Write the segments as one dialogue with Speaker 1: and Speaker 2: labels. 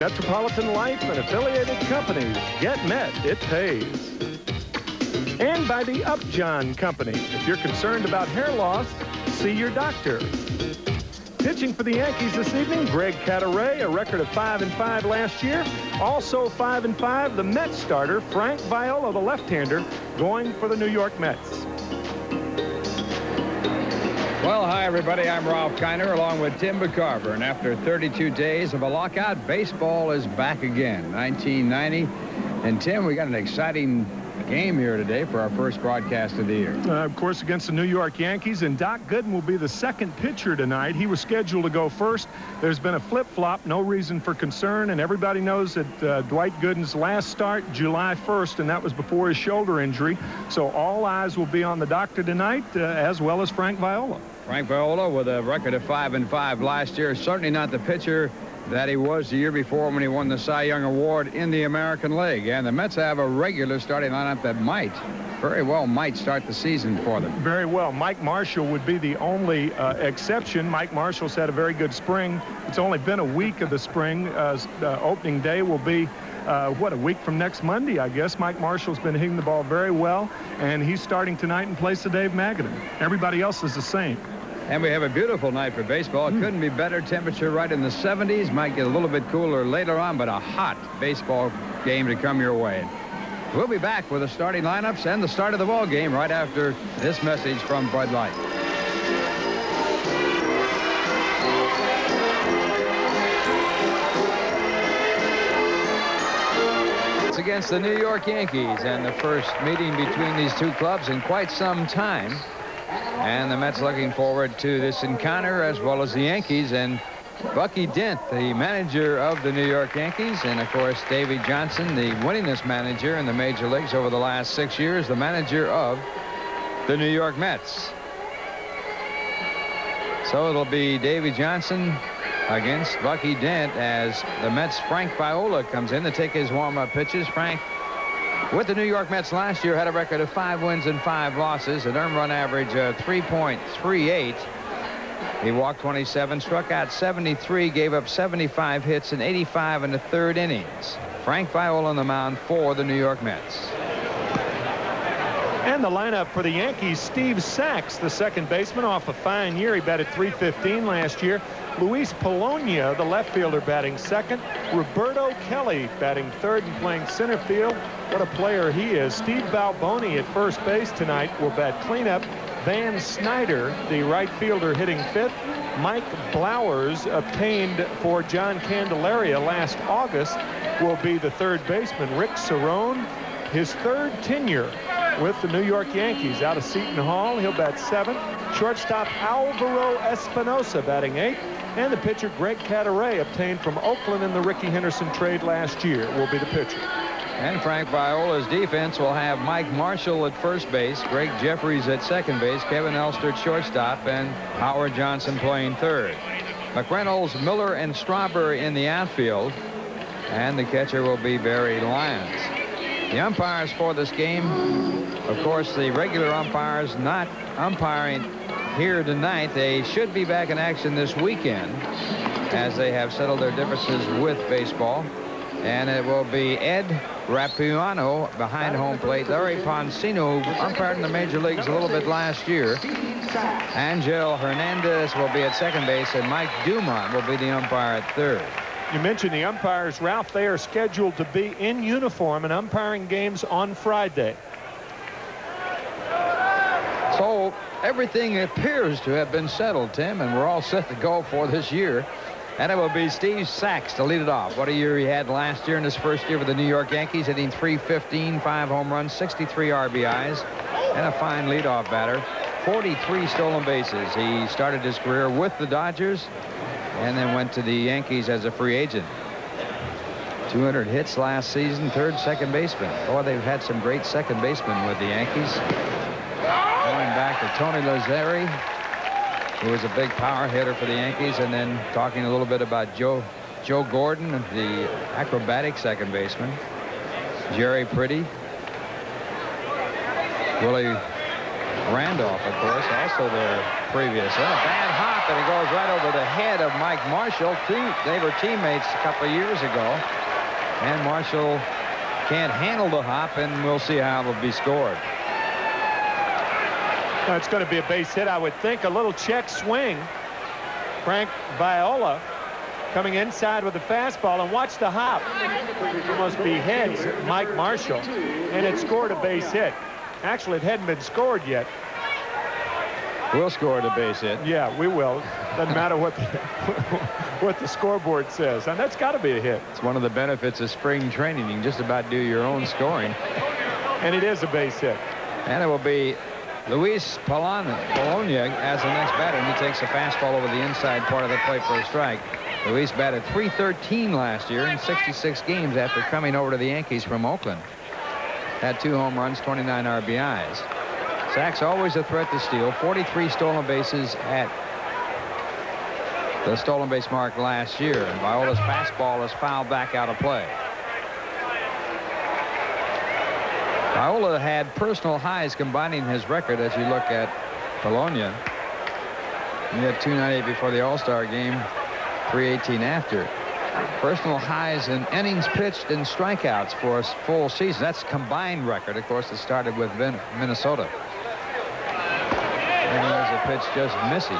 Speaker 1: Metropolitan Life and affiliated companies. Get Met, it pays. And by the Upjohn Company. If you're concerned about hair loss, see your doctor. Pitching for the Yankees this evening, Greg Cadaret, a record of 5-5 last year. Also 5-5, the Mets starter, Frank Viola, the left-hander, going for the New York Mets.
Speaker 2: Well, hi, everybody. I'm Ralph Kiner, along with Tim McCarver. And after 32 days of a lockout, baseball is back again. 1990. And, Tim, we got an exciting game here today for our first broadcast of the year.
Speaker 1: Of course, against the New York Yankees. And Doc Gooden will be the second pitcher tonight. He was scheduled to go first. There's been a flip-flop. No reason for concern. And everybody knows that Dwight Gooden's last start, July 1st, and that was before his shoulder injury. So all eyes will be on the doctor tonight, as well as Frank Viola.
Speaker 2: Frank Viola, with a record of 5-5 last year, certainly not the pitcher that he was the year before when he won the Cy Young Award in the American League. And the Mets have a regular starting lineup that very well might start the season for them.
Speaker 1: Very well. Mike Marshall would be the only exception. Mike Marshall's had a very good spring. It's only been a week of the spring. Opening day will be a week from next Monday, I guess. Mike Marshall's been hitting the ball very well, and he's starting tonight in place of Dave Magadan. Everybody else is the same.
Speaker 2: And we have a beautiful night for baseball. It couldn't be better. Temperature right in the 70s. Might get a little bit cooler later on, but a hot baseball game to come your way. We'll be back with the starting lineups and the start of the ball game right after this message from Bud Light. It's against the New York Yankees, and the first meeting between these two clubs in quite some time. And the Mets looking forward to this encounter, as well as the Yankees. And Bucky Dent, the manager of the New York Yankees, and of course Davey Johnson, the winningest manager in the major leagues over the last 6 years, the manager of the New York Mets. So it'll be Davey Johnson against Bucky Dent as the Mets' Frank Viola comes in to take his warm-up pitches. Frank, with the New York Mets last year, had a record of 5 wins and 5 losses, an earned run average of 3.38. He walked 27, struck out 73, gave up 75 hits in 85 in the third innings. Frank Viola on the mound for the New York Mets.
Speaker 1: And the lineup for the Yankees, Steve Sachs, the second baseman, off a fine year. He batted .315 last year. Luis Polonia, the left fielder, batting second. Roberto Kelly batting third and playing center field. What a player he is. Steve Balboni at first base tonight will bat cleanup. Van Snyder, the right fielder, hitting fifth. Mike Blowers, obtained for John Candelaria last August, will be the third baseman. Rick Cerrone, his third tenure with the New York Yankees, out of Seton Hall. He'll bat seventh. Shortstop Alvaro Espinosa batting eighth. And the pitcher Greg Cadaret, obtained from Oakland in the Ricky Henderson trade last year, will be the pitcher.
Speaker 2: And Frank Viola's defense will have Mike Marshall at first base, Greg Jeffries at second base, Kevin Elster at shortstop, and Howard Johnson playing third. McReynolds, Miller, and Strawberry in the outfield. And the catcher will be Barry Lyons. The umpires for this game, of course, the regular umpires not umpiring here tonight. They should be back in action this weekend as they have settled their differences with baseball. And it will be Ed Rapuano behind home plate. Larry Poncino, who umpired in the major leagues a little bit last year. Angel Hernandez will be at second base, and Mike Dumont will be the umpire at third.
Speaker 1: You mentioned the umpires, Ralph. They are scheduled to be in uniform and umpiring games on Friday.
Speaker 2: So everything appears to have been settled, Tim, and we're all set to go for this year. And it will be Steve Sachs to lead it off. What a year he had last year in his first year with the New York Yankees, hitting .315, 5 home runs, 63 RBIs, and a fine leadoff batter. 43 stolen bases. He started his career with the Dodgers and then went to the Yankees as a free agent. 200 hits last season, third second baseman. Boy, they've had some great second basemen with the Yankees. Going back to Tony Lazzeri, who was a big power hitter for the Yankees, and then talking a little bit about Joe Gordon, the acrobatic second baseman. Jerry Pretty. Willie Randolph, of course, also their previous. And a bad hop and it goes right over the head of Mike Marshall. They were teammates a couple of years ago. And Marshall can't handle the hop, and we'll see how it'll be scored.
Speaker 1: Now, it's going to be a base hit, I would think. A little check swing. Frank Viola coming inside with the fastball, and watch the hop. It must be heads, Mike Marshall, and it scored a base hit. Actually, it hadn't been scored yet.
Speaker 2: We'll score the base hit.
Speaker 1: Yeah, we will. Doesn't matter what the scoreboard says. And that's got to be a hit.
Speaker 2: It's one of the benefits of spring training. You can just about do your own scoring.
Speaker 1: And it is a base hit.
Speaker 2: And it will be Luis Polonia as the next batter. And he takes a fastball over the inside part of the plate for a strike. Luis batted .313 last year in 66 games after coming over to the Yankees from Oakland. Had 2 home runs, 29 RBIs. Sachs always a threat to steal. 43 stolen bases at the stolen base mark last year. And Viola's fastball is fouled back out of play. Viola had personal highs combining his record as you look at Polonia. He had 298 before the All-Star game, 318 after. Personal highs in innings pitched and strikeouts for a full season. That's a combined record. Of course, it started with Minnesota. And there's a pitch just missing.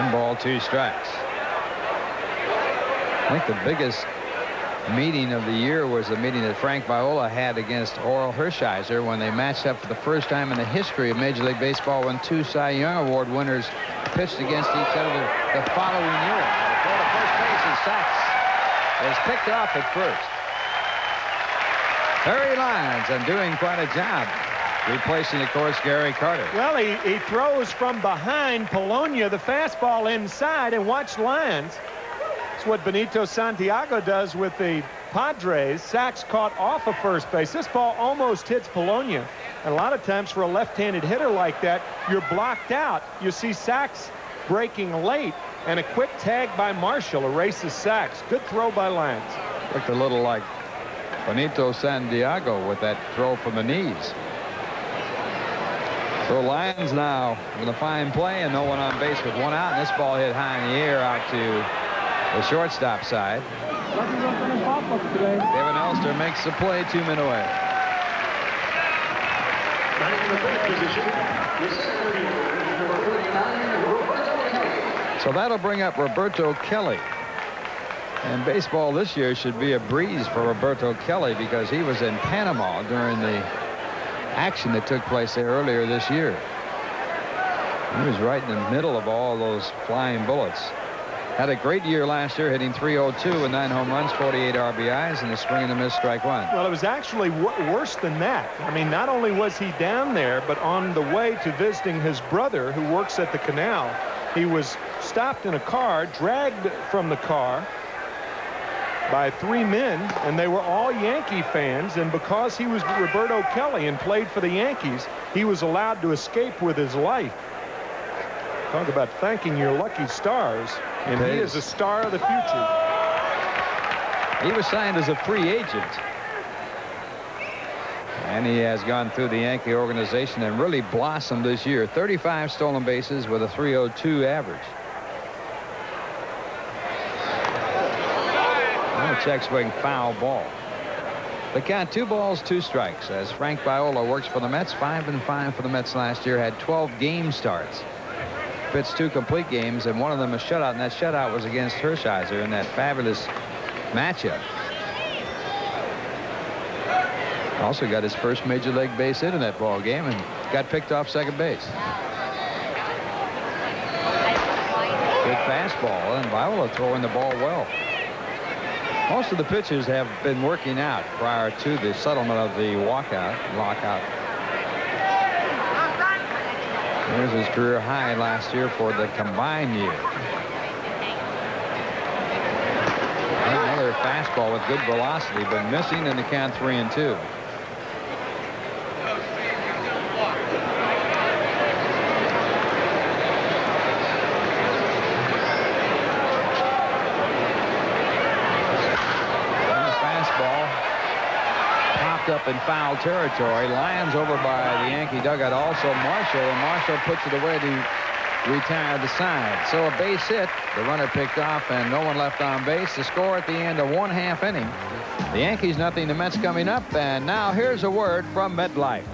Speaker 2: 1 ball, 2 strikes. I think the biggest meeting of the year was the meeting that Frank Viola had against Oral Hershiser when they matched up for the first time in the history of Major League Baseball when 2 Cy Young Award winners pitched against each other the following year. Before the first base, and Sachs is picked off at first. Harry Lyons, and doing quite a job, replacing, of course, Gary Carter.
Speaker 1: Well, he throws from behind Polonia, the fastball inside, and watch Lyons. It's what Benito Santiago does with the Padres. Sachs caught off of first base. This ball almost hits Polonia. And a lot of times for a left-handed hitter like that, you're blocked out. You see Sachs breaking late, and a quick tag by Marshall erases Sachs. Good throw by Lyons.
Speaker 2: Looked a little like Benito Santiago with that throw from the knees. So Lyons now with a fine play and no one on base with 1 out, and this ball hit high in the air out to the shortstop side. Kevin Elster makes the play 2 men away. So that'll bring up Roberto Kelly. And baseball this year should be a breeze for Roberto Kelly because he was in Panama during the action that took place there earlier this year. He was right in the middle of all those flying bullets. Had a great year last year, hitting .302 with 9 home runs, 48 RBIs, and a swing and a miss, strike 1.
Speaker 1: Well, it was actually worse than that. I mean, not only was he down there, but on the way to visiting his brother, who works at the canal, he was stopped in a car, dragged from the car by 3 men, and they were all Yankee fans, and because he was Roberto Kelly and played for the Yankees, he was allowed to escape with his life. Talk about thanking your lucky stars, and he is a star of the future.
Speaker 2: He was signed as a free agent, and he has gone through the Yankee organization and really blossomed this year. 35 stolen bases with a .302 average. Check swing, foul ball. The count 2 balls, 2 strikes as Frank Viola works for the Mets. 5-5 for the Mets last year. Had 12 game starts. Pitched 2 complete games, and one of them a shutout, and that shutout was against Hershiser in that fabulous matchup. Also got his first major league base hit in that ball game and got picked off second base. Good fastball, and Viola throwing the ball well. Most of the pitchers have been working out prior to the settlement of the lockout. Here's his career high last year for the combined year. Another fastball with good velocity, but missing in the count 3-2. picked up in foul territory. Lions over by the Yankee dugout. Also Marshall, and Marshall puts it away to retire the side. So a base hit. The runner picked off, and no one left on base. The score at the end of 1/2 inning. The Yankees nothing. The Mets coming up, and now here's a word from MetLife.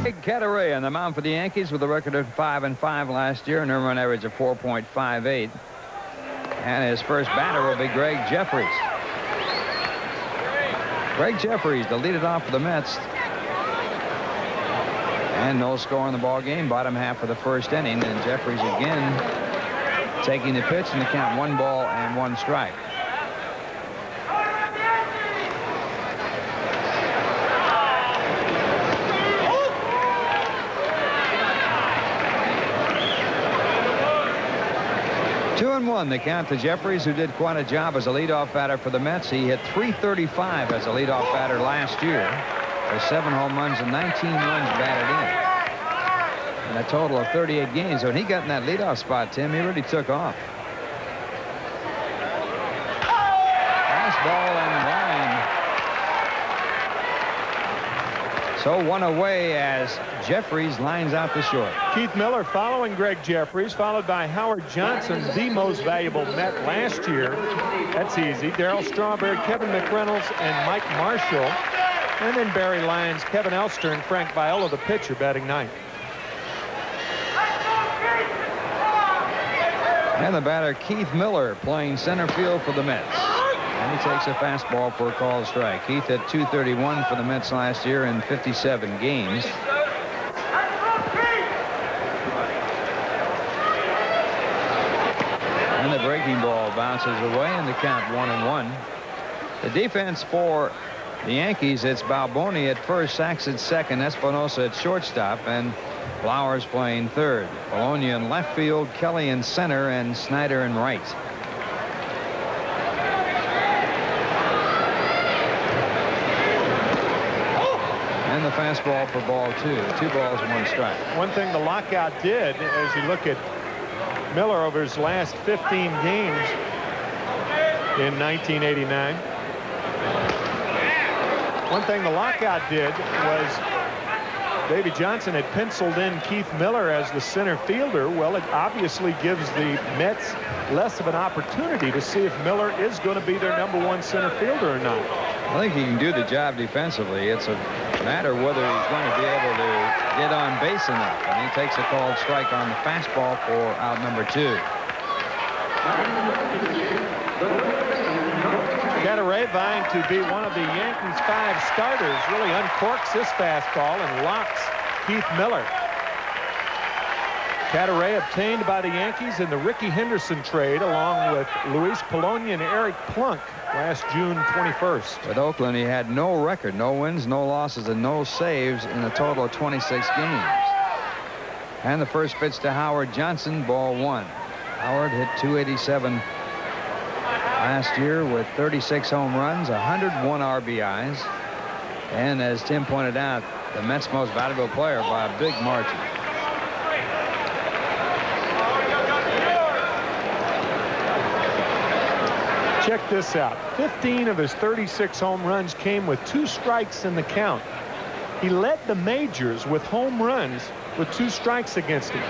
Speaker 2: Big Kiner on the mound for the Yankees with a record of 5-5 last year, and a run average of 4.58. And his first batter will be Greg Jeffries. Greg Jeffries to lead it off for the Mets. And no score in the ball game. Bottom half of the first inning, and Jeffries again taking the pitch, and the count 1 ball and 1 strike. Two and 1 the count to Jeffries, who did quite a job as a leadoff batter for the Mets. He hit .335 as a leadoff batter last year for 7 home runs and 19 runs batted in. And a total of 38 games. So when he got in that leadoff spot, Tim, he really took off. Fastball and line. So 1 away as Jeffries lines out the short.
Speaker 1: Keith Miller following Greg Jeffries, followed by Howard Johnson, the most valuable Met last year. That's easy. Darryl Strawberry, Kevin McReynolds, and Mike Marshall. And then Barry Lyons, Kevin Elster, and Frank Viola, the pitcher, batting 9th.
Speaker 2: And the batter, Keith Miller, playing center field for the Mets. And he takes a fastball for a called strike. Keith had .231 for the Mets last year in 57 games. And the breaking ball bounces away, and the count 1-1. The defense for the Yankees, it's Balboni at first, Sachs at second, Espinosa at shortstop, and Flowers playing third. Bologna in left field, Kelly in center, and Snyder in right. And the fastball for ball 2. 2 balls, 1 strike.
Speaker 1: One thing the lockout did, as you look at Miller over his last 15 games in 1989. One thing the lockout did was Davey Johnson had penciled in Keith Miller as the center fielder. Well, it obviously gives the Mets less of an opportunity to see if Miller is going to be their #1 center fielder or not.
Speaker 2: I think he can do the job defensively. It's a matter whether he's going to be able to get on base enough. And he takes a called strike on the fastball for out number 2.
Speaker 1: Kiner vying to be one of the Yankees' 5 starters really uncorks this fastball and locks Keith Miller. Kiner obtained by the Yankees in the Ricky Henderson trade along with Luis Polonia and Eric Plunk last June 21st.
Speaker 2: With Oakland, he had no record, no wins, no losses, and no saves in a total of 26 games. And the first pitch to Howard Johnson, ball 1. Howard hit .287 last year with 36 home runs, 101 RBIs, and as Tim pointed out, the Mets' most valuable player by a big margin.
Speaker 1: Check this out. 15 of his 36 home runs came with 2 strikes in the count. He led the majors with home runs with 2 strikes against him.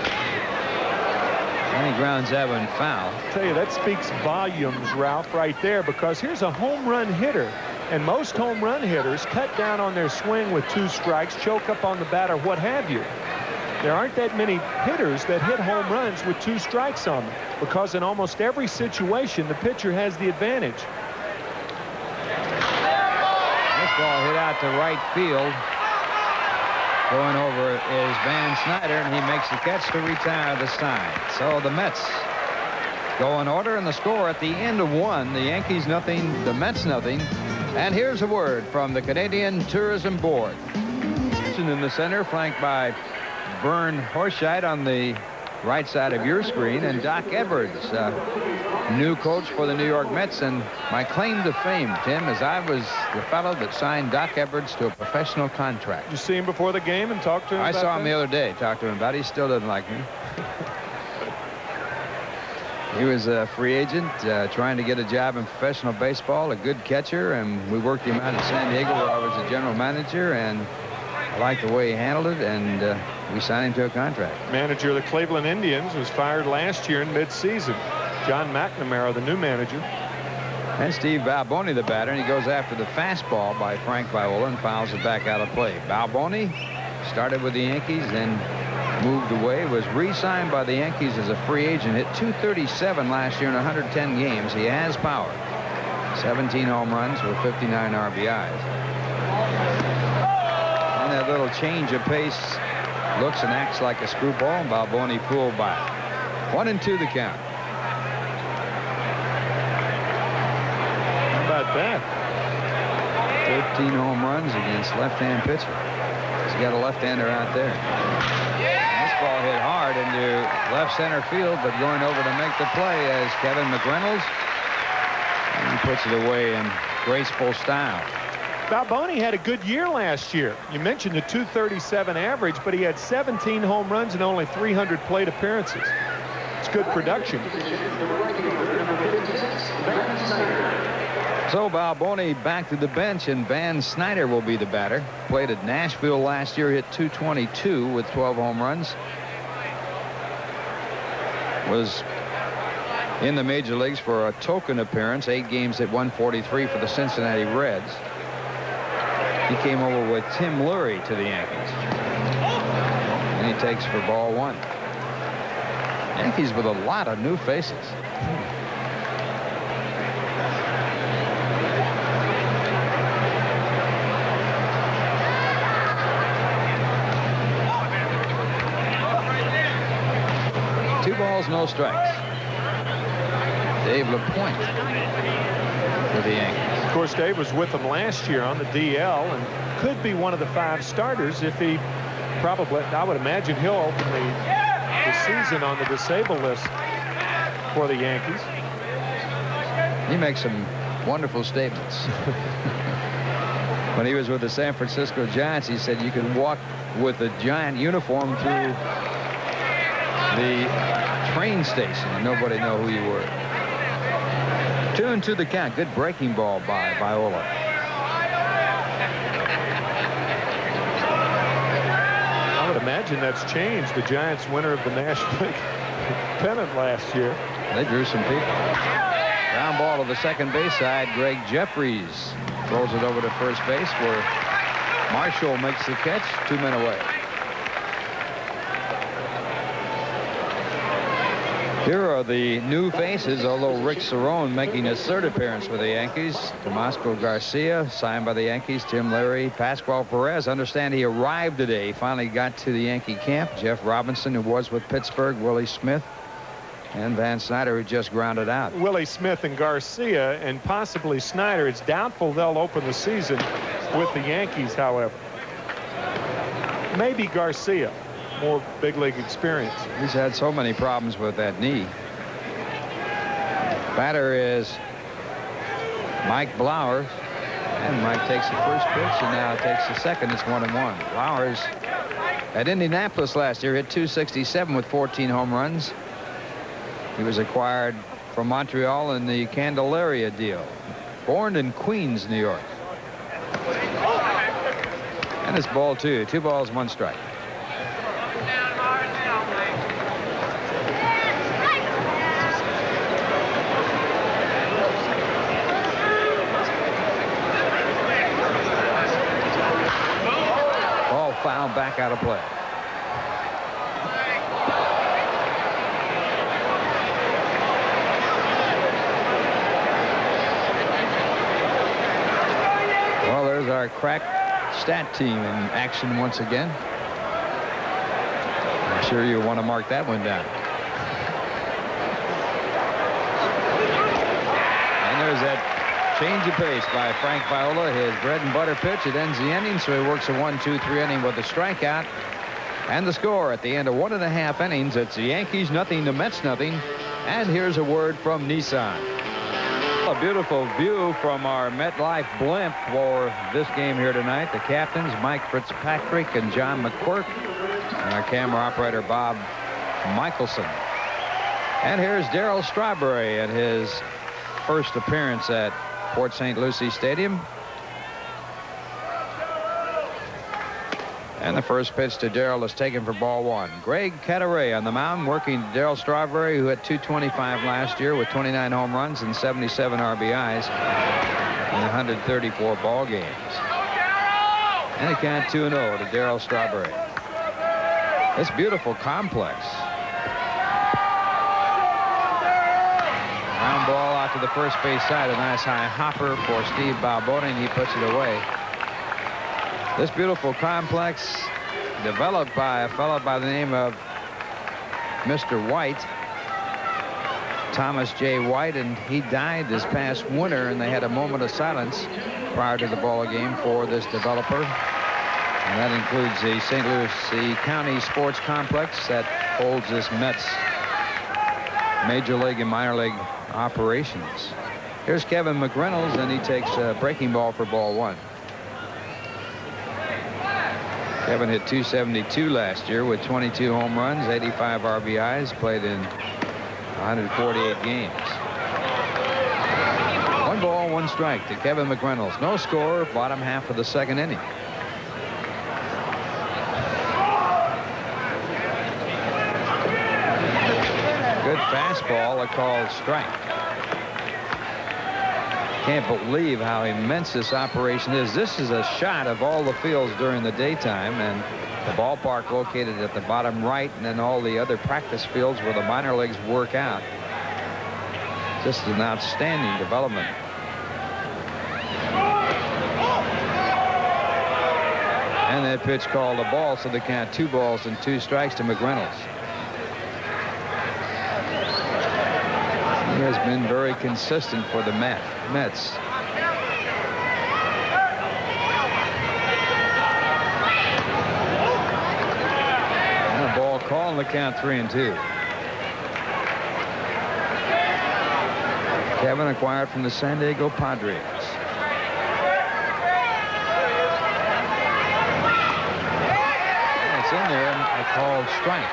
Speaker 2: And he grounds that one foul.
Speaker 1: I tell you, that speaks volumes, Ralph, right there, because here's a home run hitter, and most home run hitters cut down on their swing with 2 strikes, choke up on the batter, what have you. There aren't that many hitters that hit home runs with 2 strikes on them, because in almost every situation, the pitcher has the advantage.
Speaker 2: This ball hit out to right field. Going over is Van Snyder, and he makes the catch to retire the side. So the Mets go in order, and the score at the end of 1, the Yankees nothing, the Mets nothing. And here's a word from the Canadian Tourism Board. In the center, flanked by Vern Horscheidt on the right side of your screen, and Doc Edwards, new coach for the New York Mets. And my claim to fame, Tim, is I was the fellow that signed Doc Edwards to a professional contract.
Speaker 1: Did you see him before the game and talk to him
Speaker 2: I
Speaker 1: about
Speaker 2: saw him
Speaker 1: that?
Speaker 2: the other day, talked to him about it. He still doesn't like me. He was a free agent trying to get a job in professional baseball, a good catcher, and we worked him out in San Diego where I was the general manager, and I liked the way he handled it, and we signed him to a contract.
Speaker 1: Manager of the Cleveland Indians was fired last year in mid-season. John McNamara, the new manager.
Speaker 2: And Steve Balboni, the batter, and he goes after the fastball by Frank Viola and fouls it back out of play. Balboni started with the Yankees, then moved away, was re-signed by the Yankees as a free agent, hit .237 last year in 110 games. He has power. 17 home runs with 59 RBIs. And that little change of pace looks and acts like a screwball, and Balboni fooled by it. 1-2 the count.
Speaker 1: How about that?
Speaker 2: 13 home runs against left-hand pitcher. He's got a left-hander out there. This ball hit hard into left center field, but going over to make the play as Kevin McReynolds. And he puts it away in graceful style.
Speaker 1: Balboni had a good year last year. You mentioned the .237 average, but he had 17 home runs and only 300 plate appearances. It's good production.
Speaker 2: So Balboni back to the bench, and Van Snyder will be the batter. Played at Nashville last year, hit .222 with 12 home runs. Was in the major leagues for a token appearance, 8 games at .143 for the Cincinnati Reds. He came over with Tim Lurie to the Yankees. And he takes for ball 1. Yankees with a lot of new faces. No strikes. Dave LaPointe for the Yankees.
Speaker 1: Of course, Dave was with them last year on the DL and could be one of the 5 starters if he probably, I would imagine he'll open the season on the disabled list for the Yankees.
Speaker 2: He makes some wonderful statements. When he was with the San Francisco Giants, he said you could walk with a Giant uniform through the train station and nobody know who you were. 2-2 the count. Good breaking ball by Viola.
Speaker 1: I would imagine that's changed. The Giants winner of the National League pennant last year.
Speaker 2: They drew some people. Ground ball to the second base side. Greg Jeffries throws it over to first base where Marshall makes the catch. 2 men away. Here are the new faces, although Rick Cerrone making his 3rd appearance for the Yankees. Tomasco Garcia, signed by the Yankees. Tim Leary, Pascual Perez. Understand he arrived today. Finally got to the Yankee camp. Jeff Robinson, who was with Pittsburgh. Willie Smith. And Van Snyder, who just grounded out.
Speaker 1: Willie Smith and Garcia and possibly Snyder. It's doubtful they'll open the season with the Yankees, however. Maybe Garcia. More big league experience.
Speaker 2: He's had so many problems with that knee. Batter is Mike Blowers, and Mike takes the first pitch and now takes the second. It's 1-1. Blowers at Indianapolis last year hit .267 with 14 home runs. He was acquired from Montreal in the Candelaria deal. Born in Queens, New York. And it's ball 2. 2 balls, 1 strike. Foul back out of play. Well, there's our crack stat team in action once again. I'm sure you want to mark that one down. And there's that change of pace by Frank Viola, his bread and butter pitch. It ends the inning, so he works a 1-2-3 inning with a strikeout. And the score at the end of 1.5 innings, it's the Yankees nothing, the Mets nothing. And here's a word from Nissan. A beautiful view from our MetLife blimp for this game here tonight. The captains, Mike Fitzpatrick and John McQuirk, and our camera operator, Bob Michelson. And here's Darryl Strawberry at his first appearance at Port St. Lucie Stadium. And the first pitch to Darryl is taken for ball one. Greg Cadaret on the mound working Darryl Strawberry, who had 225 last year with 29 home runs and 77 RBIs in 134 ball games. And a count 2-0 to Darryl Strawberry. This beautiful complex. Ground ball out to the first base side. A nice high hopper for Steve Balboni, and he puts it away. This beautiful complex developed by a fellow by the name of Mr. White, Thomas J. White, and he died this past winter, and they had a moment of silence prior to the ball game for this developer. And that includes the St. Lucie County Sports Complex that holds this Mets major league and minor league operations. Here's Kevin McReynolds, and he takes a breaking ball for ball one. Kevin hit .272 last year with 22 home runs, 85 RBIs, played in 148 games. 1 ball, 1 strike to Kevin McReynolds. No score, bottom half of the second inning. Good fastball, a called strike. Can't believe how immense this operation is. This is a shot of all the fields during the daytime, and the ballpark located at the bottom right, and then all the other practice fields where the minor leagues work out. This is an outstanding development. And that pitch called a ball, so they count 2 balls and 2 strikes to McReynolds. He has been very consistent for the Mets. And a ball call on the count 3-2. Kevin acquired from the San Diego Padres. And it's in there, and a called strike.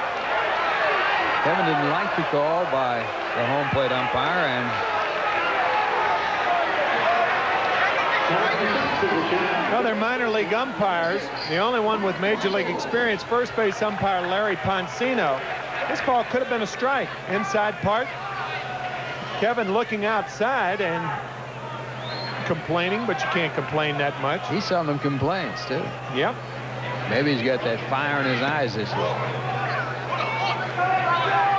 Speaker 2: Kevin didn't like the call by the home plate umpire, and
Speaker 1: well, they're minor league umpires. The only one with major league experience, first base umpire Larry Poncino. This ball could have been a strike. Inside part. Kevin looking outside and complaining, but you can't complain that much.
Speaker 2: He seldom complains, too.
Speaker 1: Yep.
Speaker 2: Maybe he's got that fire in his eyes this year.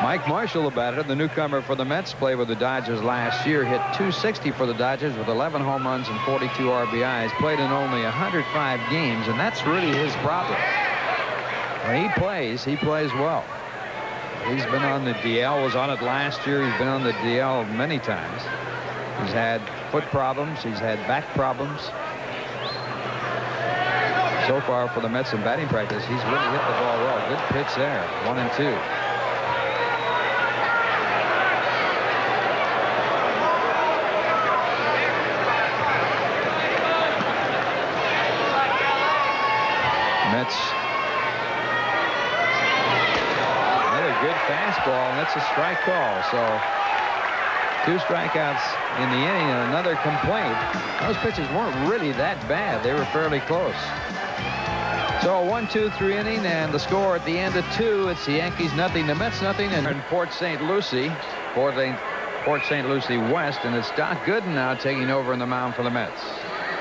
Speaker 2: Mike Marshall, the batter, the newcomer for the Mets, played with the Dodgers last year, hit .260 for the Dodgers with 11 home runs and 42 RBIs, played in only 105 games, and that's really his problem. When he plays well. He's been on the DL, was on it last year. He's been on the DL many times. He's had foot problems. He's had back problems. So far for the Mets in batting practice, he's really hit the ball well. Good pitch there, 1-2. Mets. Another good fastball, and that's a strike call. So 2 strikeouts in the inning and another complaint. Those pitches weren't really that bad. They were fairly close. So a 1-2-3 inning, and the score at the end of 2. It's the Yankees nothing, the Mets nothing, and in Port St. Lucie, Port St. Lucie West, and it's Doc Gooden now taking over in the mound for the Mets.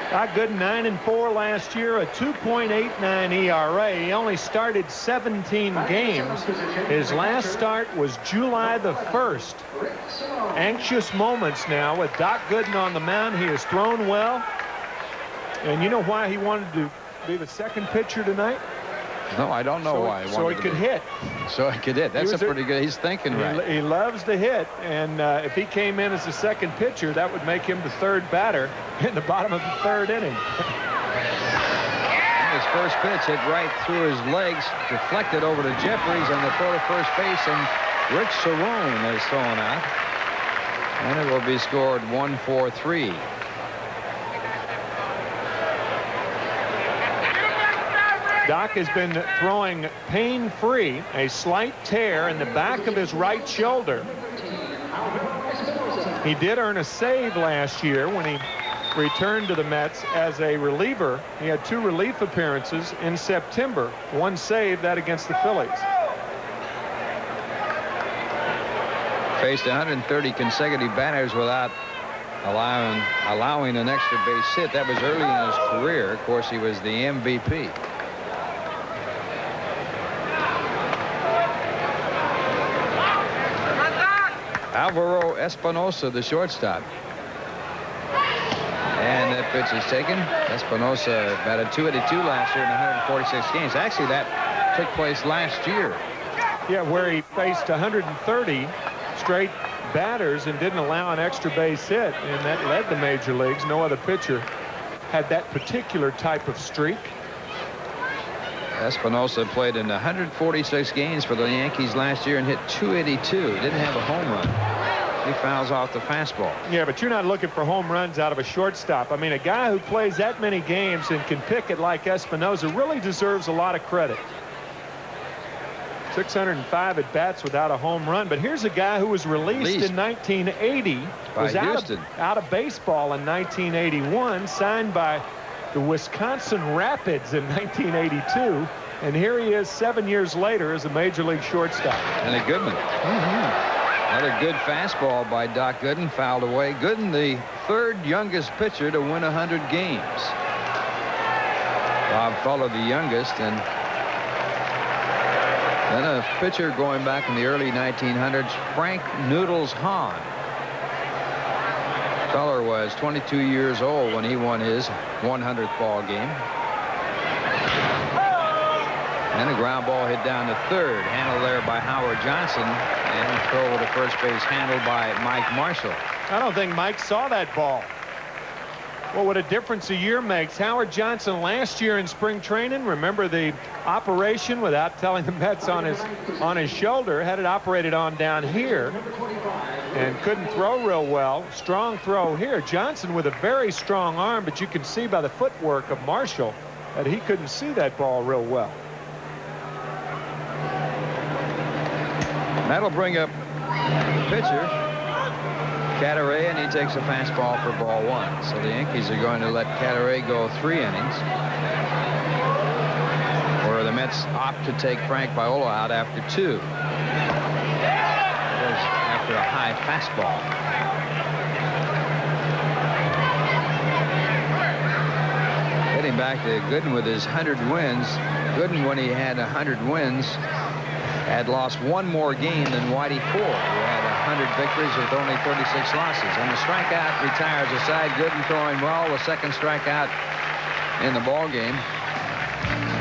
Speaker 1: Doc Gooden 9-4 last year, a 2.89 ERA. He only started 17 games. His last start was July the 1st. Anxious moments now with Doc Gooden on the mound. He has thrown well. And you know why he wanted to be the second pitcher tonight?
Speaker 2: No, I don't know why.
Speaker 1: So he could hit.
Speaker 2: So he could hit. That's a pretty good. He's thinking right.
Speaker 1: He loves to hit, and if he came in as the second pitcher, that would make him the 3rd batter in the bottom of the 3rd inning.
Speaker 2: His first pitch hit right through his legs, deflected over to Jeffries on the throw to first base, and Rich Cerrone is thrown out, and it will be scored 1-4-3.
Speaker 1: Doc has been throwing pain-free, a slight tear in the back of his right shoulder. He did earn a save last year when he returned to the Mets as a reliever. He had 2 relief appearances in September. 1 save, that against the Phillies.
Speaker 2: Faced 130 consecutive batters without allowing an extra base hit. That was early in his career. Of course, he was the MVP. Alvaro Espinosa, the shortstop. And that pitch is taken. Espinosa batted .282 last year in 146 games. Actually, that took place last year.
Speaker 1: Yeah, where he faced 130 straight batters and didn't allow an extra base hit, and that led the major leagues. No other pitcher had that particular type of streak.
Speaker 2: Espinosa played in 146 games for the Yankees last year and hit .282. Didn't have a home run. He fouls off the fastball.
Speaker 1: Yeah, but you're not looking for home runs out of a shortstop. I mean, a guy who plays that many games and can pick it like Espinosa really deserves a lot of credit. 605 at bats without a home run. But here's a guy who was released in 1980, was out of baseball in 1981, signed by the Wisconsin Rapids in 1982, and here he is 7 years later as a major league shortstop.
Speaker 2: And a good one. Another good fastball by Doc Gooden, fouled away. Gooden, the 3rd youngest pitcher to win 100 games. Bob Fuller, the youngest, and then a pitcher going back in the early 1900s, Frank Noodles Hahn. Feller was 22 years old when he won his 100th ball game. And a ground ball hit down to third, handled there by Howard Johnson, and throw to first base handled by Mike Marshall.
Speaker 1: I don't think Mike saw that ball. Well, what a difference a year makes. Howard Johnson last year in spring training, remember the operation without telling the Mets on his shoulder, had it operated on down here and couldn't throw real well. Strong throw here. Johnson with a very strong arm, but you can see by the footwork of Marshall that he couldn't see that ball real well.
Speaker 2: That'll bring up the pitcher, Cataray, and he takes a fastball for ball 1. So the Yankees are going to let Cataray go 3 innings, where the Mets opt to take Frank Viola out after 2. After a high fastball. Getting back to Gooden with his 100 wins. Gooden, when he had 100 wins, had lost 1 more game than Whitey Ford, who had 100 victories with only 36 losses. And the strikeout retires aside. Gooden throwing well, the 2nd strikeout in the ball game.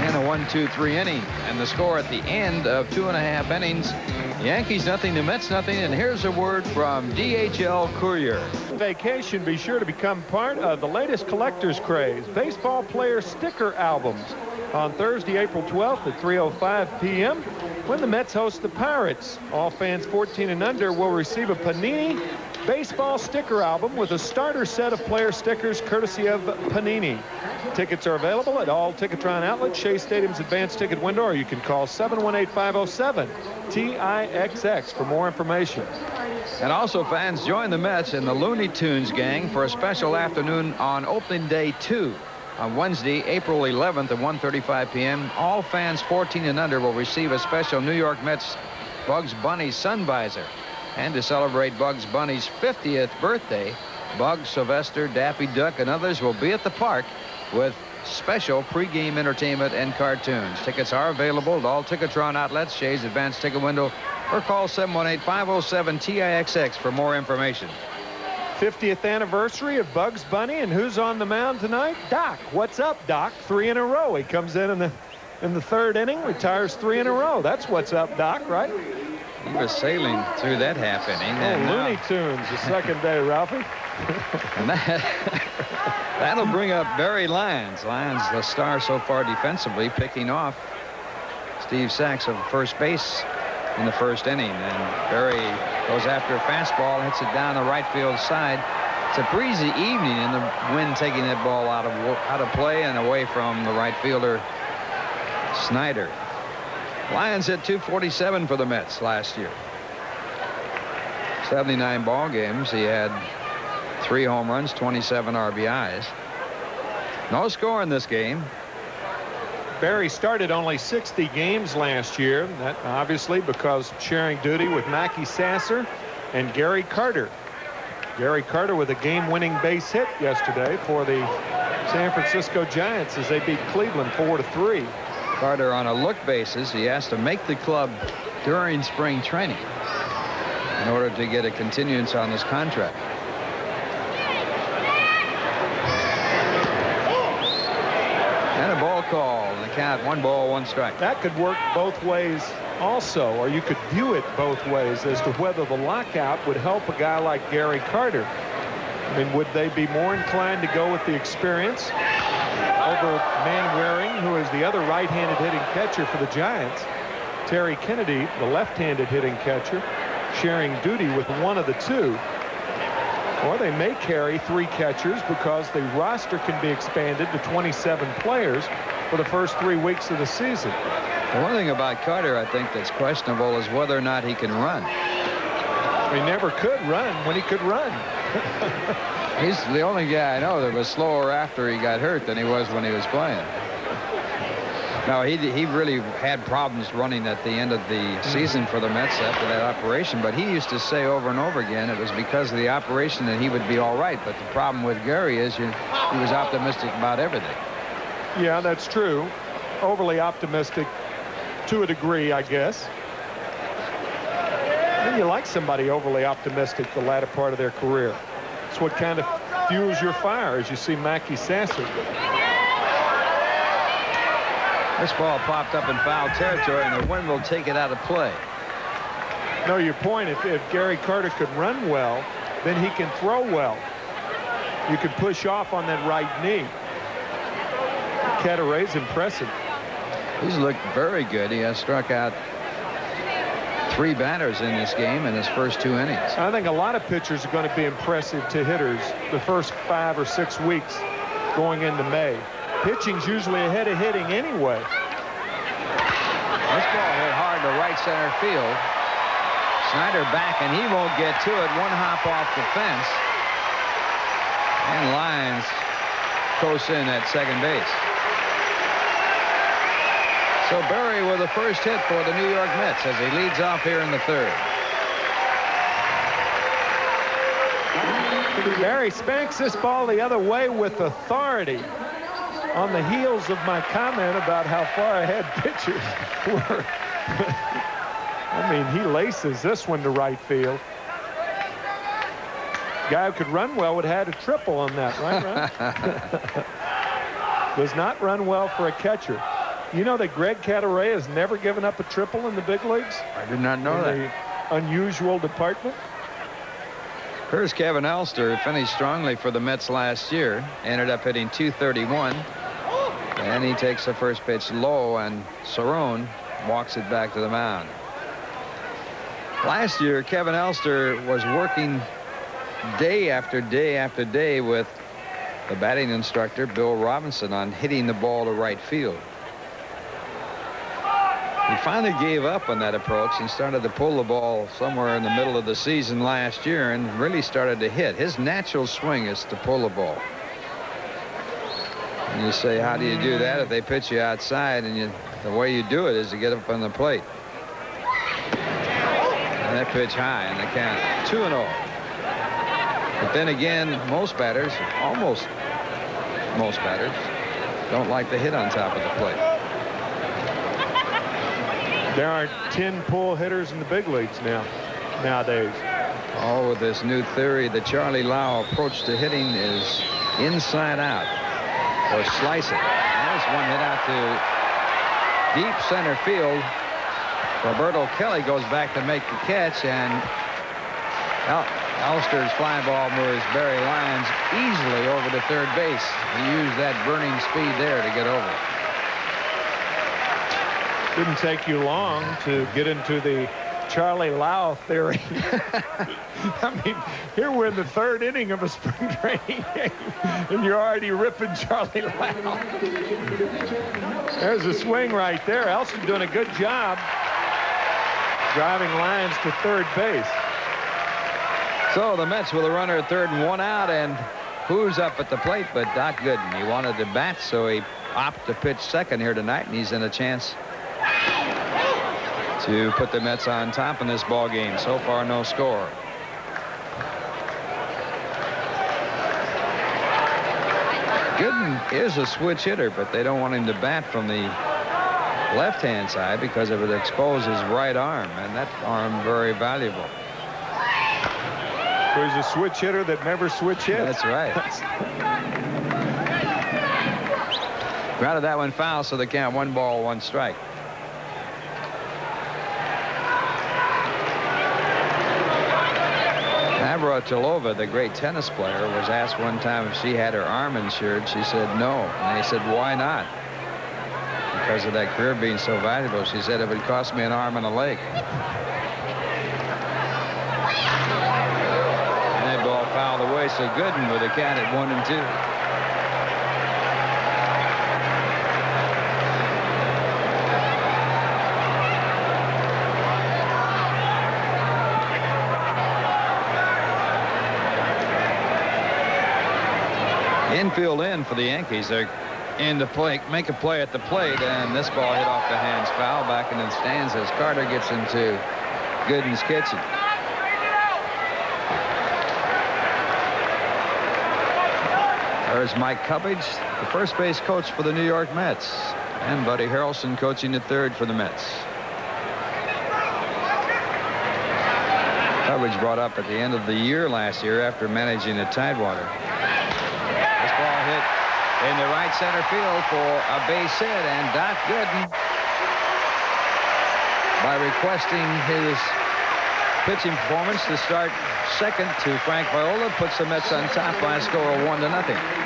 Speaker 2: And a 1-2-3 inning. And the score at the end of 2.5 innings, Yankees nothing, the Mets nothing. And here's a word from DHL Courier.
Speaker 1: Vacation, be sure to become part of the latest collector's craze, baseball player sticker albums, on Thursday, April 12th at 3:05 p.m. when the Mets host the Pirates. All fans 14 and under will receive a Panini baseball sticker album with a starter set of player stickers courtesy of Panini. Tickets are available at all Ticketron outlets, Shea Stadium's advanced ticket window, or you can call 718-507-TIXX for more information.
Speaker 2: And also, fans, join the Mets and the Looney Tunes gang for a special afternoon on opening day 2. On Wednesday, April 11th at 1:35 p.m., all fans 14 and under will receive a special New York Mets Bugs Bunny sun visor. And to celebrate Bugs Bunny's 50th birthday, Bugs, Sylvester, Daffy Duck, and others will be at the park with special pregame entertainment and cartoons. Tickets are available at all Ticketron outlets, Shea's advanced ticket window, or call 718-507-TIXX for more information.
Speaker 1: 50th anniversary of Bugs Bunny, and who's on the mound tonight? Doc. What's up, Doc? 3 in a row. He comes in the 3rd inning, retires 3 in a row. That's what's up, Doc, right?
Speaker 2: He was sailing through that half inning.
Speaker 1: Oh, Looney Tunes, the second day, Ralphie.
Speaker 2: And that'll bring up Barry Lyons. Lyons, the star so far defensively, picking off Steve Sachs of first base in the 1st inning. And Barry goes after a fastball, hits it down the right field side. It's a breezy evening, and the wind taking that ball out of play and away from the right fielder, Snyder. Lyons hit .247 for the Mets last year. 79 ball games. He had 3 home runs, 27 RBIs. No score in this game.
Speaker 1: Barry started only 60 games last year. That obviously because sharing duty with Mackey Sasser and Gary Carter. Gary Carter with a game-winning base hit yesterday for the San Francisco Giants as they beat Cleveland 4-3.
Speaker 2: Carter on a look basis. He has to make the club during spring training in order to get a continuance on this contract. And a ball call. And the count 1 ball, 1 strike.
Speaker 1: That could work both ways also, or you could view it both ways as to whether the lockout would help a guy like Gary Carter. I mean, would they be more inclined to go with the experience over Manwaring, who is the other right-handed hitting catcher for the Giants? Terry Kennedy, the left-handed hitting catcher, sharing duty with one of the two. Or they may carry 3 catchers because the roster can be expanded to 27 players for the first 3 weeks of the season.
Speaker 2: The one thing about Carter, I think, that's questionable is whether or not he can run.
Speaker 1: He never could run when he could run.
Speaker 2: He's the only guy I know that was slower after he got hurt than he was when he was playing. No, he really had problems running at the end of the season for the Mets after that operation. But he used to say over and over again it was because of the operation that he would be all right. But the problem with Gary is he was optimistic about everything.
Speaker 1: Yeah, that's true. Overly optimistic to a degree, I guess. And you like somebody overly optimistic the latter part of their career. It's what kind of fuels your fire, as you see Mackey Sasser.
Speaker 2: This ball popped up in foul territory, and the wind will take it out of play.
Speaker 1: No, your point, if Gary Carter could run well, then he can throw well. You could push off on that right knee. Cataray's impressive.
Speaker 2: He's looked very good. He has struck out 3 batters in this game in his first 2 innings.
Speaker 1: I think a lot of pitchers are going to be impressive to hitters the first 5 or 6 weeks going into May. Pitching's usually ahead of hitting anyway.
Speaker 2: This ball hit hard to right center field. Snyder back, and he won't get to it. 1 hop off the fence. And Lyons close in at second base. So Berry with the first hit for the New York Mets as he leads off here in the 3rd.
Speaker 1: Berry spanks this ball the other way with authority on the heels of my comment about how far ahead pitchers were. I mean, he laces this one to right field. Guy who could run well would have had a triple on that, right? Does not run well for a catcher. You know that Greg Cataray has never given up a triple in the big leagues?
Speaker 2: I did not know that.
Speaker 1: The unusual department.
Speaker 2: Here's Kevin Elster, who finished strongly for the Mets last year. Ended up hitting .231. And he takes the first pitch low, and Cerrone walks it back to the mound. Last year, Kevin Elster was working day after day after day with the batting instructor, Bill Robinson, on hitting the ball to right field. He finally gave up on that approach and started to pull the ball somewhere in the middle of the season last year and really started to hit. His natural swing is to pull the ball. And you say, how do you do that if they pitch you outside? And the way you do it is to get up on the plate. And that pitch high in the count. 2-0. But then again, most batters, almost most batters, don't like to hit on top of the plate.
Speaker 1: There aren't 10 pull hitters in the big leagues nowadays.
Speaker 2: All with this new theory, the Charlie Lau approach to hitting is inside out or slicing. There's one hit out to deep center field. Roberto Kelly goes back to make the catch, and Elster's fly ball moves Barry Lyons easily over to third base. He used that burning speed there to get over.
Speaker 1: Didn't take you long to get into the Charlie Lau theory. I mean, here we're in the 3rd inning of a spring training game, and you're already ripping Charlie Lau. There's a swing right there. Elster doing a good job driving Lyons to third base.
Speaker 2: So the Mets with a runner at third and 1 out, and who's up at the plate but Doc Gooden. He wanted to bat, so he opted to pitch second here tonight, and he's in a chance to put the Mets on top in this ball game. So far, no score. Gooden is a switch hitter, but they don't want him to bat from the left-hand side because it would expose his right arm, and that arm very valuable.
Speaker 1: So he's a switch hitter that never switch hits.
Speaker 2: That's right. Grounded that one foul, so they count 1 ball, 1 strike. Navratilova, the great tennis player, was asked one time if she had her arm insured. She said no. And they said, why not? Because of that career being so valuable. She said it would cost me an arm and a leg. And that ball fouled away, so Gooden with a count at 1-2. Infield in for the Yankees. They're in the plate, make a play at the plate, and this ball hit off the hands, foul back in the stands as Carter gets into Gooden's kitchen. There's Mike Cubbage, the first base coach for the New York Mets, and Buddy Harrelson coaching at third for the Mets. Cubbage brought up at the end of the year last year after managing at Tidewater. In the right center field for a base hit, and Doc Gooden, by requesting his pitching performance to start second to Frank Viola, puts the Mets on top by a score of 1-0.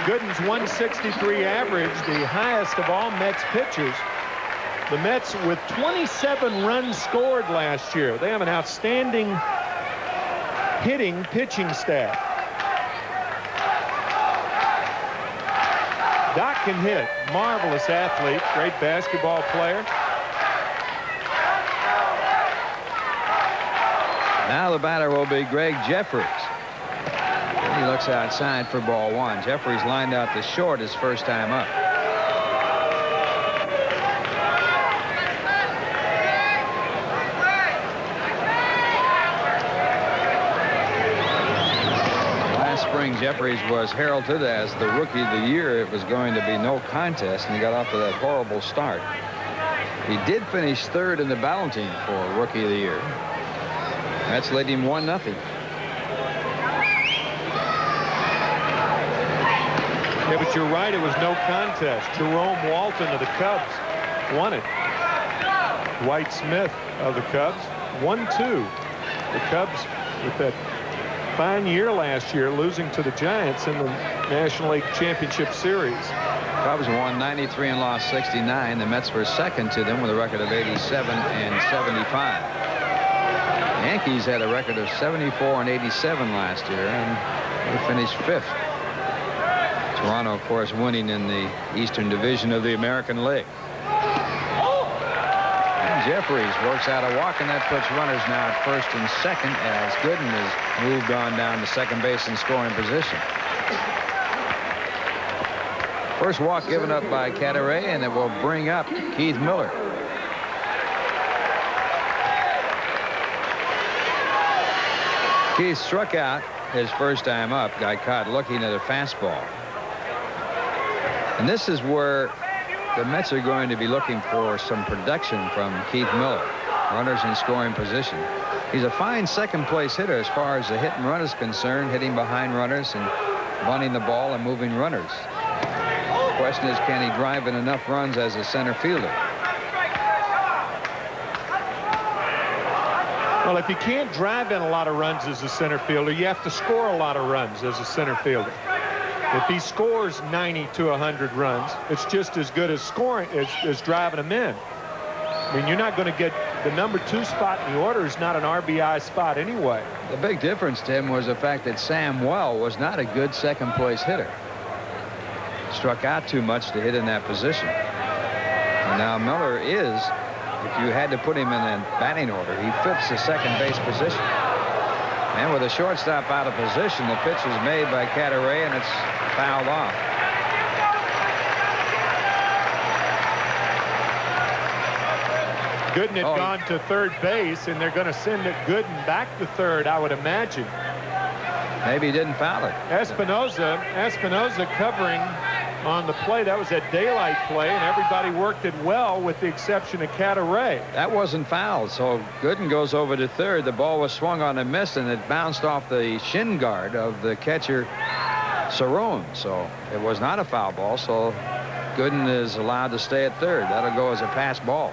Speaker 1: Gooden's 163 average, the highest of all Mets pitchers. The Mets with 27 runs scored last year. They have an outstanding hitting pitching staff. Doc can hit. Marvelous athlete. Great basketball player.
Speaker 2: Now the batter will be Greg Jeffries. He looks outside for ball 1. Jeffries lined out to short his first time up. Jeffries was heralded as the Rookie of the Year. It was going to be no contest, and he got off to that horrible start. He did finish third in the balloting for Rookie of the Year. That's led him 1-0.
Speaker 1: Yeah, but you're right, it was no contest. Jerome Walton of the Cubs won it. Dwight Smith of the Cubs 1-2. The Cubs with that fine year last year, losing to the Giants in the National League Championship Series.
Speaker 2: Cubs won 93 and lost 69. The Mets were second to them with a record of 87 and 75. The Yankees had a record of 74 and 87 last year, and they finished 5th. Toronto, of course, winning in the Eastern Division of the American League. Jeffries works out a walk, and that puts runners now at first and second as Gooden has moved on down to second base in scoring position. First walk given up by Cadaret, and it will bring up Keith Miller. Keith struck out his first time up, got caught looking at a fastball. And this is where the Mets are going to be looking for some production from Keith Miller. Runners in scoring position. He's a fine second place hitter as far as the hit and run is concerned, hitting behind runners and bunting the ball and moving runners. The question is, can he drive in enough runs as a center fielder?
Speaker 1: Well, if you can't drive in a lot of runs as a center fielder, you have to score a lot of runs as a center fielder. If he scores 90 to 100 runs, it's just as good as scoring as driving them in. I mean, you're not going to get the number 2 spot in the order is not an RBI spot anyway.
Speaker 2: The big difference, Tim, was the fact that Sam Well was not a good second place hitter. Struck out too much to hit in that position. And now Miller is, if you had to put him in a batting order, he fits the second base position. And with a shortstop out of position, the pitch is made by Kiner, and it's fouled off.
Speaker 1: Gooden had gone to third base, and they're going to send it Gooden back to third, I would imagine.
Speaker 2: Maybe he didn't foul it.
Speaker 1: Espinoza covering on the play. That was a daylight play, and everybody worked it well with the exception of Kiner.
Speaker 2: That wasn't fouled, so Gooden goes over to third. The ball was swung on and missed, and it bounced off the shin guard of the catcher, Cerrone. So it was not a foul ball, so Gooden is allowed to stay at third. That'll go as a pass ball.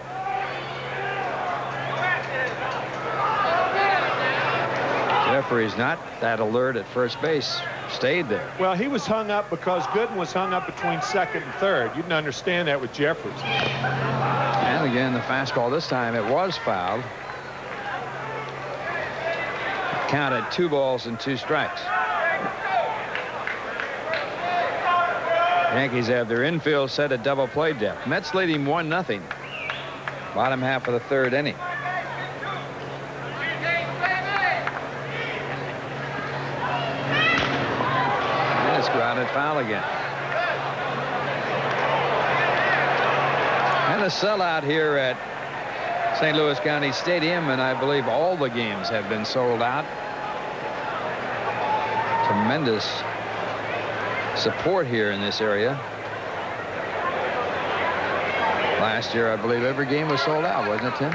Speaker 2: Jeffrey's not that alert at first base. Stayed there.
Speaker 1: Well, he was hung up because Gooden was hung up between second and third. You can understand that with Jeffries.
Speaker 2: And again, the fastball this time, it was fouled. Counted 2 balls and 2 strikes. Yankees have their infield set at double play depth. Mets leading 1-0. Bottom half of the third inning. Grounded foul again. And a sellout here at St. Louis County Stadium, and I believe all the games have been sold out. Tremendous support here in this area. Last year, I believe every game was sold out, wasn't it, Tim?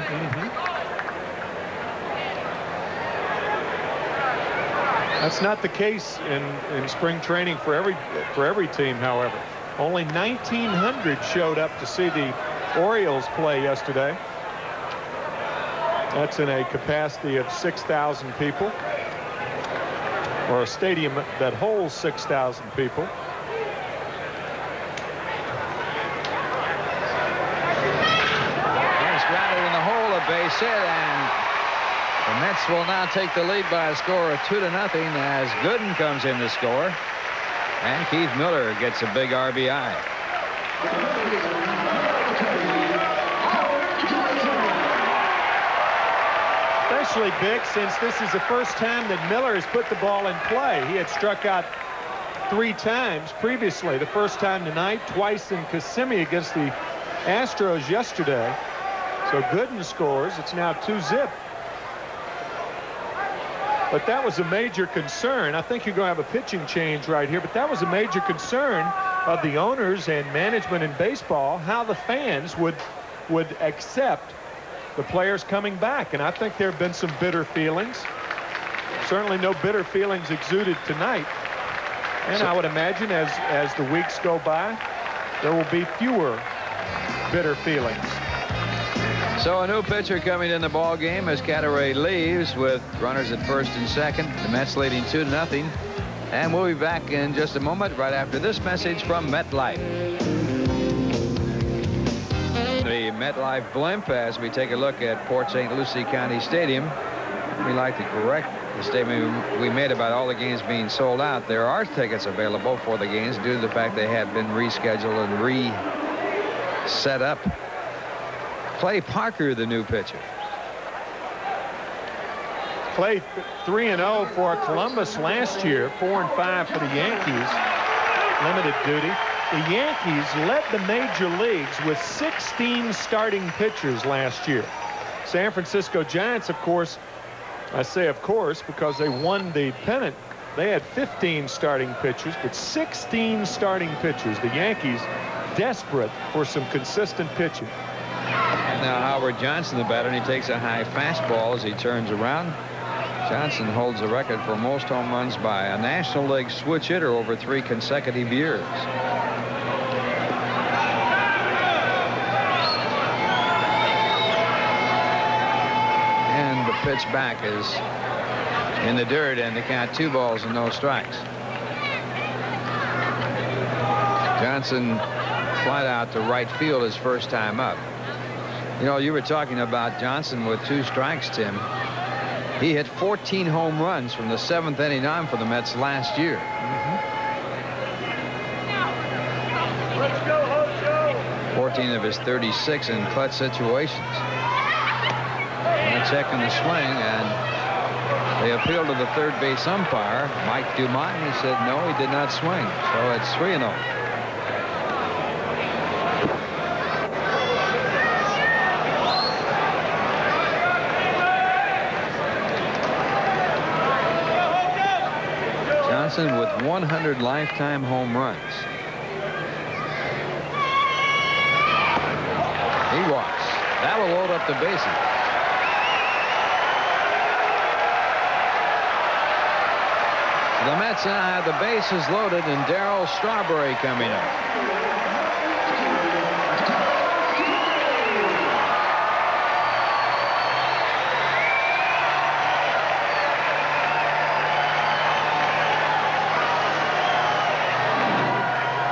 Speaker 1: That's not the case in spring training for every team, however. Only 1,900 showed up to see the Orioles play yesterday. That's in a capacity of 6,000 people, or a stadium that holds 6,000 people.
Speaker 2: It's grounded in the hole, a base hit, and the Mets will now take the lead by a score of 2-0 as Gooden comes in to score. And Keith Miller gets a big RBI.
Speaker 1: Especially big since this is the first time that Miller has put the ball in play. He had struck out 3 times previously. The first time tonight, twice in Kissimmee against the Astros yesterday. So Gooden scores. It's now 2-0. But that was a major concern. I think you're going to have a pitching change right here, but that was a major concern of the owners and management in baseball, how the fans would accept the players coming back. And I think there have been some bitter feelings. Certainly no bitter feelings exuded tonight. And I would imagine as the weeks go by, there will be fewer bitter feelings.
Speaker 2: So a new pitcher coming in the ball game as Kiner leaves with runners at first and second. The Mets leading 2-0. And we'll be back in just a moment right after this message from MetLife. The MetLife blimp as we take a look at Port St. Lucie County Stadium. We'd like to correct the statement we made about all the games being sold out. There are tickets available for the games due to the fact they have been rescheduled and re-set up. Clay Parker, the new pitcher.
Speaker 1: Clay 3-0 for Columbus last year, 4-5 for the Yankees. Limited duty. The Yankees led the major leagues with 16 starting pitchers last year. San Francisco Giants, of course, I say of course because they won the pennant. They had 15 starting pitchers, but 16 starting pitchers. The Yankees desperate for some consistent pitching.
Speaker 2: And now Howard Johnson, the batter, and he takes a high fastball as he turns around. Johnson holds the record for most home runs by a National League switch hitter over 3 consecutive years. And the pitch back is in the dirt, and they count 2 balls and no strikes. Johnson flied out to right field his first time up. You know, you were talking about Johnson with 2 strikes, Tim. He hit 14 home runs from the 7th inning on for the Mets last year.
Speaker 1: Let's go, Hojo.
Speaker 2: 14 of his 36 in clutch situations. And a check in the swing, and They appealed to the third base umpire, Mike Dumont, and he said no, he did not swing. So it's 3-0. Johnson with 100 lifetime home runs. He walks. That will load up the bases. The Mets now have the bases loaded and Darryl Strawberry coming up.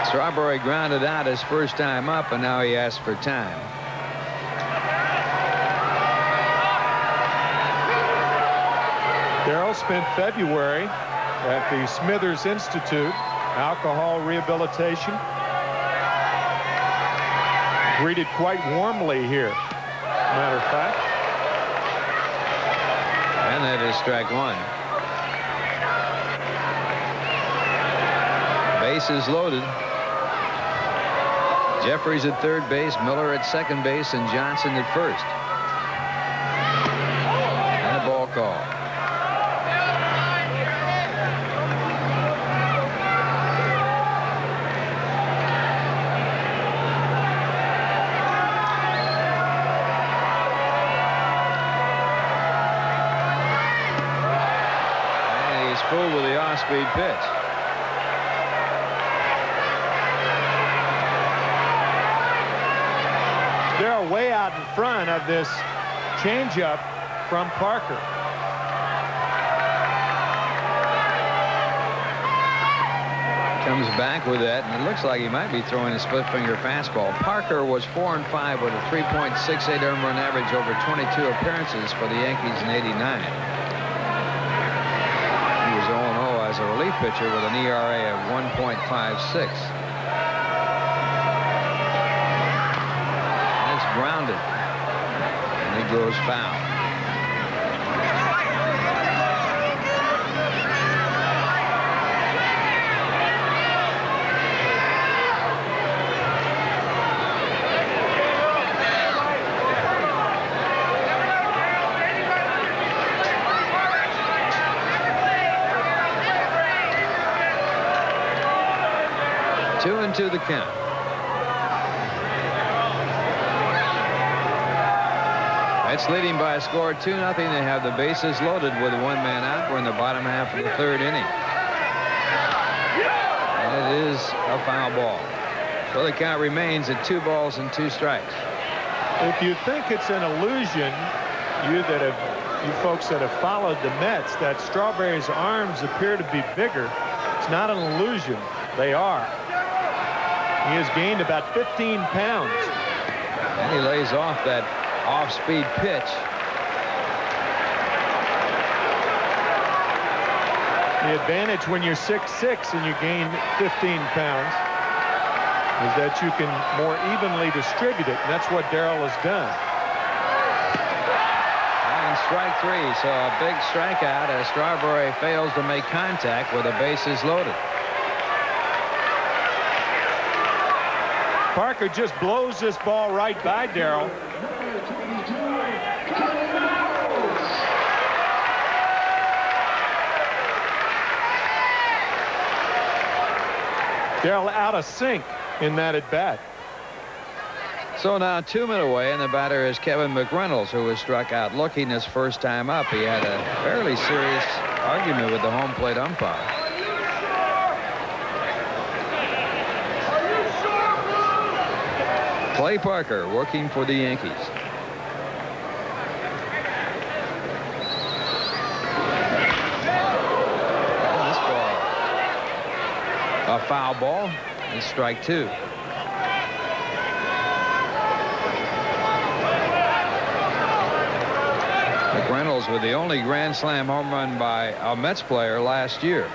Speaker 2: Strawberry grounded out his first time up, and now he asks for time.
Speaker 1: Darryl spent February at the Smithers Institute, alcohol rehabilitation. Greeted quite warmly here, matter of fact.
Speaker 2: And that is strike one. Bases loaded. Jeffries at third base, Miller at second base, and Johnson at first. And a ball call. And he's full with the off-speed pitch.
Speaker 1: They're way out in front of this changeup from Parker.
Speaker 2: Comes back with that, and it looks like he might be throwing a split finger fastball. Parker was 4-5 with a 3.68 earned run average over 22 appearances for the Yankees in '89. He was 0-0 as a relief pitcher with an ERA of 1.56. Grounded, and he goes foul. Two and two the count. It's leading by a score of 2-0. They have the bases loaded with one man out. We're in the bottom half of the third inning. And it is a foul ball. So the count remains at 2 balls and 2 strikes.
Speaker 1: If you think it's an illusion, you folks that have followed the Mets, that Strawberry's arms appear to be bigger, it's not an illusion. They are. He has gained about 15 pounds.
Speaker 2: And he lays off that off-speed pitch.
Speaker 1: The advantage when you're 6'6" and you gain 15 pounds is that you can more evenly distribute it, and that's what Darryl has done.
Speaker 2: And strike 3, so a big strikeout as Strawberry fails to make contact with the bases loaded.
Speaker 1: Parker just blows this ball right by Darryl. Darryl out of sync in that at bat.
Speaker 2: So now 2 men away, and the batter is Kevin McReynolds, who was struck out looking his first time up. He had a fairly serious argument with the home plate umpire. Clay Parker working for the Yankees. A foul ball and strike 2. McReynolds with the only grand slam home run by a Mets player last year.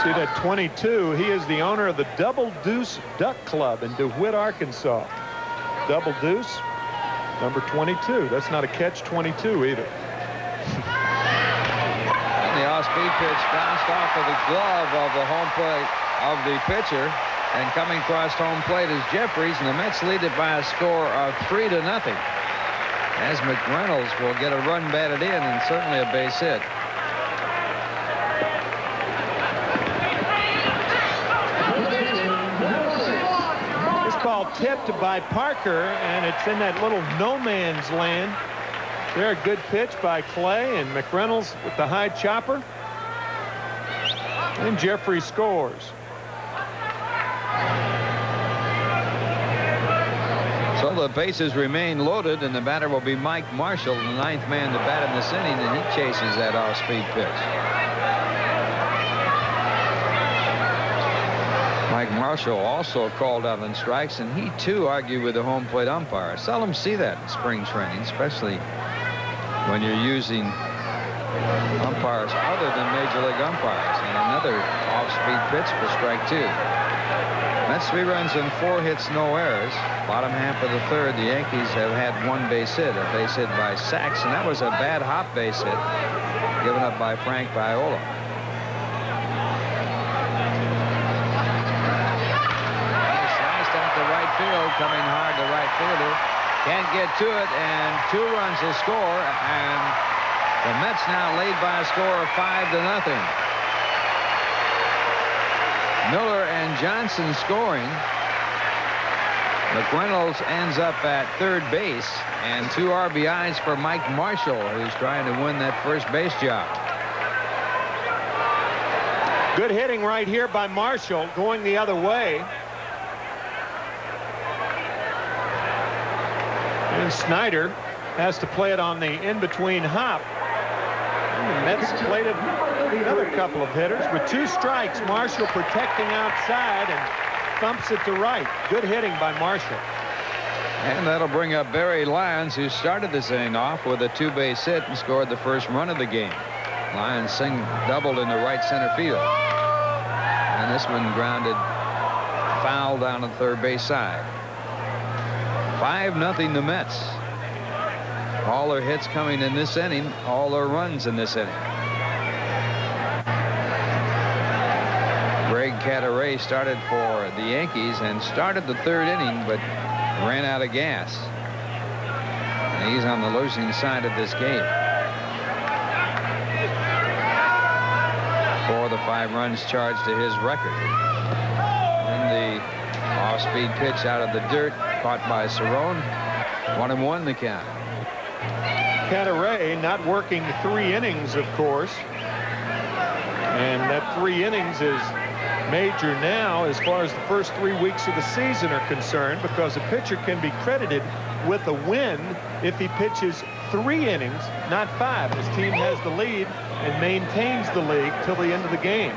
Speaker 1: See that 22, he is the owner of the Double Deuce Duck Club in DeWitt, Arkansas. double deuce. Number 22. That's not a catch 22 either.
Speaker 2: And the off-speed pitch bounced off of the glove of the home plate of the pitcher. And coming across home plate is Jeffries, and the Mets lead it by a score of 3-0. As McReynolds will get a run batted in and certainly a base hit.
Speaker 1: This ball tipped by Parker, and it's in that little no man's land. There, a good pitch by Clay, and McReynolds with the high chopper. And Jeffrey scores.
Speaker 2: So the bases remain loaded, and the batter will be Mike Marshall, the ninth man to bat in this inning, and he chases that off-speed pitch. Mike Marshall also called out on strikes, and he too argued with the home plate umpire. I seldom see that in spring training, especially when you're using umpires other than major league umpires. And another off-speed pitch for strike 2. That's 3 runs and 4 hits, no errors. Bottom half of the third, the Yankees have had 1 base hit, a base hit by Sachs, and that was a bad hop base hit given up by Frank Viola. Sliced out to right field, coming hard to right fielder. Can't get to it, and 2 runs will score, and the Mets now lead by a score of 5-0. Miller and Johnson scoring. McReynolds ends up at third base, and 2 RBIs for Mike Marshall, who's trying to win that first base job.
Speaker 1: Good hitting right here by Marshall, going the other way. And Snyder has to play it on the in-between hop. And the Mets played it another couple of hitters with 2 strikes. Marshall protecting outside and thumps it to right. Good hitting by Marshall.
Speaker 2: And that'll bring up Barry Lyons, who started this inning off with a 2-base hit and scored the first run of the game. Lyons doubled into right center field. And this one grounded foul down the third base side. 5-0 the Mets. All their hits coming in this inning, all their runs in this inning. Greg Cataray started for the Yankees and started the third inning, but ran out of gas. And he's on the losing side of this game. For the 5 runs charged to his record. And the off-speed pitch out of the dirt, caught by Cerrone. 1-1 the count.
Speaker 1: Cataray not working 3 innings, of course. And that 3 innings is major now as far as the first 3 weeks of the season are concerned, because a pitcher can be credited with a win if he pitches 3 innings, not 5. His team has the lead and maintains the lead till the end of the game.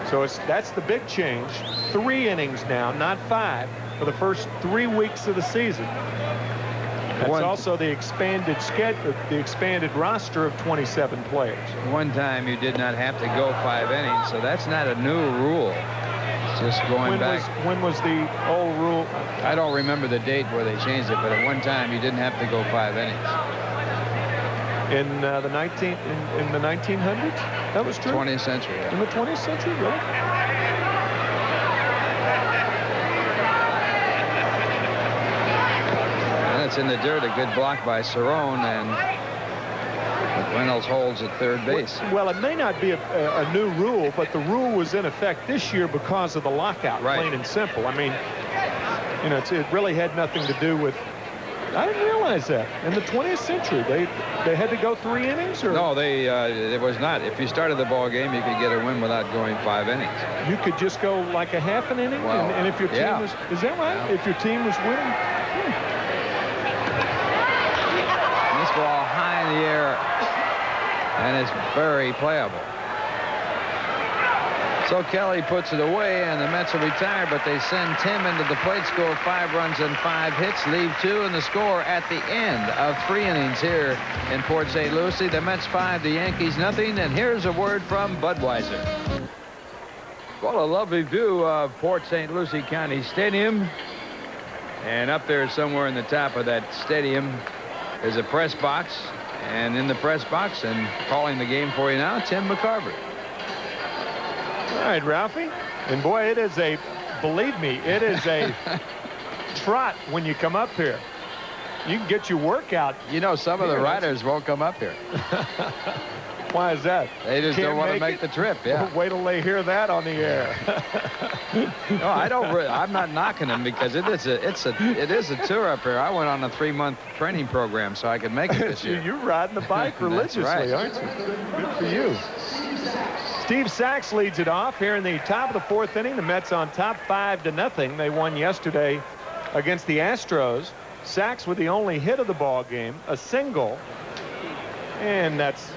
Speaker 1: So that's the big change. 3 innings now, not 5, for the first 3 weeks of the season. That's also the expanded schedule, the expanded roster of 27 players.
Speaker 2: One time you did not have to go 5 innings, so that's not a new rule. It's just going back.
Speaker 1: When was the old rule?
Speaker 2: I don't remember the date where they changed it, but at one time you didn't have to go 5 innings.
Speaker 1: In the 1900s, that was true.
Speaker 2: 20th century. Yeah.
Speaker 1: In the 20th century, really?
Speaker 2: It's in the dirt. A good block by Cerrone, and Reynolds holds at third base.
Speaker 1: Well, it may not be a new rule, but the rule was in effect this year because of the lockout,
Speaker 2: right.
Speaker 1: Plain and simple. I mean, you know, it really had nothing to do with. I didn't realize that. In the 20th century, they had to go 3 innings, or
Speaker 2: no? It was not. If you started the ball game, you could get a win without going 5 innings.
Speaker 1: You could just go like a half an inning,
Speaker 2: well,
Speaker 1: and if your team was, is that right?
Speaker 2: Yeah.
Speaker 1: If your team was winning.
Speaker 2: This ball high in the air, and it's very playable. So Kelly puts it away, and the Mets will retire, but they send Tim into the plate, score 5 runs and 5 hits, leave 2 in the score at the end of 3 innings here in Port St. Lucie. The Mets 5, the Yankees nothing, and here's a word from Budweiser. Well, a lovely view of Port St. Lucie County Stadium. And up there somewhere in the top of that stadium is a press box. And in the press box and calling the game for you now, Tim McCarver.
Speaker 1: All right, Ralphie. And boy, it is a, believe me, it is a trot when you come up here. You can get your workout.
Speaker 2: You know, some of the riders won't come up here.
Speaker 1: Why is that?
Speaker 2: They just don't want to make the trip. Yeah.
Speaker 1: Wait till they hear that on the air.
Speaker 2: No, I don't. I'm not knocking them because it is a tour up here. I went on a 3-month training program so I could make it this year.
Speaker 1: You're riding the bike religiously,
Speaker 2: right.
Speaker 1: aren't you? Good for you. Steve Sachs leads it off here in the top of the 4th inning. The Mets on top 5-0. They won yesterday against the Astros. Sachs with the only hit of the ball game, a single, and that's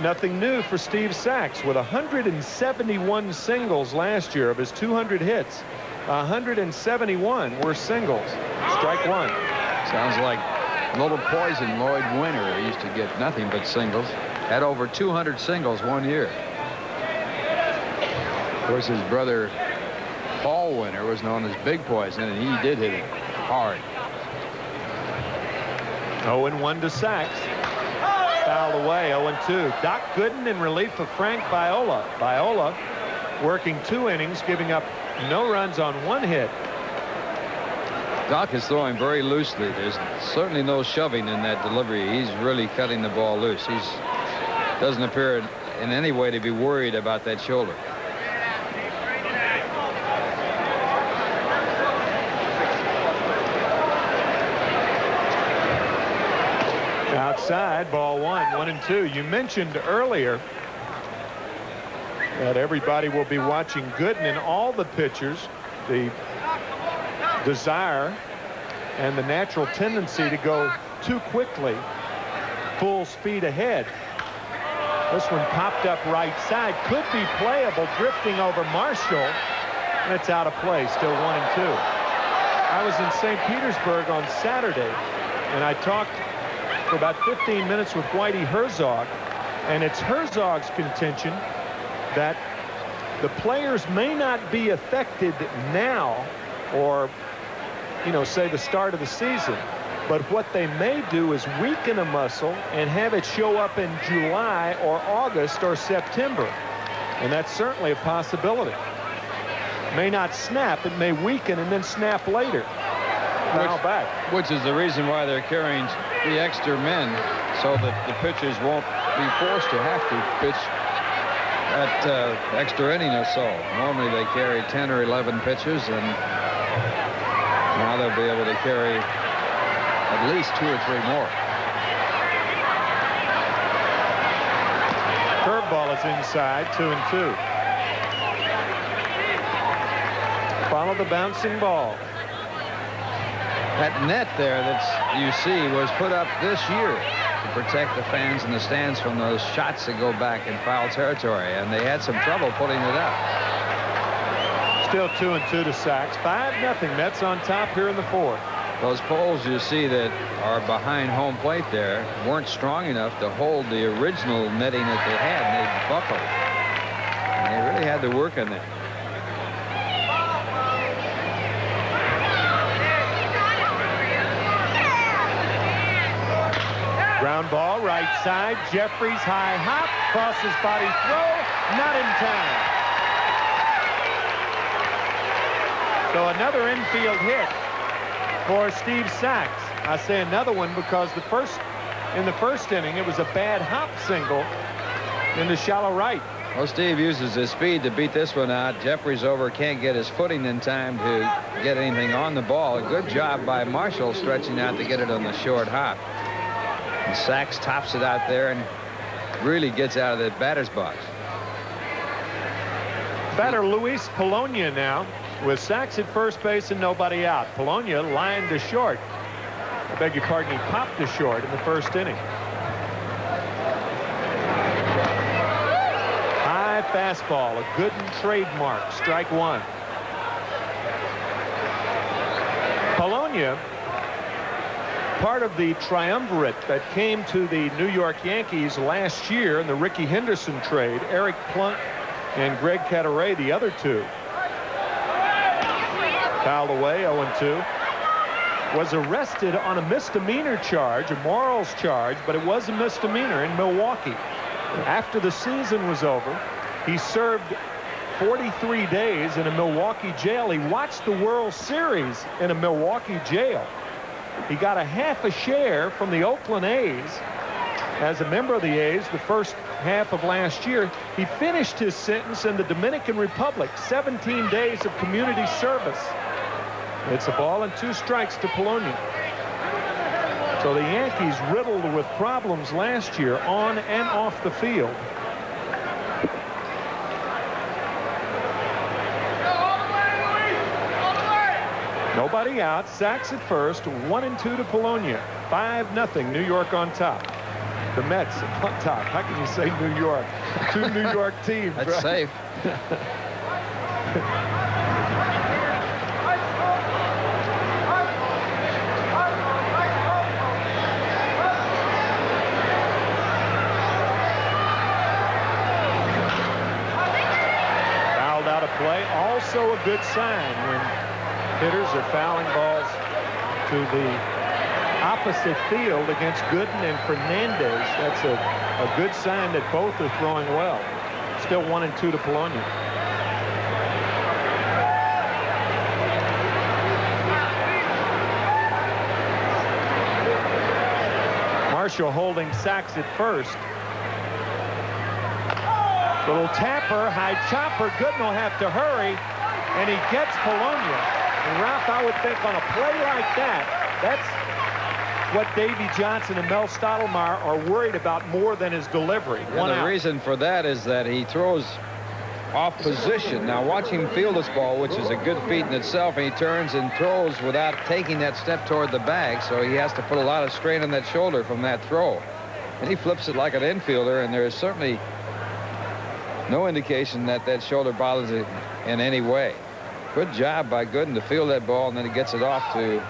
Speaker 1: nothing new for Steve Sachs with 171 singles last year. Of his 200 hits, 171 were singles. Strike one.
Speaker 2: Sounds like a little poison. Lloyd Winter used to get nothing but singles. Had over 200 singles one year. Of course, his brother Paul Winter was known as Big Poison, and he did hit it hard.
Speaker 1: 0-1 to Sachs. Fouled away. 0-2. Doc Gooden in relief of Frank Viola. Viola working 2 innings, giving up no runs on 1 hit.
Speaker 2: Doc is throwing very loosely. There's certainly no shoving in that delivery. He's really cutting the ball loose. He doesn't appear in any way to be worried about that shoulder.
Speaker 1: Outside, ball 1-2. You mentioned earlier that everybody will be watching Gooden and all the pitchers. The desire and the natural tendency to go too quickly, full speed ahead. This one popped up right side, could be playable, drifting over Marshall, and it's out of play. Still 1-2. I was in St. Petersburg on Saturday, and I talked for about 15 minutes with Whitey Herzog, and it's Herzog's contention that the players may not be affected now, or say the start of the season, but what they may do is weaken a muscle and have it show up in July or August or September, and that's certainly a possibility. May not snap, it may weaken and then snap later.
Speaker 2: Which is the reason why they're carrying the extra men, so that the pitchers won't be forced to have to pitch that extra inning or so. Normally they carry 10 or 11 pitchers, and now they'll be able to carry at least 2 or 3 more.
Speaker 1: Curveball is inside, 2-2. Follow the bouncing ball.
Speaker 2: That net there that you see was put up this year to protect the fans in the stands from those shots that go back in foul territory, and they had some trouble putting it up.
Speaker 1: Still 2-2 to Sachs. 5-0. Mets on top here in the 4th.
Speaker 2: Those poles you see that are behind home plate there weren't strong enough to hold the original netting that they had, and they buckled. And they really had to work on that.
Speaker 1: Ground ball, right side. Jeffries, high hop, crosses body throw, not in time. So another infield hit for Steve Sachs. I say another one because in the first inning, it was a bad hop single into shallow right.
Speaker 2: Well, Steve uses his speed to beat this one out. Jeffries over, can't get his footing in time to get anything on the ball. A good job by Marshall stretching out to get it on the short hop. And Sachs tops it out there and really gets out of the batter's box.
Speaker 1: Batter Luis Polonia now with Sachs at first base and nobody out. Polonia lined to short. I beg your pardon, he popped to short in the first inning. High fastball, a Gooden trademark, strike 1. Polonia, part of the triumvirate that came to the New York Yankees last year in the Ricky Henderson trade. Eric Plunk and Greg Cadaret, the other two. Fouled away, 0-2. was arrested on a misdemeanor charge, a morals charge, but it was a misdemeanor in Milwaukee. After the season was over, he served 43 days in a Milwaukee jail. He watched the World Series in a Milwaukee jail. He got a half a share from the Oakland A's as a member of the A's the first half of last year. He finished his sentence in the Dominican Republic, 17 days of community service. It's a ball and 2 strikes to Polonia. So the Yankees riddled with problems last year on and off the field. Nobody out. Sacks at first. 1-2 to Polonia. 5-0. New York on top. The Mets on top. How can you say New York? 2 New York teams.
Speaker 2: That's
Speaker 1: right?
Speaker 2: safe.
Speaker 1: Fouled out of play. Also a good sign when hitters are fouling balls to the opposite field against Gooden and Fernandez. That's a good sign that both are throwing well. Still 1-2 to Polonia. Marshall holding Sacks at first. Little tapper, high chopper. Gooden will have to hurry, and he gets Polonia. And Ralph, I would think on a play like that, that's what Davy Johnson and Mel Stottlemyre are worried about more than his delivery.
Speaker 2: And the reason for that is that he throws off position. Now watch him field this ball, which is a good feat in itself, and he turns and throws without taking that step toward the bag, so he has to put a lot of strain on that shoulder from that throw. And he flips it like an infielder, and there is certainly no indication that that shoulder bothers it in any way. Good job by Gooden to field that ball, and then he gets it off to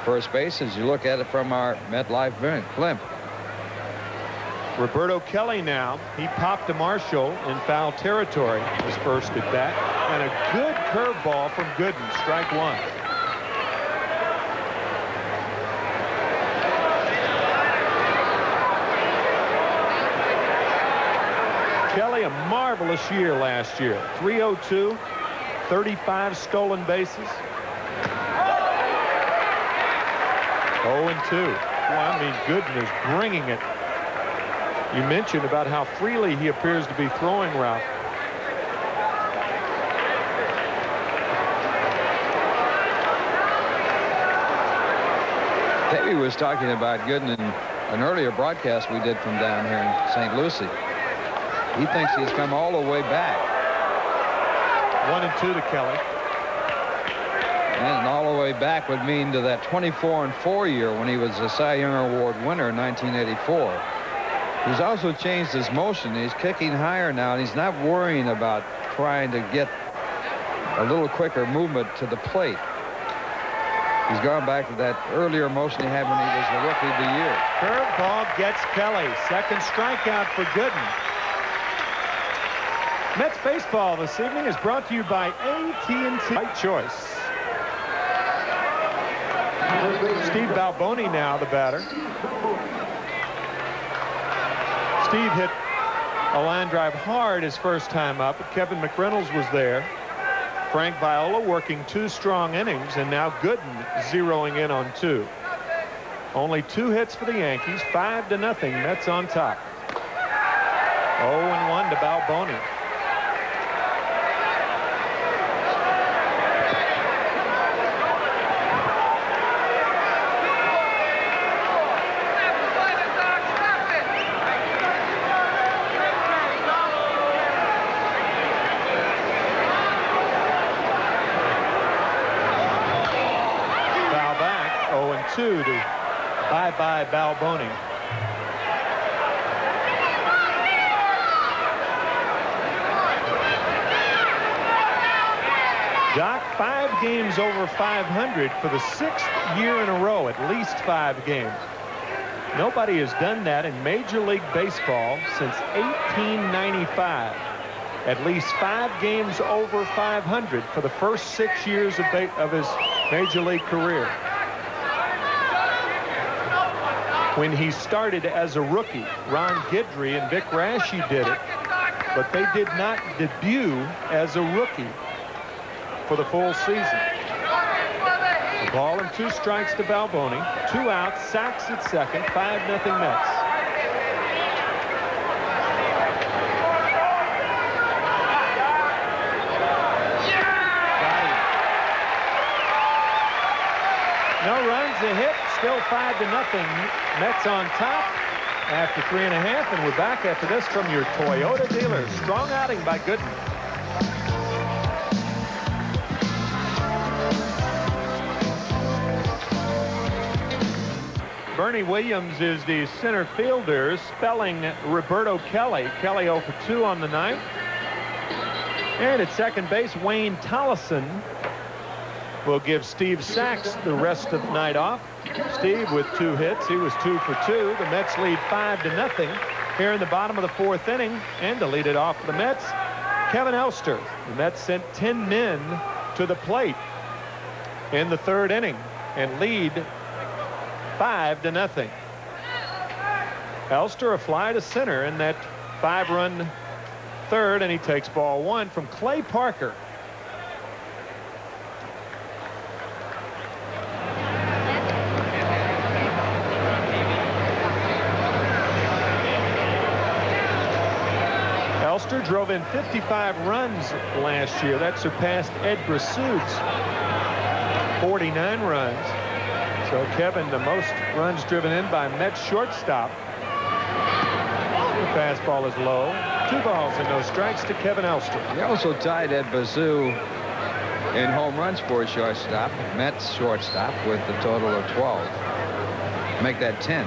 Speaker 2: first base as you look at it from our MetLife blimp.
Speaker 1: Roberto Kelly now. He popped to Marshall in foul territory his first at bat. And a good curveball from Gooden. Strike 1. Kelly, a marvelous year last year. 302. 35 stolen bases. 0-2. Well, I mean, Gooden is bringing it. You mentioned about how freely he appears to be throwing, Ralph.
Speaker 2: Davey was talking about Gooden in an earlier broadcast we did from down here in St. Lucie. He thinks he's come all the way back.
Speaker 1: 1-2 to Kelly.
Speaker 2: And all the way back would mean to that 24-4 year when he was a Cy Young Award winner in 1984. He's also changed his motion. He's kicking higher now, and he's not worrying about trying to get a little quicker movement to the plate. He's gone back to that earlier motion he had when he was the Rookie of the Year.
Speaker 1: Curveball gets Kelly. Second strikeout for Gooden. Mets baseball this evening is brought to you by AT&T. Right choice. Steve Balboni now the batter. Steve hit a line drive hard his first time up, but Kevin McReynolds was there. Frank Viola working 2 strong innings, and now Gooden zeroing in on 2. Only 2 hits for the Yankees, 5-0. Mets on top. 0-1 to Balboni. To bye-bye Balboni. Doc, 5 games over 500 for the 6th year in a row, at least 5 games. Nobody has done that in Major League Baseball since 1895. At least 5 games over 500 for the first 6 years of his Major League career. when he started as a rookie. Ron Guidry and Vic Raschi did it, but they did not debut as a rookie for the full season. A ball and 2 strikes to Balboni. 2 outs, Sachs at second, 5-0 Mets. No runs, a hit, still 5-0. Mets on top after 3.5, and we're back after this from your Toyota dealer. Strong outing by Gooden. Bernie Williams is the center fielder, spelling Roberto Kelly. Kelly 0 for 2 on the night. And at second base, Wayne Tollison will give Steve Sachs the rest of the night off. Steve with 2 hits. He was 2 for 2. The Mets lead 5-0 here in the bottom of the 4th inning. And to lead it off for the Mets, Kevin Elster. The Mets sent 10 men to the plate in the 3rd inning and lead 5-0. Elster a fly to center in that 5-run 3rd, and he takes ball 1 from Clay Parker. Elster drove in 55 runs last year. That surpassed Ed Brasud's 49 runs. So Kevin, the most runs driven in by Mets shortstop. The fastball is low. 2 balls and no strikes to Kevin Elster.
Speaker 2: He also tied Ed Brasud in home runs for a shortstop, Mets shortstop, with a total of 12. Make that 10.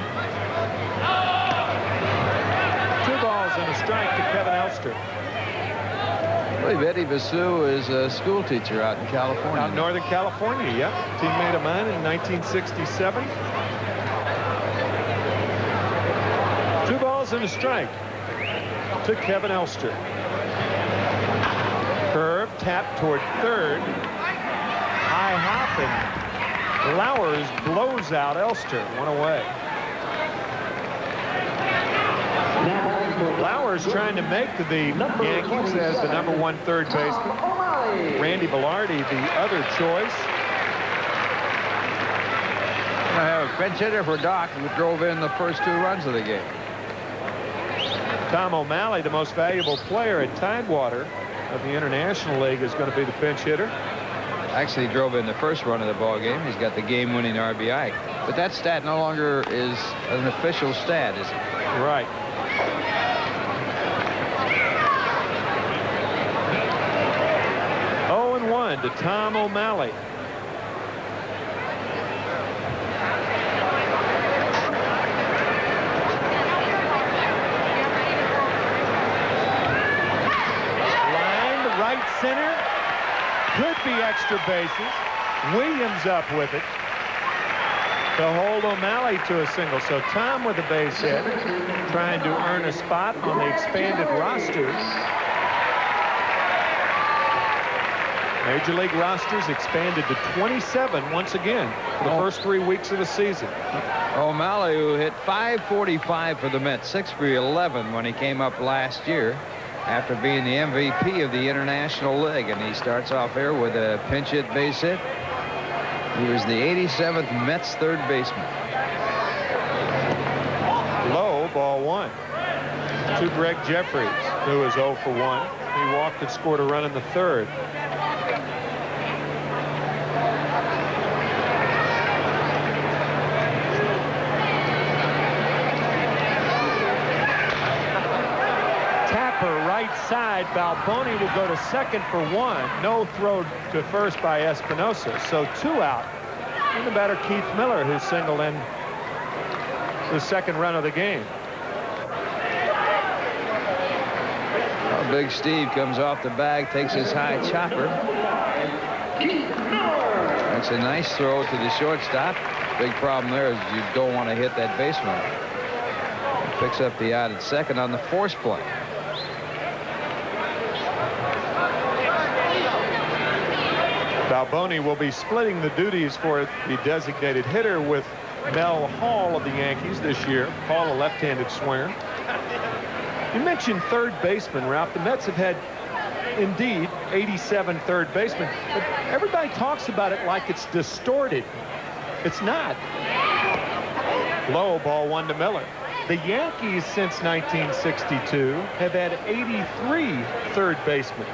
Speaker 1: 2 balls and a strike to Kevin Elster.
Speaker 2: I believe Eddie Basu is a school teacher out in California.
Speaker 1: Out in Northern California, yep. Teammate of mine in 1967. 2 balls and a strike to Kevin Elster. Curve, tap toward 3rd. High hop, and Lowers blows out Elster. 1 away. Lowers trying to make the Yankees as the #1 third baseman. Randy Velarde, the other choice.
Speaker 2: I have a pinch hitter for Doc, who drove in the first 2 runs of the game.
Speaker 1: Tom O'Malley, the most valuable player at Tidewater of the International League, is going to be the pinch hitter.
Speaker 2: Actually, he drove in the first run of the ball game. He's got the game-winning RBI. But that stat no longer is an official stat, is it?
Speaker 1: Right. To Tom O'Malley. Line to right center. Could be extra bases. Williams up with it to hold O'Malley to a single. So Tom with a base hit, trying to earn a spot on the expanded roster. Major League rosters expanded to 27 once again for the first 3 weeks of the season.
Speaker 2: O'Malley, who hit .545 for the Mets, 6 for 11 when he came up last year after being the MVP of the International League. And he starts off here with a pinch hit base hit. He was the 87th Mets 3rd baseman.
Speaker 1: Low, ball 1 to Greg Jeffries, who is 0 for 1. He walked and scored a run in the 3rd. Right side, Balboni will go to second for 1. No throw to first by Espinosa. So 2 out. And the batter, Keith Miller, who singled in the 2nd run of the game.
Speaker 2: Well, Big Steve comes off the bag, takes his high chopper. That's a nice throw to the shortstop. Big problem there is you don't want to hit that base runner. Picks up the out at second on the force play.
Speaker 1: Balboni will be splitting the duties for the designated hitter with Mel Hall of the Yankees this year. Hall, a left-handed swinger. You mentioned third baseman, Ralph. The Mets have had, indeed, 87 third basemen. But everybody talks about it like it's distorted. It's not. Low ball 1 to Miller. The Yankees, since 1962, have had 83 third basemen.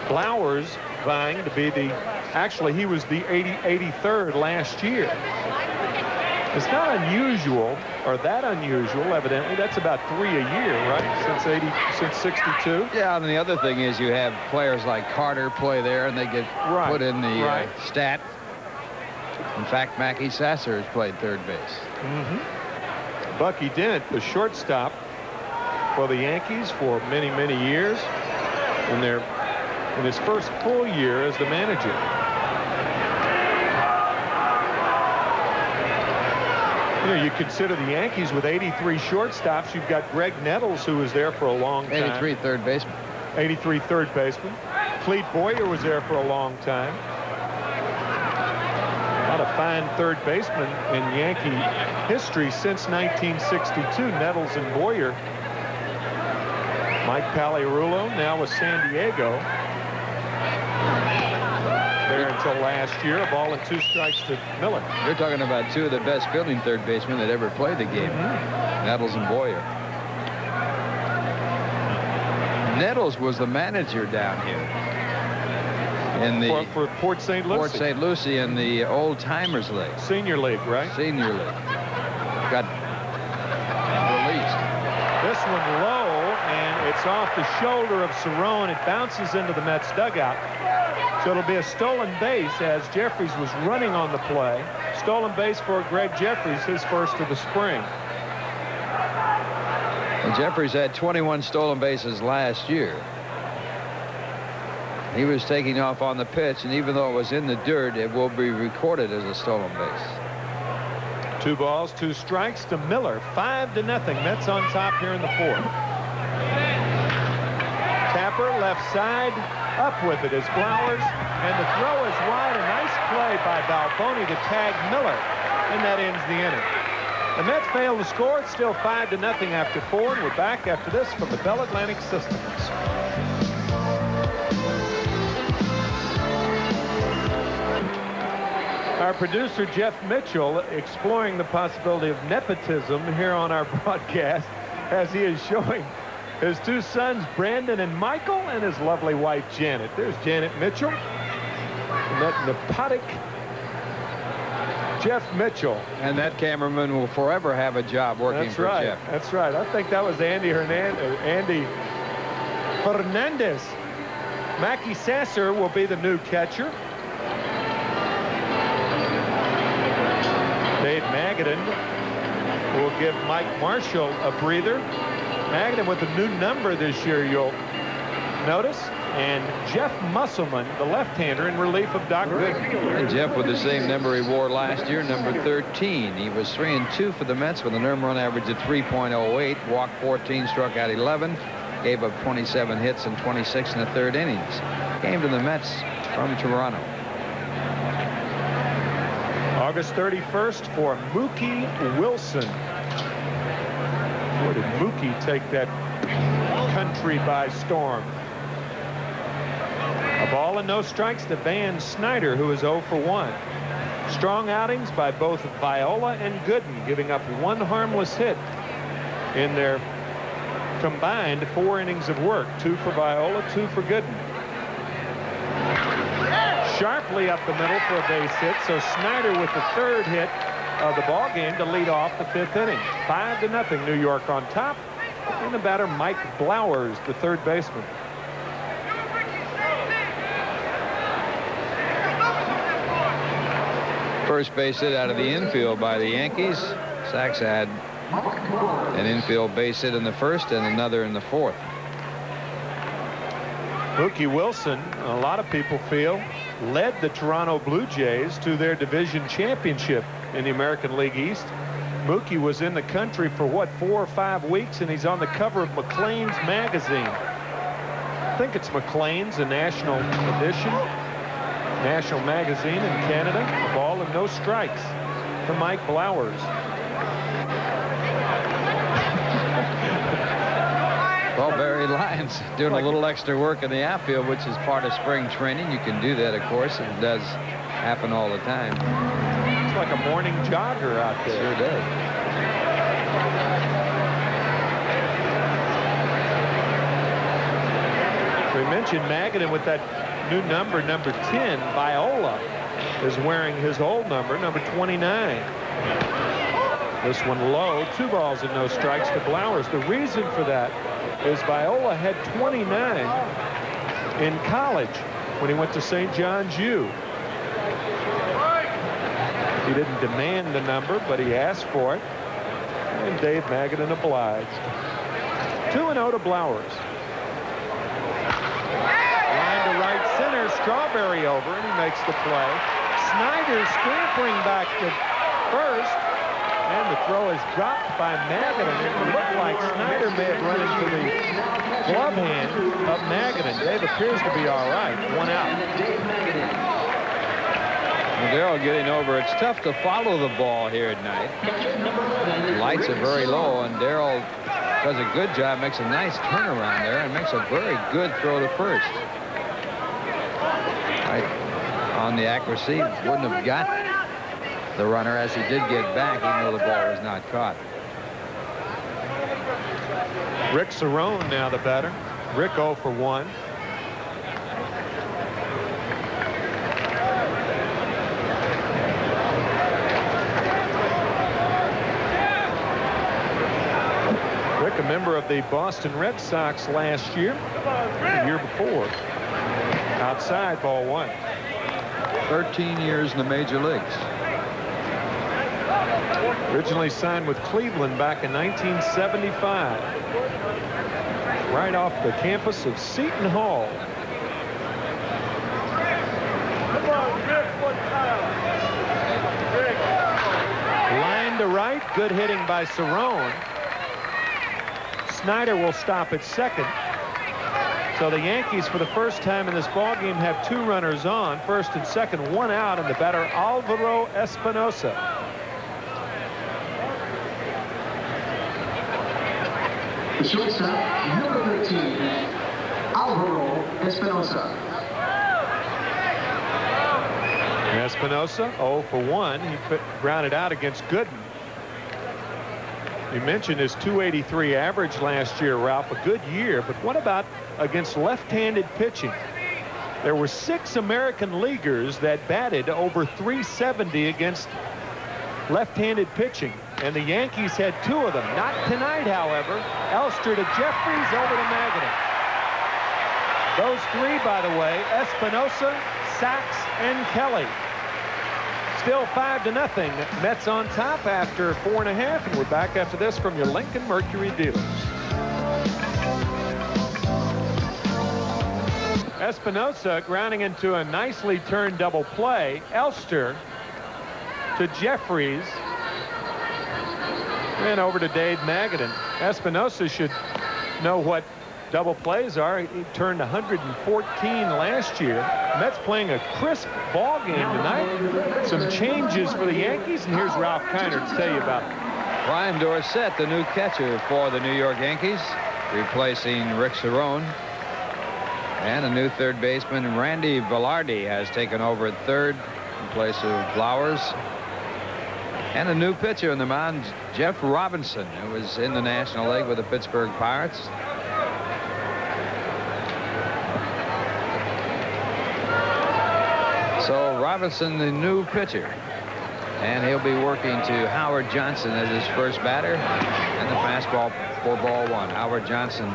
Speaker 1: Flowers vying to be the, actually, he was the 83rd last year. It's not unusual, or that unusual, evidently. That's about 3 a year, right? Since 62.
Speaker 2: Yeah, and the other thing is you have players like Carter play there, and they get put in the stat. In fact, Mackey Sasser has played third base.
Speaker 1: Bucky Dent, the shortstop for the Yankees for many, many years, in his first full year as the manager. You know, you consider the Yankees with 83 shortstops. You've got Greg Nettles, who was there for a long time.
Speaker 2: 83 third baseman.
Speaker 1: 83 third baseman. Clete Boyer was there for a long time. A lot of fine third basemen in Yankee history since 1962. Nettles and Boyer. Mike Pagliarulo now with San Diego. There until last year. A ball and 2 strikes to Miller.
Speaker 2: You're talking about 2 of the best fielding third basemen that ever played the game. Nettles and Boyer. Nettles was the manager down here in the
Speaker 1: for Port St. Lucie.
Speaker 2: Port St. Lucie in the Old Timers League.
Speaker 1: Senior League, right?
Speaker 2: Senior League. Got released.
Speaker 1: This one low, and it's off the shoulder of Cerrone. It bounces into the Mets dugout. So it'll be a stolen base as Jeffries was running on the play. Stolen base for Greg Jeffries, his first of the spring.
Speaker 2: And Jeffries had 21 stolen bases last year. He was taking off on the pitch, and even though it was in the dirt, it will be recorded as a stolen base.
Speaker 1: 2 balls, 2 strikes to Miller. 5-0. Mets on top here in the 4th. Tapper left side, up with it is Flowers, and the throw is wide. A nice play by Balboni to tag Miller, and that ends the inning. The Mets fail to score. It's still 5-0 after 4, and we're back after this from the Bell Atlantic Systems. Our producer, Jeff Mitchell, exploring the possibility of nepotism here on our broadcast as he is showing his 2 sons, Brandon and Michael, and his lovely wife, Janet. There's Janet Mitchell. And that nepotic Jeff Mitchell.
Speaker 2: And that cameraman will forever have a job working for Jeff.
Speaker 1: That's right. I think that was Andy Fernandez. Mackey Sasser will be the new catcher. Dave Magadan will give Mike Marshall a breather. Magadan with a new number this year, you'll notice. And Jeff Musselman, the left-hander, in relief of Doc Gooden.
Speaker 2: And Jeff with the same number he wore last year, number 13. He was 3-2 for the Mets with an earned run average of 3.08. Walked 14, struck out 11. Gave up 27 hits in 26 and a third innings. Came to the Mets from Toronto.
Speaker 1: August 31st for Mookie Wilson. Boy, did Mookie take that country by storm. A ball and no strikes to Van Snyder, who is 0 for 1. Strong outings by both Viola and Gooden, giving up 1 harmless hit in their combined 4 innings of work. 2 for Viola, 2 for Gooden. Sharply up the middle for a base hit, so Snyder with the 3rd hit of the ball game to lead off the 5th inning. 5-0, New York on top. And the batter, Mike Blowers, the 3rd baseman.
Speaker 2: First base hit out of the infield by the Yankees. Sachs had an infield base hit in the 1st and another in the 4th.
Speaker 1: Mookie Wilson, a lot of people feel, led the Toronto Blue Jays to their division championship in the American League East. Mookie was in the country for, what, 4 or 5 weeks, and he's on the cover of Maclean's magazine. I think it's Maclean's, a national edition. National magazine in Canada. A ball and no strikes. to Mike Blowers.
Speaker 2: Well, Barry Lyons doing a little extra work in the outfield, which is part of spring training. You can do that, of course. It does happen all the time.
Speaker 1: It's like a morning jogger out there.
Speaker 2: Sure does.
Speaker 1: We mentioned Magadan with that new number 10. Viola is wearing his old number 29. This one low. 2 balls and no strikes to Blowers. The reason for that is Viola had 29 in college when he went to St. John's U. He didn't demand the number, but he asked for it. And Dave Magadan obliged. 2-0 to Blowers. Line to right center. Strawberry over, and he makes the play. Snyder scampering back to first. And the throw is dropped by Magadan. It looked like Snyder may have run into the glove hand of Magadan. Dave appears to be all right. 1 out.
Speaker 2: Darrell getting over. It's tough to follow the ball here at night. The lights are very low, and Darrell does a good job, makes a nice turnaround there, and makes a very good throw to first. Right on the accuracy, wouldn't have got the runner, as he did get back, even though the ball was not caught.
Speaker 1: Rick Cerrone now the batter. Rick 0 for 1. Rick, a member of the Boston Red Sox last year, the year before. Outside, ball 1.
Speaker 2: 13 years in the major leagues.
Speaker 1: Originally signed with Cleveland back in 1975. Right off the campus of Seton Hall. Line to right. Good hitting by Cerrone. Snyder will stop at second. So the Yankees, for the first time in this ballgame, have 2 runners on. First and second, 1 out, and the batter Alvaro Espinosa.
Speaker 3: The shortstop, number 13, Alvaro Espinosa.
Speaker 1: Espinosa 0 for 1. He grounded out against Gooden. You mentioned his .283 average last year, Ralph. A good year, but what about against left-handed pitching? There were 6 American leaguers that batted over .370 against left-handed pitching, and the Yankees had 2 of them. Not tonight, however. Elster to Jeffries, over to Magadan. Those 3, by the way, Espinosa, Sachs, and Kelly. Still 5-0. Mets on top after 4.5, and we're back after this from your Lincoln Mercury dealers. Espinosa grounding into a nicely turned double play. Elster to Jeffries, and over to Dave Magadan. Espinosa should know what double plays are. He turned 114 last year. Mets playing a crisp ball game tonight. Some changes for the Yankees, and here's Ralph Kiner to tell you about it.
Speaker 2: Brian Dorsett, the new catcher for the New York Yankees, replacing Rick Cerrone. And a new third baseman, Randy Velarde, has taken over at third in place of Flowers. And a new pitcher on the mound, Jeff Robinson, who was in the National League with the Pittsburgh Pirates. So Robinson, the new pitcher, and he'll be working to Howard Johnson as his first batter, and the fastball for ball 1. Howard Johnson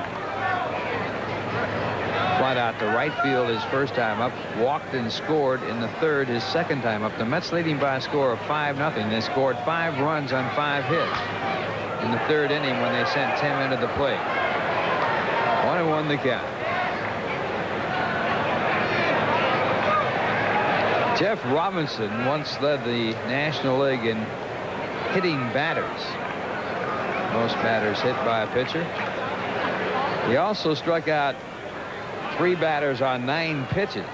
Speaker 2: flat out to right field his first time up, walked and scored in the third his second time up. The Mets leading by a score of 5-0. They scored 5 runs on 5 hits in the third inning when they sent Tim into the plate. 1-1 the count. Jeff Robinson once led the National League in hitting batters. Most batters hit by a pitcher. He also struck out 3 batters on 9 pitches.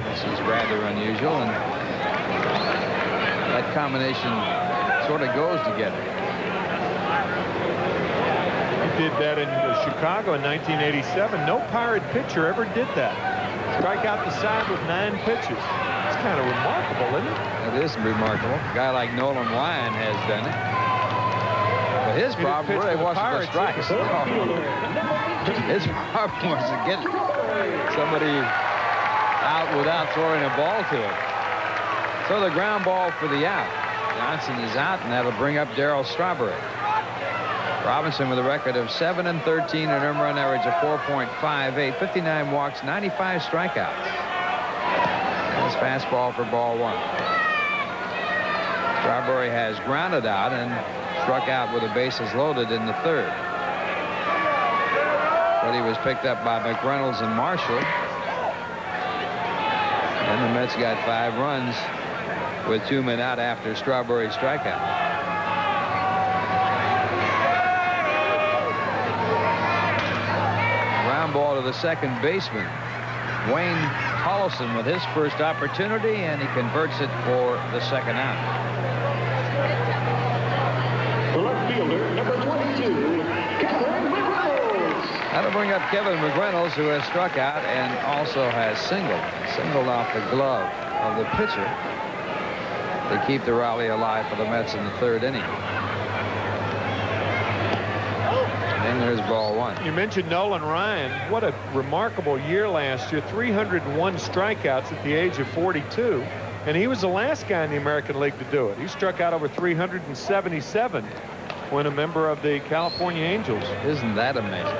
Speaker 2: This is rather unusual. And that combination sort of goes together.
Speaker 1: He did that in Chicago in 1987. No Pirate pitcher ever did that. Strike out the side with 9 pitches. It's kind of remarkable, isn't it?
Speaker 2: It is remarkable. A guy like Nolan Ryan has done it. But his problem really wasn't the strikes. His problem was to get somebody out without throwing a ball to it. So the ground ball for the out. Johnson is out, and that'll bring up Darryl Strawberry. Robinson with a record of 7 and 13, an earned run average of 4.58, 59 walks, 95 strikeouts. That's fastball for ball 1. Strawberry has grounded out and struck out with the bases loaded in the 3rd. But he was picked up by McReynolds and Marshall. And the Mets got 5 runs with 2 men out after Strawberry's strikeout. Ball to the second baseman, Wayne Tollison, with his first opportunity, and he converts it for the second out.
Speaker 3: The left fielder, number 22, Kiner McCarver.
Speaker 2: That'll bring up Kevin McReynolds, who has struck out and also has singled off the glove of the pitcher to keep the rally alive for the Mets in the 3rd inning. And there's ball 1.
Speaker 1: You mentioned Nolan Ryan. What a remarkable year last year. 301 strikeouts at the age of 42. And he was the last guy in the American League to do it. He struck out over 377 when a member of the California Angels.
Speaker 2: Isn't that amazing?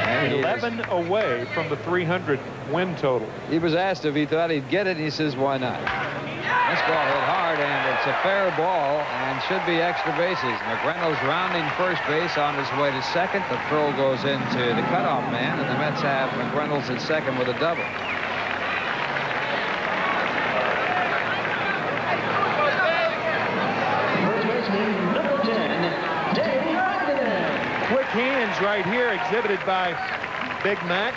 Speaker 2: And
Speaker 1: 11 away from the 300 win total.
Speaker 2: He was asked if he thought he'd get it, and he says, why not? This ball hit hard, and it's a fair ball and should be extra bases. McReynolds rounding first base on his way to second. The throw goes into the cutoff man, and the Mets have McReynolds at second with a double.
Speaker 3: First baseman, number 10, Dave.
Speaker 1: Quick hands right here exhibited by Big Mac.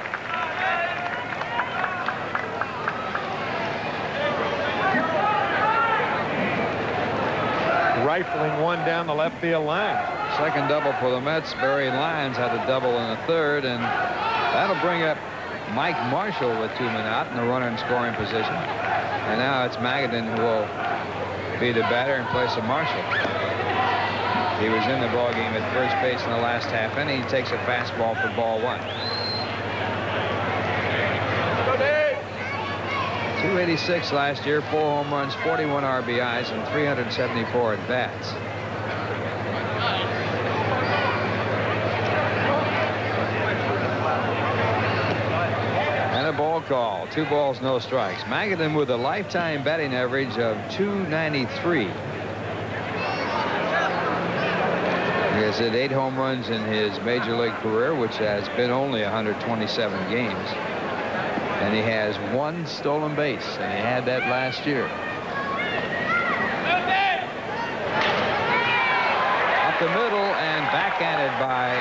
Speaker 1: Rifling one down the left field line.
Speaker 2: Second double for the Mets. Barry Lyons had a double in the 3rd, and that'll bring up Mike Marshall with 2 men out and the runner in scoring position. And now it's Magadan who will be the batter in place of Marshall. He was in the ballgame at first base in the last half inning. He takes a fastball for ball 1. 286 last year, 4 home runs, 41 RBIs, and 374 at-bats. And a ball call. 2 balls, no strikes. Magadan with a lifetime batting average of .293. He has hit 8 home runs in his major league career, which has been only 127 games. And he has 1 stolen base, and he had that last year. Up the middle and backhanded by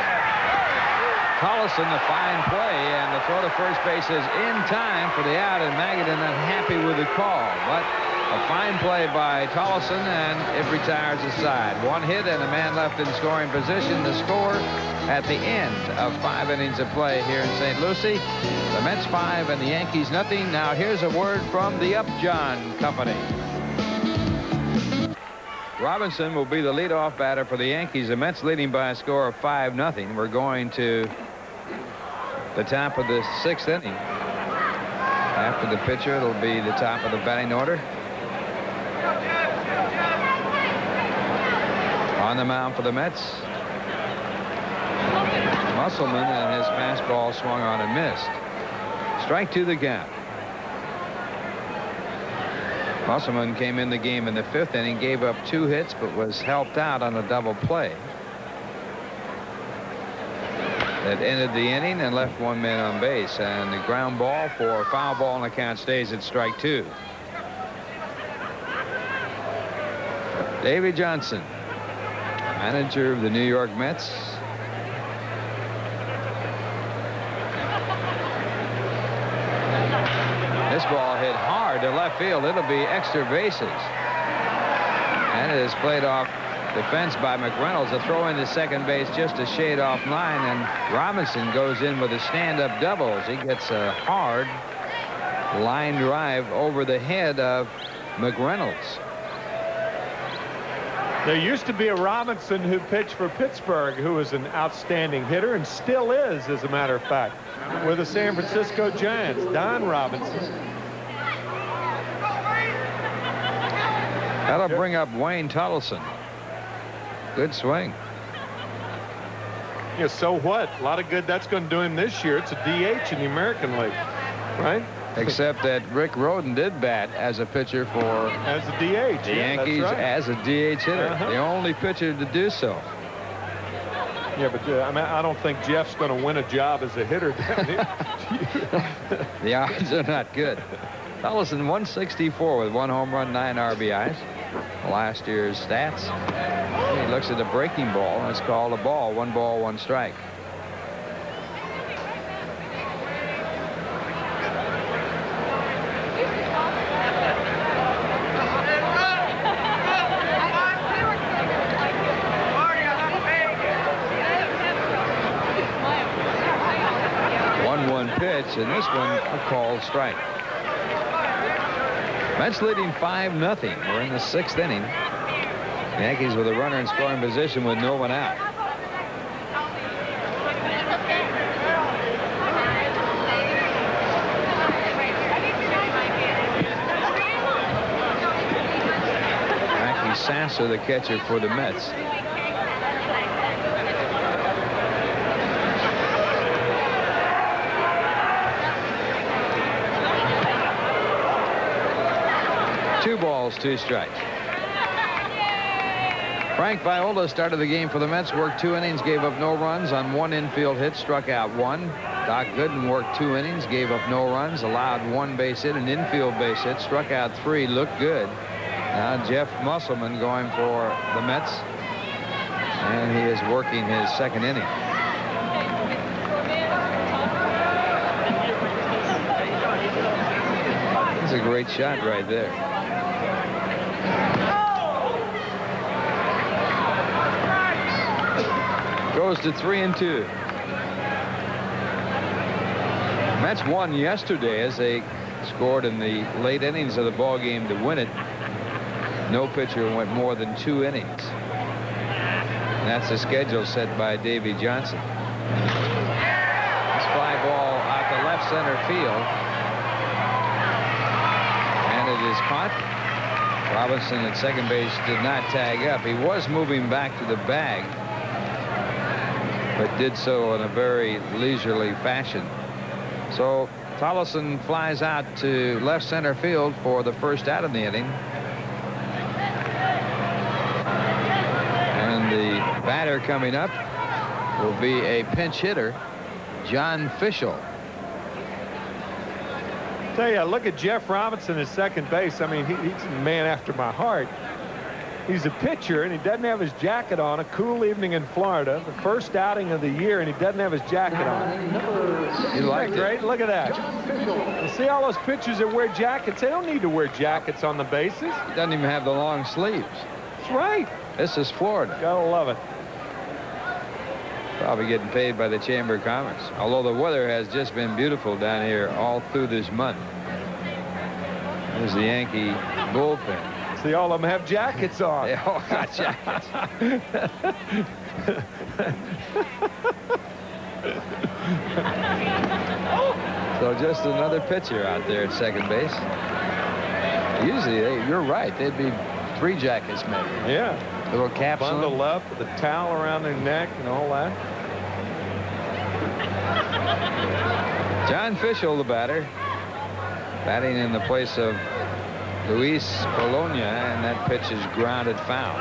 Speaker 2: Tollison, a fine play, and the throw to first base is in time for the out, and Magadan unhappy with the call. But a fine play by Tollison, and it retires the side. 1 hit and a man left in scoring position. The score at the end of 5 innings of play here in St. Lucie. The Mets 5 and the Yankees nothing. Now here's a word from the Upjohn Company. Robinson will be the leadoff batter for the Yankees. The Mets leading by a score of 5-0. We're going to the top of the 6th inning. After the pitcher, it'll be the top of the batting order. On the mound for the Mets, Musselman, and his fastball swung on and missed. Strike 2 the count. Musselman came in the game in the 5th inning, gave up 2 hits, but was helped out on a double play that ended the inning and left 1 man on base, and the ground ball for foul ball, and the count stays at strike 2. Davey Johnson, manager of the New York Mets. This ball hit hard to left field. It'll be extra bases. And it is played off the fence by McReynolds. A throw into second base just a shade off line, and Robinson goes in with a stand-up doubles. He gets a hard line drive over the head of McReynolds.
Speaker 1: There used to be a Robinson who pitched for Pittsburgh who was an outstanding hitter and still is, as a matter of fact, with the San Francisco Giants. Don Robinson.
Speaker 2: That'll bring up Wayne Tuttleson. Good swing.
Speaker 1: Yeah, so what? A lot of good that's going to do him this year. It's a DH in the American League, right?
Speaker 2: Except that Rick Rhoden did bat as a pitcher for
Speaker 1: as a DH.
Speaker 2: The Yankees
Speaker 1: right.
Speaker 2: as a DH hitter. The only pitcher to do so.
Speaker 1: Yeah, but I mean, I don't think Jeff's going to win a job as a hitter down here.
Speaker 2: The odds are not good. Tullison 164 with 1 home run, 9 RBIs. Last year's stats. He looks at the breaking ball, and it's called a ball. 1 ball, 1 strike. And this one a called strike. Mets leading 5-0. We're in the 6th inning. Yankees with a runner in scoring position with no one out. Frankie Sasser, the catcher for the Mets. Two balls, 2 strikes. Frank Viola started the game for the Mets, worked 2 innings, gave up no runs on 1 infield hit, struck out 1. Doc Gooden worked 2 innings, gave up no runs, allowed 1 base hit, an infield base hit, struck out 3, looked good. Now Jeff Musselman going for the Mets, and he is working his 2nd inning. That's a great shot right there. Goes to 3-2. Mets won yesterday as they scored in the late innings of the ball game to win it. No pitcher went more than 2 innings. And that's the schedule set by Davey Johnson. This fly ball out to left center field. And it is caught. Robinson at second base did not tag up. He was moving back to the bag, but did so in a very leisurely fashion. So Tullison flies out to left center field for the first out of the inning. And the batter coming up will be a pinch hitter, John Fishel.
Speaker 1: Tell you, look at Jeff Robinson at second base. I mean, he's a man after my heart. He's a pitcher, and he doesn't have his jacket on. A cool evening in Florida, the first outing of the year, and he doesn't have his jacket on.
Speaker 2: You like
Speaker 1: great? Look at that. You see all those pitchers that wear jackets? They don't need to wear jackets on the bases.
Speaker 2: He doesn't even have the long sleeves.
Speaker 1: That's right.
Speaker 2: This is Florida.
Speaker 1: Gotta love it.
Speaker 2: Probably getting paid by the Chamber of Commerce. Although the weather has just been beautiful down here all through this month. There's the Yankee bullpen.
Speaker 1: See, all of them have jackets on.
Speaker 2: They all got jackets. So just another pitcher out there at second base. Usually, you're right, they'd be 3 jackets maybe.
Speaker 1: Yeah.
Speaker 2: Little caps on.
Speaker 1: Bundled up with a towel around their neck and all that.
Speaker 2: John Fishel, the batter, batting in the place of Luis Polonia, and that pitch is grounded foul.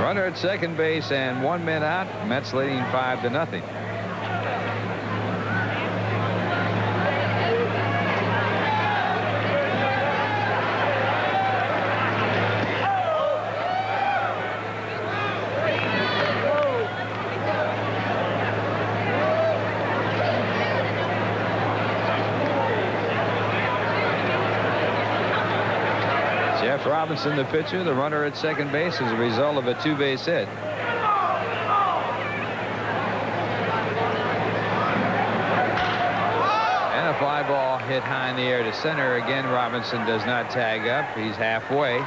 Speaker 2: Runner at second base and 1 man out. Mets leading 5-0. Robinson, the pitcher, the runner at second base, as a result of a 2-base hit. And a fly ball hit high in the air to center. Again, Robinson does not tag up. He's halfway.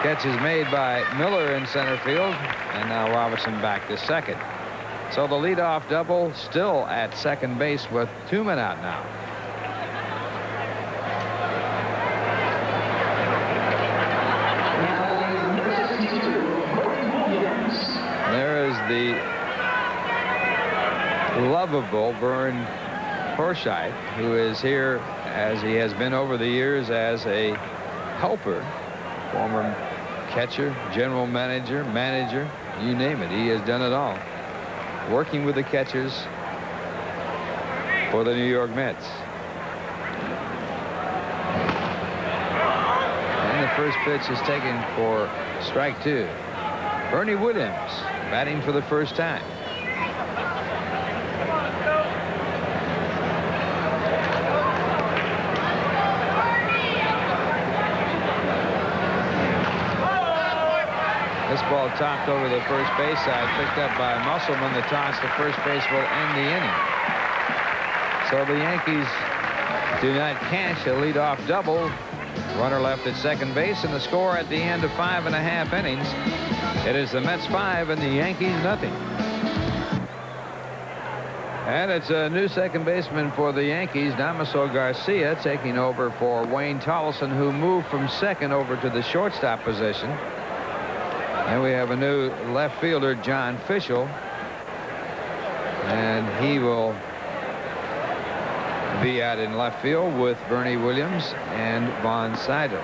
Speaker 2: Catch is made by Miller in center field, and now Robinson back to second. So the leadoff double still at second base with 2 men out now. There is the lovable Vern Forsythe, who is here, as he has been over the years, as a helper, former catcher, general manager, you name it. He has done it all, working with the catchers for the New York Mets. And the first pitch is taken for strike 2. Bernie Williams batting for the first time. This ball topped over the first base side, picked up by Musselman. The toss to first base will end the inning. So the Yankees do not cash a leadoff double. Runner left at second base, and the score at the end of 5.5 innings. It is the Mets 5 and the Yankees nothing. And it's a new second baseman for the Yankees, Damaso Garcia, taking over for Wayne Tolleson, who moved from second over to the shortstop position. And we have a new left fielder, John Fishel, and he will be out in left field with Bernie Williams and Vaughn Seidel.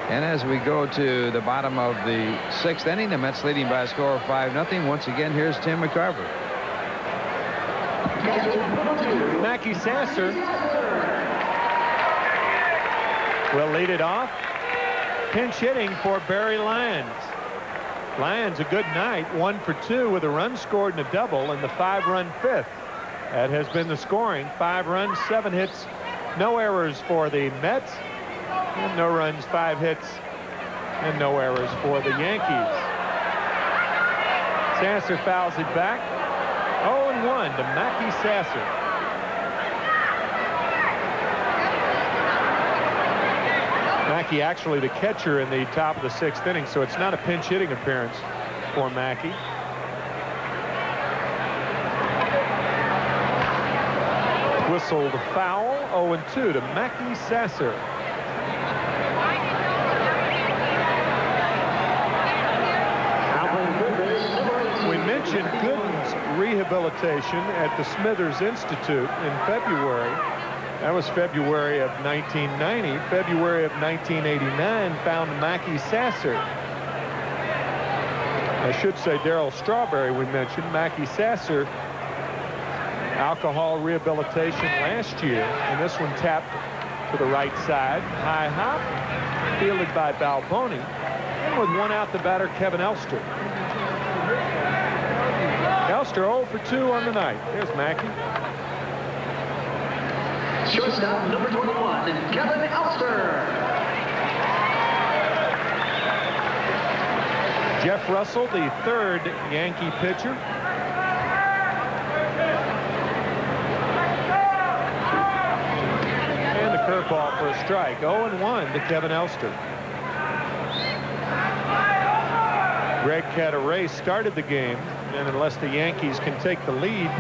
Speaker 2: And as we go to the bottom of the 6th inning, the Mets leading by a score of 5-0. Once again, here's Tim McCarver.
Speaker 1: Mackey Sasser will lead it off. Pinch hitting for Barry Lyons. Lyons, a good night, 1 for 2 with a run scored and a double in the 5-run 5th. That has been the scoring. 5 runs, 7 hits, no errors for the Mets, and no runs, 5 hits, and no errors for the Yankees. Sasser fouls it back. 0-1 to Mackey Sasser. Mackey actually the catcher in the top of the 6th inning, so it's not a pinch hitting appearance for Mackey. Whistled foul. 0-2 to Mackey Sasser. We mentioned Gooden's rehabilitation at the Smithers Institute in February. That was February of 1990. February of 1989 found Mackey Sasser. I should say Darryl Strawberry we mentioned. Mackey Sasser, alcohol rehabilitation last year, and this one tapped to the right side. High hop, fielded by Balboni, and with 1 out, the batter Kevin Elster. Elster 0 for 2 on the night. There's Mackey.
Speaker 3: Shortstop number 21, Kevin Elster.
Speaker 1: Jeff Russell, the 3rd Yankee pitcher. And the curveball for a strike. 0-1 to Kevin Elster. Greg Cadaret started the game, and unless the Yankees can take the lead,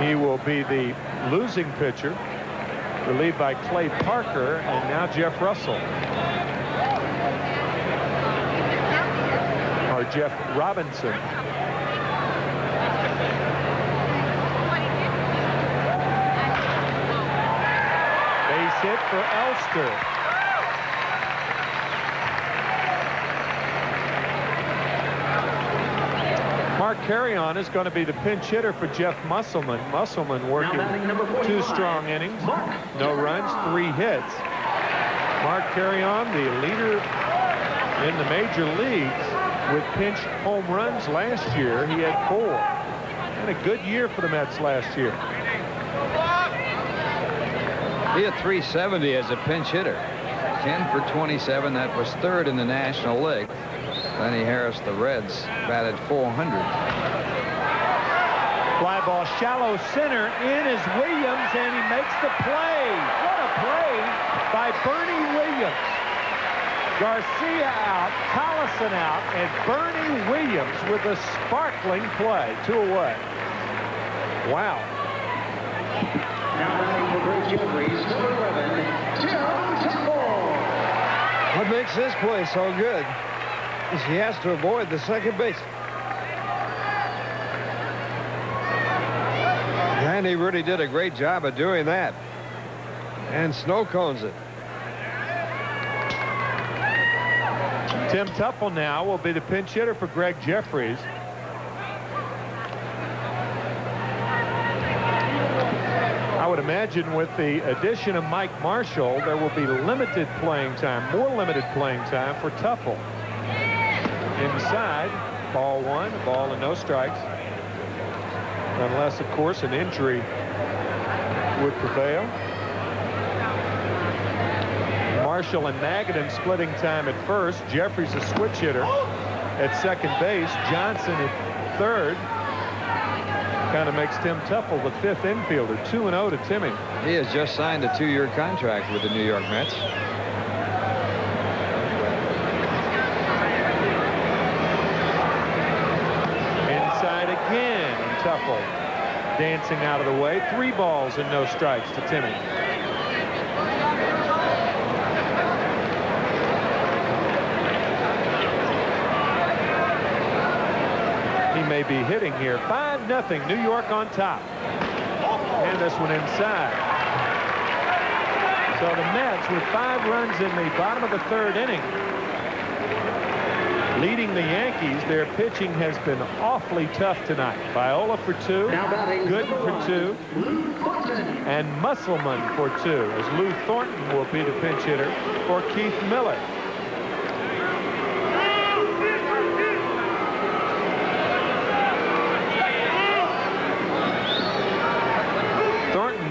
Speaker 1: he will be the losing pitcher, relieved by Clay Parker, and now Jeff Russell. Or Jeff Robinson. Base hit for Elster. Mark Carrion is going to be the pinch hitter for Jeff Musselman. Musselman working 2 strong innings, no runs, 3 hits. Mark Carrion, the leader in the major leagues with pinch home runs last year. He had 4. And a good year for the Mets last year.
Speaker 2: He had 370 as a pinch hitter. 10 for 27. That was third in the National League. Lenny Harris, the Reds, batted .400.
Speaker 1: Fly ball shallow center. In is Williams, and he makes the play. What a play by Bernie Williams. Garcia out, Collison out, and Bernie Williams with a sparkling play. 2 away. Wow.
Speaker 3: Now batting for Greg Jeffries, number 11, Tim McCarver.
Speaker 4: What makes this play so good is he has to avoid the second base. And he really did a great job of doing that. And snow cones it.
Speaker 1: Tim Tuffle now will be the pinch hitter for Greg Jeffries. I would imagine with the addition of Mike Marshall, there will be limited playing time, more limited playing time for Tuffle. Inside, ball 1, a ball and no strikes. Unless, of course, an injury would prevail. Marshall and Magadan splitting time at first. Jeffries a switch hitter at second base. Johnson at third. Kind of makes Tim Tuffle the 5th infielder. 2-0 to Timmy.
Speaker 2: He has just signed a 2-year contract with the New York Mets.
Speaker 1: Inside again. And Tuffle dancing out of the way. 3 balls and no strikes to Timmy. May be hitting here. 5-0 New York on top. And this one inside. So the Mets with 5 runs in the bottom of the 3rd inning, leading the Yankees. Their pitching has been awfully tough tonight. Viola for 2, Gooden for 2, and Musselman for 2, as Lou Thornton will be the pinch hitter for Keith Miller.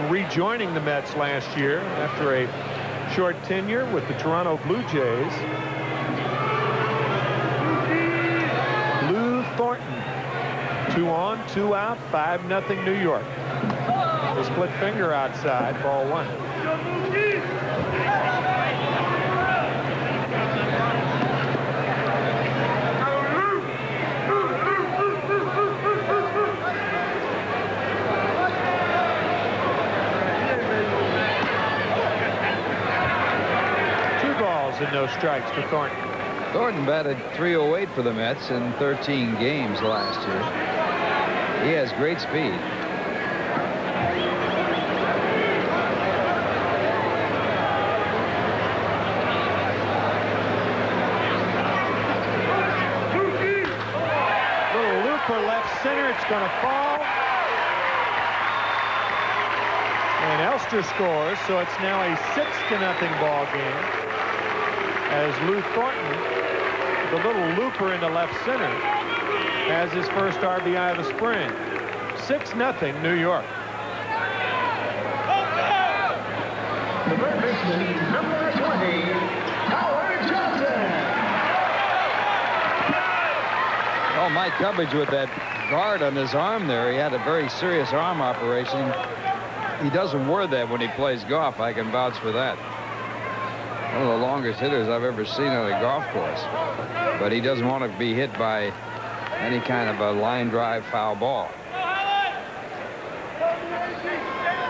Speaker 1: Rejoining the Mets last year after a short tenure with the Toronto Blue Jays. Lou Thornton, 2 on, 2 out, 5-0 New York. The split finger outside, ball 1. And no strikes for Thornton.
Speaker 2: Thornton batted .308 for the Mets in 13 games last year. He has great speed.
Speaker 1: Little looper left center. It's going to fall. And Elster scores, so it's now a 6-0 ball game. As Lou Thornton, the little looper into left center, has his first RBI of the spring. 6-0 New York.
Speaker 3: The third baseman, number 20, Howard Johnson.
Speaker 2: Oh, Mike Cubbage with that guard on his arm there. He had a very serious arm operation. He doesn't wear that when he plays golf. I can vouch for that. One of the longest hitters I've ever seen on a golf course. But he doesn't want to be hit by any kind of a line drive foul ball.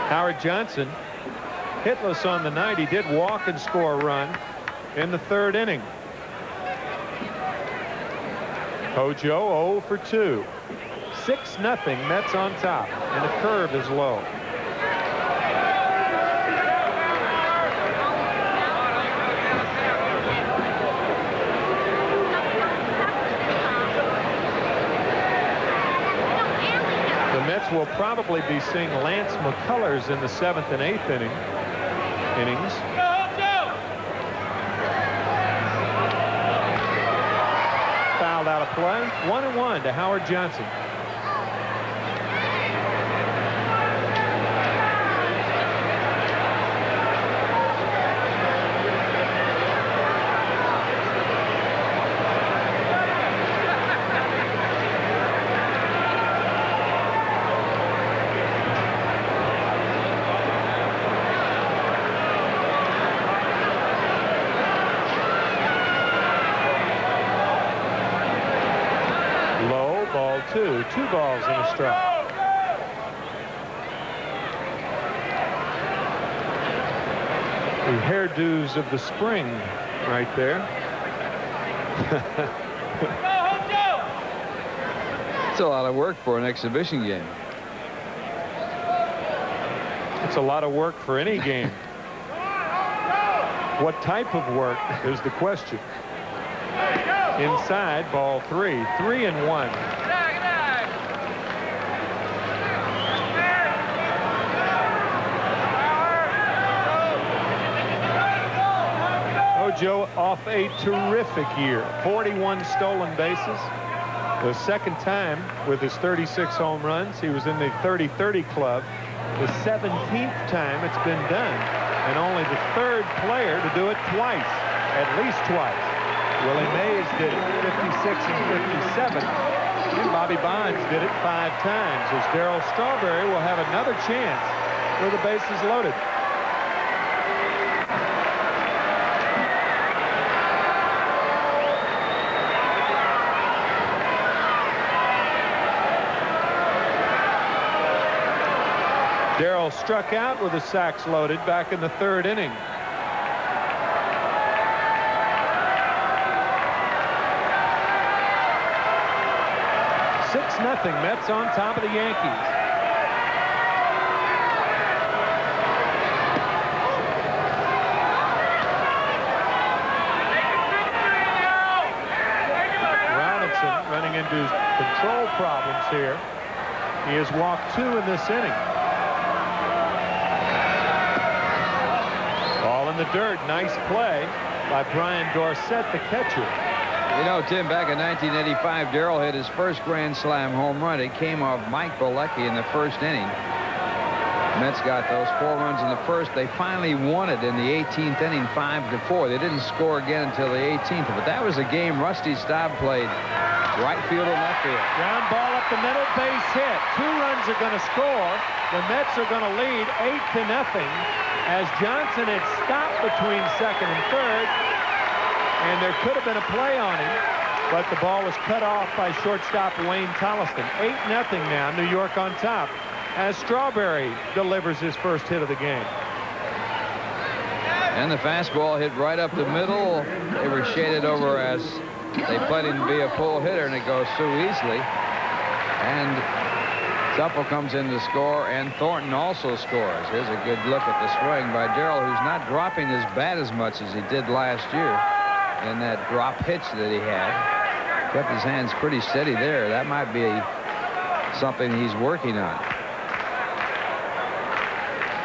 Speaker 1: Howard Johnson, hitless on the night. He did walk and score a run in the 3rd inning. Hojo 0 for 2. 6-0 Mets on top, and the curve is low. Will probably be seeing Lance McCullers in the 7th and 8th innings. Fouled out of play. 1-1 to Howard Johnson. 2. 2 balls and a strike. The hairdos of the spring right there.
Speaker 2: It's a lot of work for an exhibition game.
Speaker 1: It's a lot of work for any game. What type of work is the question. Inside, ball 3. 3-1. Joe off a terrific year. 41 stolen bases. The second time with his 36 home runs. He was in the 30-30 club. The 17th time it's been done. And only the third player to do it twice. At least twice. Willie Mays did it 56 and 57. And Bobby Bonds did it 5 times. As Darryl Strawberry will have another chance with the bases loaded. Darryl struck out with the sacks loaded back in the 3rd inning. Nothing. Mets on top of the Yankees. Robinson running into control problems here. He has walked 2 in this inning. Ball in the dirt. Nice play by Brian Dorsett, the catcher.
Speaker 2: You know, Tim, back in 1985, Darryl hit his first Grand Slam home run. It came off Mike Bilecki in the 1st inning. Mets got those 4 runs in the 1st. They finally won it in the 18th inning, 5-4. They didn't score again until the 18th, but that was a game Rusty Staub played right field and left field.
Speaker 1: Ground ball up the middle, base hit. 2 runs are going to score. The Mets are going to lead 8-0 as Johnson had stopped between 2nd and 3rd. And there could have been a play on him, but the ball was cut off by shortstop Wayne Tolliston. 8-0 now, New York on top, as Strawberry delivers his first hit of the game.
Speaker 2: And the fastball hit right up the middle. They were shaded over as they played him to be a pull hitter, and it goes through easily. And Supple comes in to score, and Thornton also scores. Here's a good look at the swing by Darryl, who's not dropping his bat as much as he did last year. In that drop hitch that he had. Kept his hands pretty steady there. That might be something he's working on.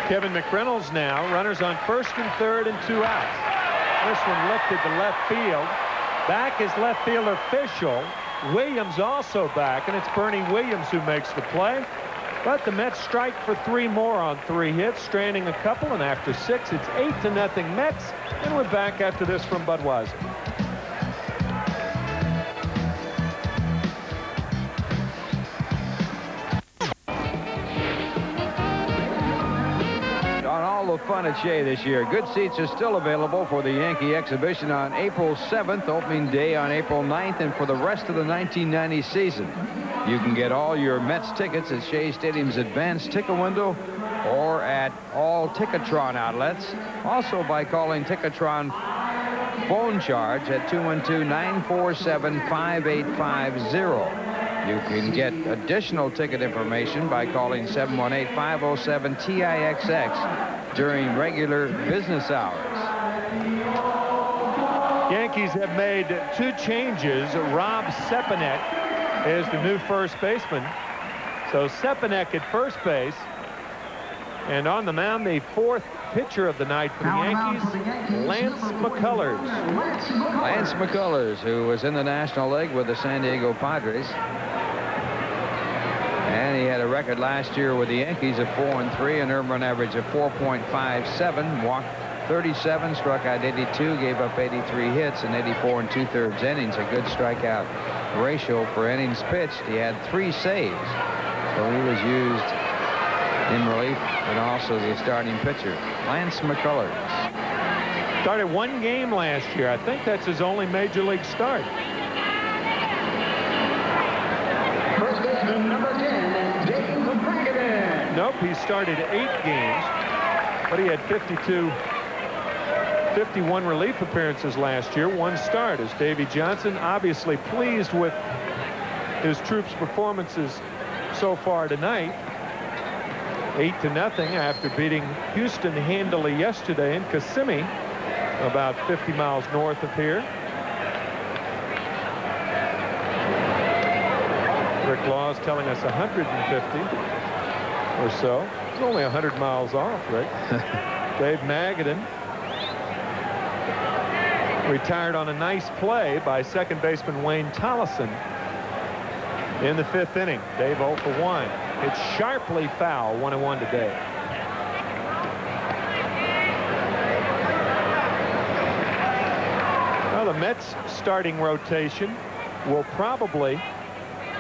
Speaker 1: Kevin McReynolds now. Runners on 1st and 3rd and 2 outs. This one lifted to left field. Back is left fielder Fischel. Williams also back, and it's Bernie Williams who makes the play. But the Mets strike for 3 more on 3 hits, stranding a couple, and after 6, it's 8-0 Mets. And we're back after this from Budweiser.
Speaker 2: On all the fun at Shea this year, good seats are still available for the Yankee exhibition on April 7th, opening day on April 9th, and for the rest of the 1990 season. You can get all your Mets tickets at Shea Stadium's advanced ticket window or at all Ticketron outlets. Also by calling Ticketron phone charge at 212-947-5850. You can get additional ticket information by calling 718-507-TIXX during regular business hours.
Speaker 1: Yankees have made 2 changes. Rob Sepanek is the new first baseman. So Sepanek at first base. And on the mound, the 4th pitcher of the night for the Yankees, Lance McCullers.
Speaker 2: Lance McCullers, who was in the National League with the San Diego Padres. And he had a record last year with the Yankees of 4-3, an earned run average of 4.57, walked 37, struck out 82, gave up 83 hits in 84 2/3 innings. A good strikeout ratio for innings pitched. He had 3 saves, so he was used in relief and also as a starting pitcher. Lance McCullers
Speaker 1: started 1 game last year. I think that's his only major league start.
Speaker 3: First
Speaker 1: Nope, he started 8 games, but he had 51 relief appearances last year, 1 start. As Davy Johnson obviously pleased with his troops' performances so far tonight. 8-0 after beating Houston handily yesterday in Kissimmee, about 50 miles north of here. Rick Law is telling us 150 or so. It's only 100 miles off, Rick. Dave Magadan retired on a nice play by second baseman Wayne Tollison in the 5th inning. Dave 0 for 1. It's sharply foul, 1-1 today. Well, the Mets starting rotation will probably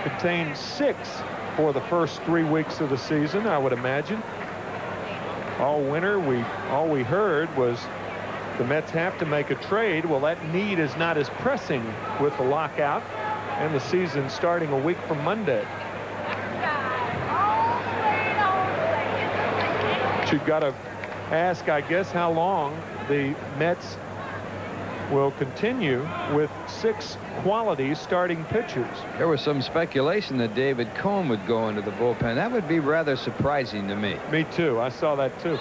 Speaker 1: contain 6 for the first 3 weeks of the season, I would imagine. All winter, all we heard was the Mets have to make a trade. Well, that need is not as pressing with the lockout and the season starting a week from Monday. But you've got to ask, I guess, how long the Mets will continue with 6 quality starting pitchers.
Speaker 2: There was some speculation that David Cone would go into the bullpen. That would be rather surprising to me.
Speaker 1: Me too. I saw that too.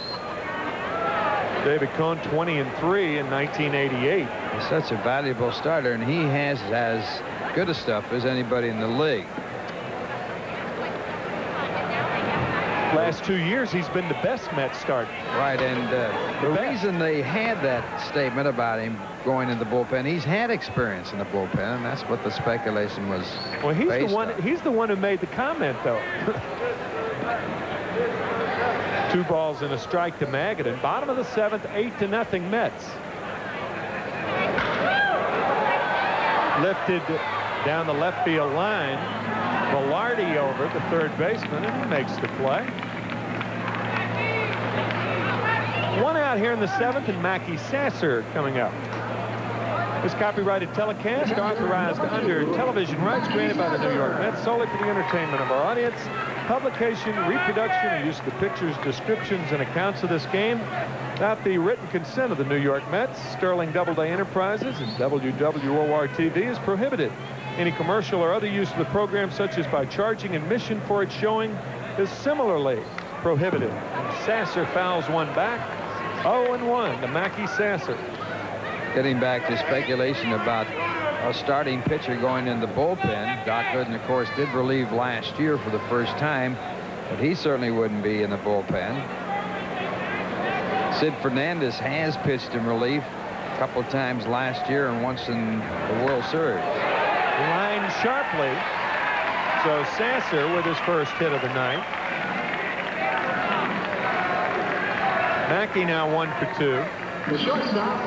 Speaker 1: David Cone, 20-3 in 1988.
Speaker 2: He's such a valuable starter, and he has as good a stuff as anybody in the league.
Speaker 1: Last 2 years, he's been the best Mets starter.
Speaker 2: Right, and the reason they had that statement about him going in the bullpen, he's had experience in the bullpen, and that's what the speculation was.
Speaker 1: Well, he's the one.
Speaker 2: on.
Speaker 1: He's the one who made the comment, though. 2 balls and a strike to Magadan. Bottom of the 7th, 8-0 Mets. Lifted down the left field line. Velarde over, the third baseman, and he makes the play. 1 out here in the 7th, and Mackey Sasser coming up. This copyrighted telecast, authorized under television rights granted by the New York Mets solely for the entertainment of our audience. Publication, reproduction, and use of the pictures, descriptions, and accounts of this game without the written consent of the New York Mets, Sterling Doubleday Enterprises, and WWOR-TV is prohibited. Any commercial or other use of the program, such as by charging admission for its showing, is similarly prohibited. And Sasser fouls one back. 0-1 to Mackey Sasser.
Speaker 2: Getting back to speculation about a starting pitcher going in the bullpen, Doc Gooden, of course, did relieve last year for the first time, but he certainly wouldn't be in the bullpen. Sid Fernandez has pitched in relief a couple times last year and once in the World Series.
Speaker 1: Line sharply. So Sasser with his first hit of the night. Mackey now 1 for 2.
Speaker 3: The shortstop,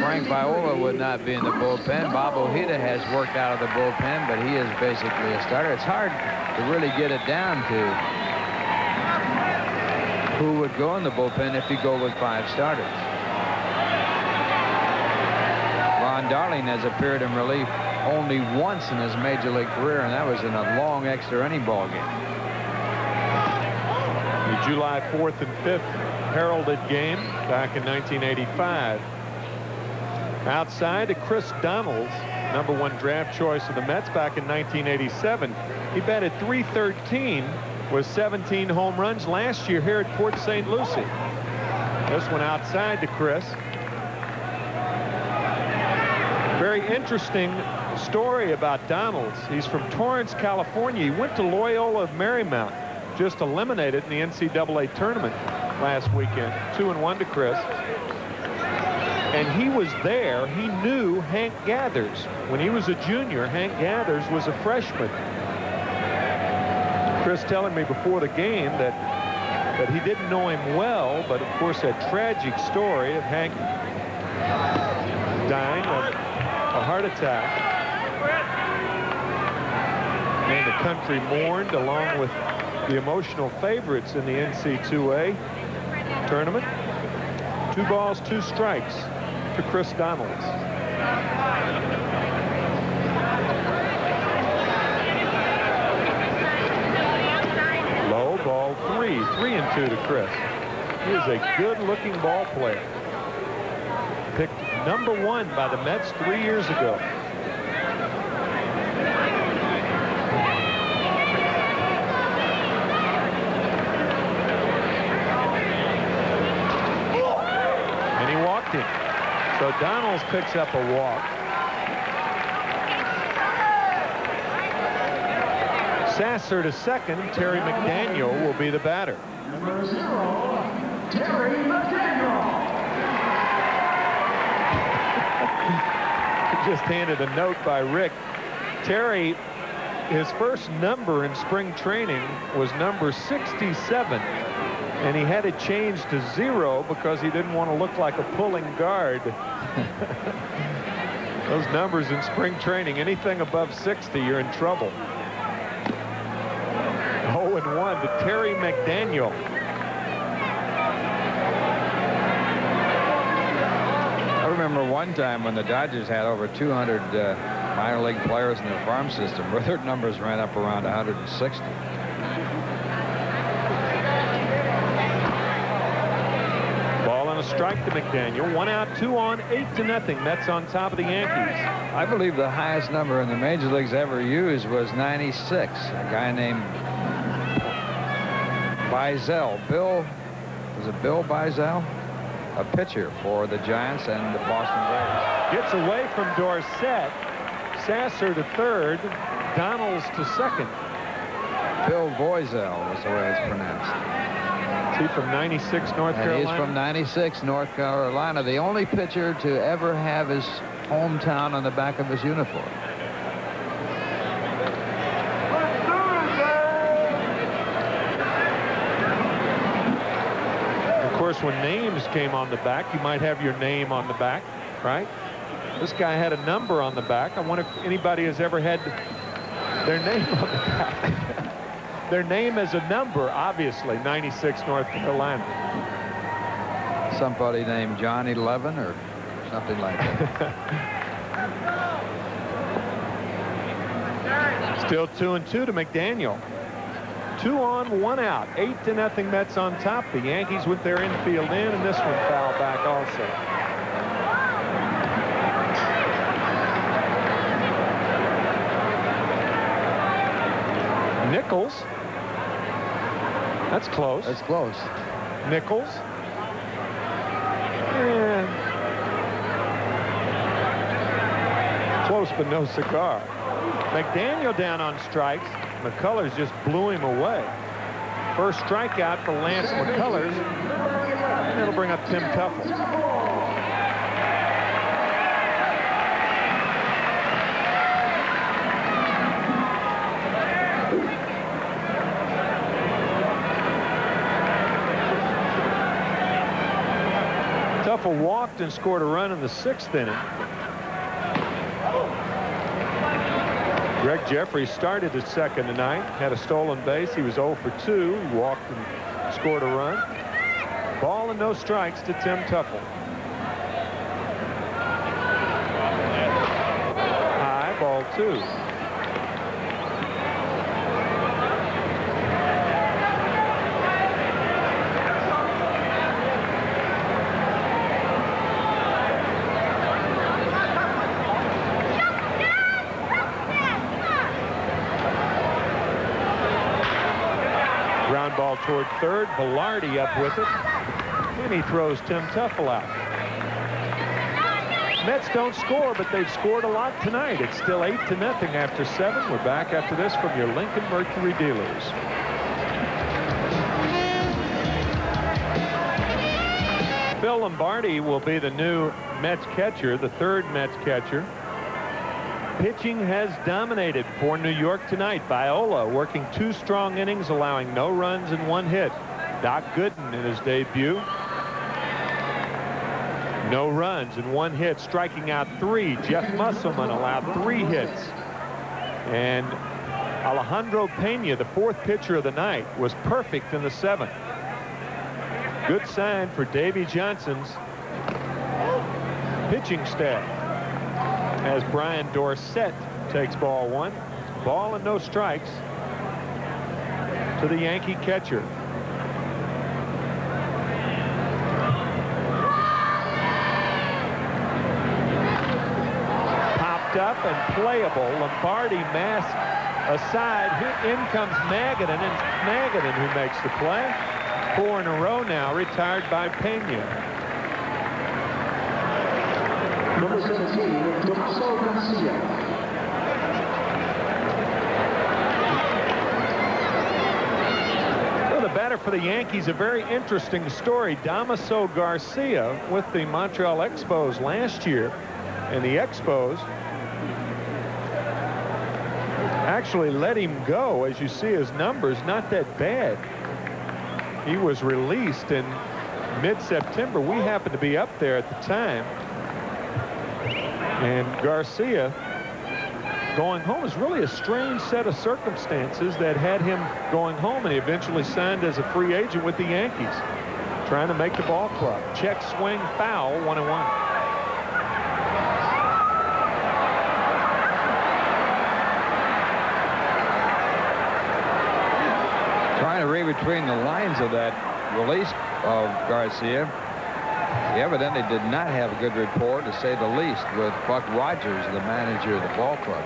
Speaker 2: Frank Viola would not be in the bullpen. Bob Ojeda has worked out of the bullpen, but he is basically a starter. It's hard to really get it down to who would go in the bullpen if you go with 5 starters. Ron Darling has appeared in relief only once in his major league career, and that was in a long extra inning ball game.
Speaker 1: The July 4th and 5th heralded game back in 1985. Outside to Chris Donalds, #1 draft choice of the Mets back in 1987. He batted .313 with 17 home runs last year here at Port St. Lucie. This one outside to Chris. Very interesting story about Donalds. He's from Torrance, California. He went to Loyola of Marymount, just eliminated in the NCAA tournament last weekend. 2-1 to Chris. And he was there. He knew Hank Gathers. When he was a junior, Hank Gathers was a freshman. Chris telling me before the game that he didn't know him well, but of course that tragic story of Hank dying of a heart attack. And the country mourned along with the emotional favorites in the NC2A tournament. 2 balls, 2 strikes to Chris Donalds. Low ball 3. 3-2 to Chris. He is a good-looking ball player. Picked #1 by the Mets 3 years ago. And he walked him. So Donalds picks up a walk. Sasser to second. Terry McDaniel will be the batter.
Speaker 3: Number 0, Terry McDaniel.
Speaker 1: Just handed a note by Rick. Terry, his first number in spring training was number 67, and he had it changed to 0 because he didn't want to look like a pulling guard. Those numbers in spring training, anything above 60, you're in trouble. 0-1 to Terry McDaniel.
Speaker 2: I remember one time when the Dodgers had over 200 minor league players in their farm system, where their numbers ran up around 160.
Speaker 1: Ball and a strike to McDaniel. 1 out, 2 on, 8-0. Mets on top of the Yankees.
Speaker 2: I believe the highest number in the major leagues ever used was 96. A guy named Bizel. Was it Bill Bizel? A pitcher for the Giants and the Boston Braves.
Speaker 1: Gets away from Dorsett. Sasser to third. Donalds to second.
Speaker 2: Bill Boisel was the way it's pronounced.
Speaker 1: Is he from 96 North
Speaker 2: And
Speaker 1: Carolina?
Speaker 2: he's from 96 North Carolina. The only pitcher to ever have his hometown on the back of his uniform.
Speaker 1: Of course, when names came on the back, you might have your name on the back, right? This guy had a number on the back. I wonder if anybody has ever had their name on the back. Their name as a number, obviously, 96 North Carolina.
Speaker 2: Somebody named John 11 or something like that.
Speaker 1: Still 2-2 to McDaniel. 2 on, 1 out. 8-0 Mets on top. The Yankees with their infield in, and this one foul back also. Nichols. That's close.
Speaker 2: That's close.
Speaker 1: Nichols. Close, but no cigar. McDaniel down on strikes. McCullers just blew him away. First strikeout for Lance McCullers. And it'll bring up Tim Tuffle. Tuffle walked and scored a run in the 6th inning. Greg Jeffries started at second tonight, had a stolen base. He was 0 for 2. He walked and scored a run. Ball and no strikes to Tim Tuffle. High, ball 2. Ball toward third. Velarde up with it. And he throws Tim Tuffle out. Mets don't score, but they've scored a lot tonight. It's still 8-0 after 7. We're back after this from your Lincoln Mercury dealers. Phil Lombardi will be the new Mets catcher, the third Mets catcher. Pitching has dominated for New York tonight. Viola working 2 strong innings, allowing no runs and 1 hit. Doc Gooden in his debut. No runs and 1 hit, striking out 3. Jeff Musselman allowed 3 hits. And Alejandro Pena, the 4th pitcher of the night, was perfect in the 7th. Good sign for Davey Johnson's pitching staff. As Brian Dorsett takes ball 1. Ball and no strikes to the Yankee catcher. Popped up and playable. Lombardi mask aside. In comes Magadan, and Magadan who makes the play. 4 in a row now, retired by Pena.
Speaker 3: Number 17, Damaso Garcia.
Speaker 1: Well, the batter for the Yankees, a very interesting story. Damaso Garcia with the Montreal Expos last year. And the Expos actually let him go. As you see, his numbers not that bad. He was released in mid-September. We happened to be up there at the time. And Garcia going home is really a strange set of circumstances that had him going home, and he eventually signed as a free agent with the Yankees, trying to make the ball club. Check swing foul, 1-1.
Speaker 2: Trying to read between the lines of that release of Garcia. He evidently did not have a good rapport, to say the least, with Buck Rogers, the manager of the ball club.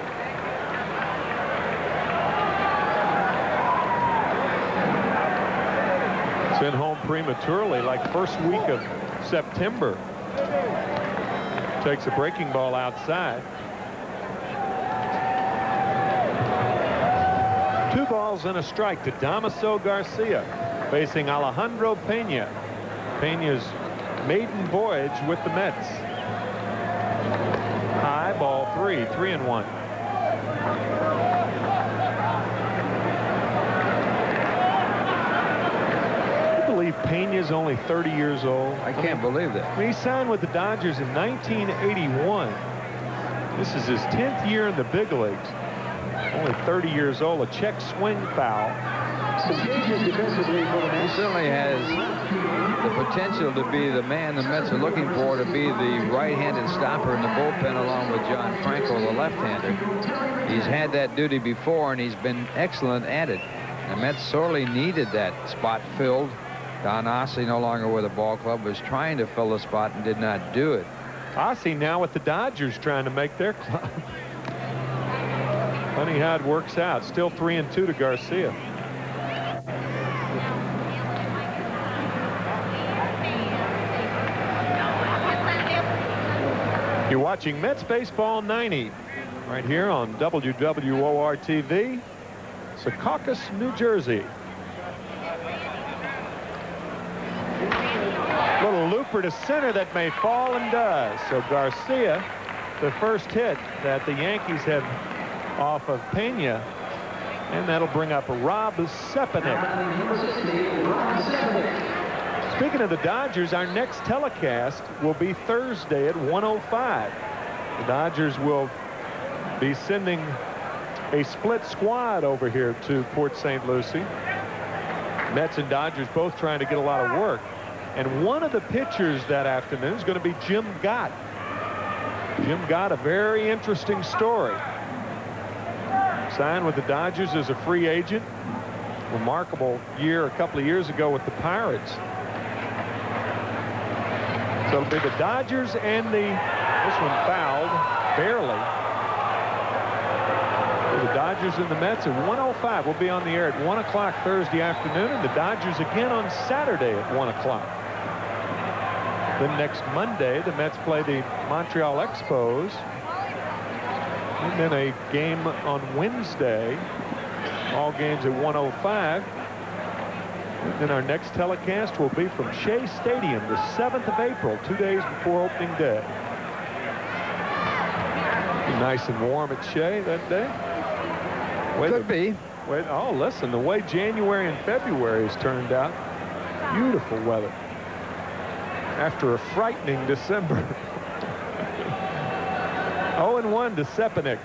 Speaker 1: Sent home prematurely, like first week of September. Takes a breaking ball outside. 2 balls and a strike to Damaso Garcia, facing Alejandro Pena. Pena's maiden voyage with the Mets. High, ball 3, 3-1. I believe Pena's only 30 years old.
Speaker 2: I can't believe that.
Speaker 1: He signed with the Dodgers in 1981. This is his 10th year in the big leagues. Only 30 years old. A check swing foul.
Speaker 2: He certainly has the potential to be the man the Mets are looking for, to be the right-handed stopper in the bullpen along with John Franco, the left-hander. He's had that duty before, and he's been excellent at it. The Mets sorely needed that spot filled. Don Ossie, no longer with the ball club, was trying to fill the spot and did not do it.
Speaker 1: Ossie now with the Dodgers trying to make their club. Funny how it works out. Still 3-2 to Garcia. You're watching Mets Baseball 90 right here on WWOR-TV, Secaucus, New Jersey. Little looper to center that may fall, and does. So Garcia, the first hit that the Yankees have off of Pena, and that'll bring up Rob Sepanik. Speaking of the Dodgers, our next telecast will be Thursday at 1:05. The Dodgers will be sending a split squad over here to Port St. Lucie. Mets and Dodgers both trying to get a lot of work. And one of the pitchers that afternoon is going to be Jim Gott. Jim Gott, a very interesting story. Signed with the Dodgers as a free agent. Remarkable year a couple of years ago with the Pirates. So it'll be the Dodgers and this one fouled, barely. The Dodgers and the Mets at 1:05. We'll be on the air at 1 o'clock Thursday afternoon, and the Dodgers again on Saturday at 1 o'clock. Then next Monday, the Mets play the Montreal Expos. And then a game on Wednesday. All games at 1:05. And then our next telecast will be from Shea Stadium, the 7th of April, 2 days before opening day. Be nice and warm at Shea that day.
Speaker 2: Could be.
Speaker 1: Wait, oh, listen, the way January and February has turned out, beautiful weather after a frightening December. 0-1 to Sepanik.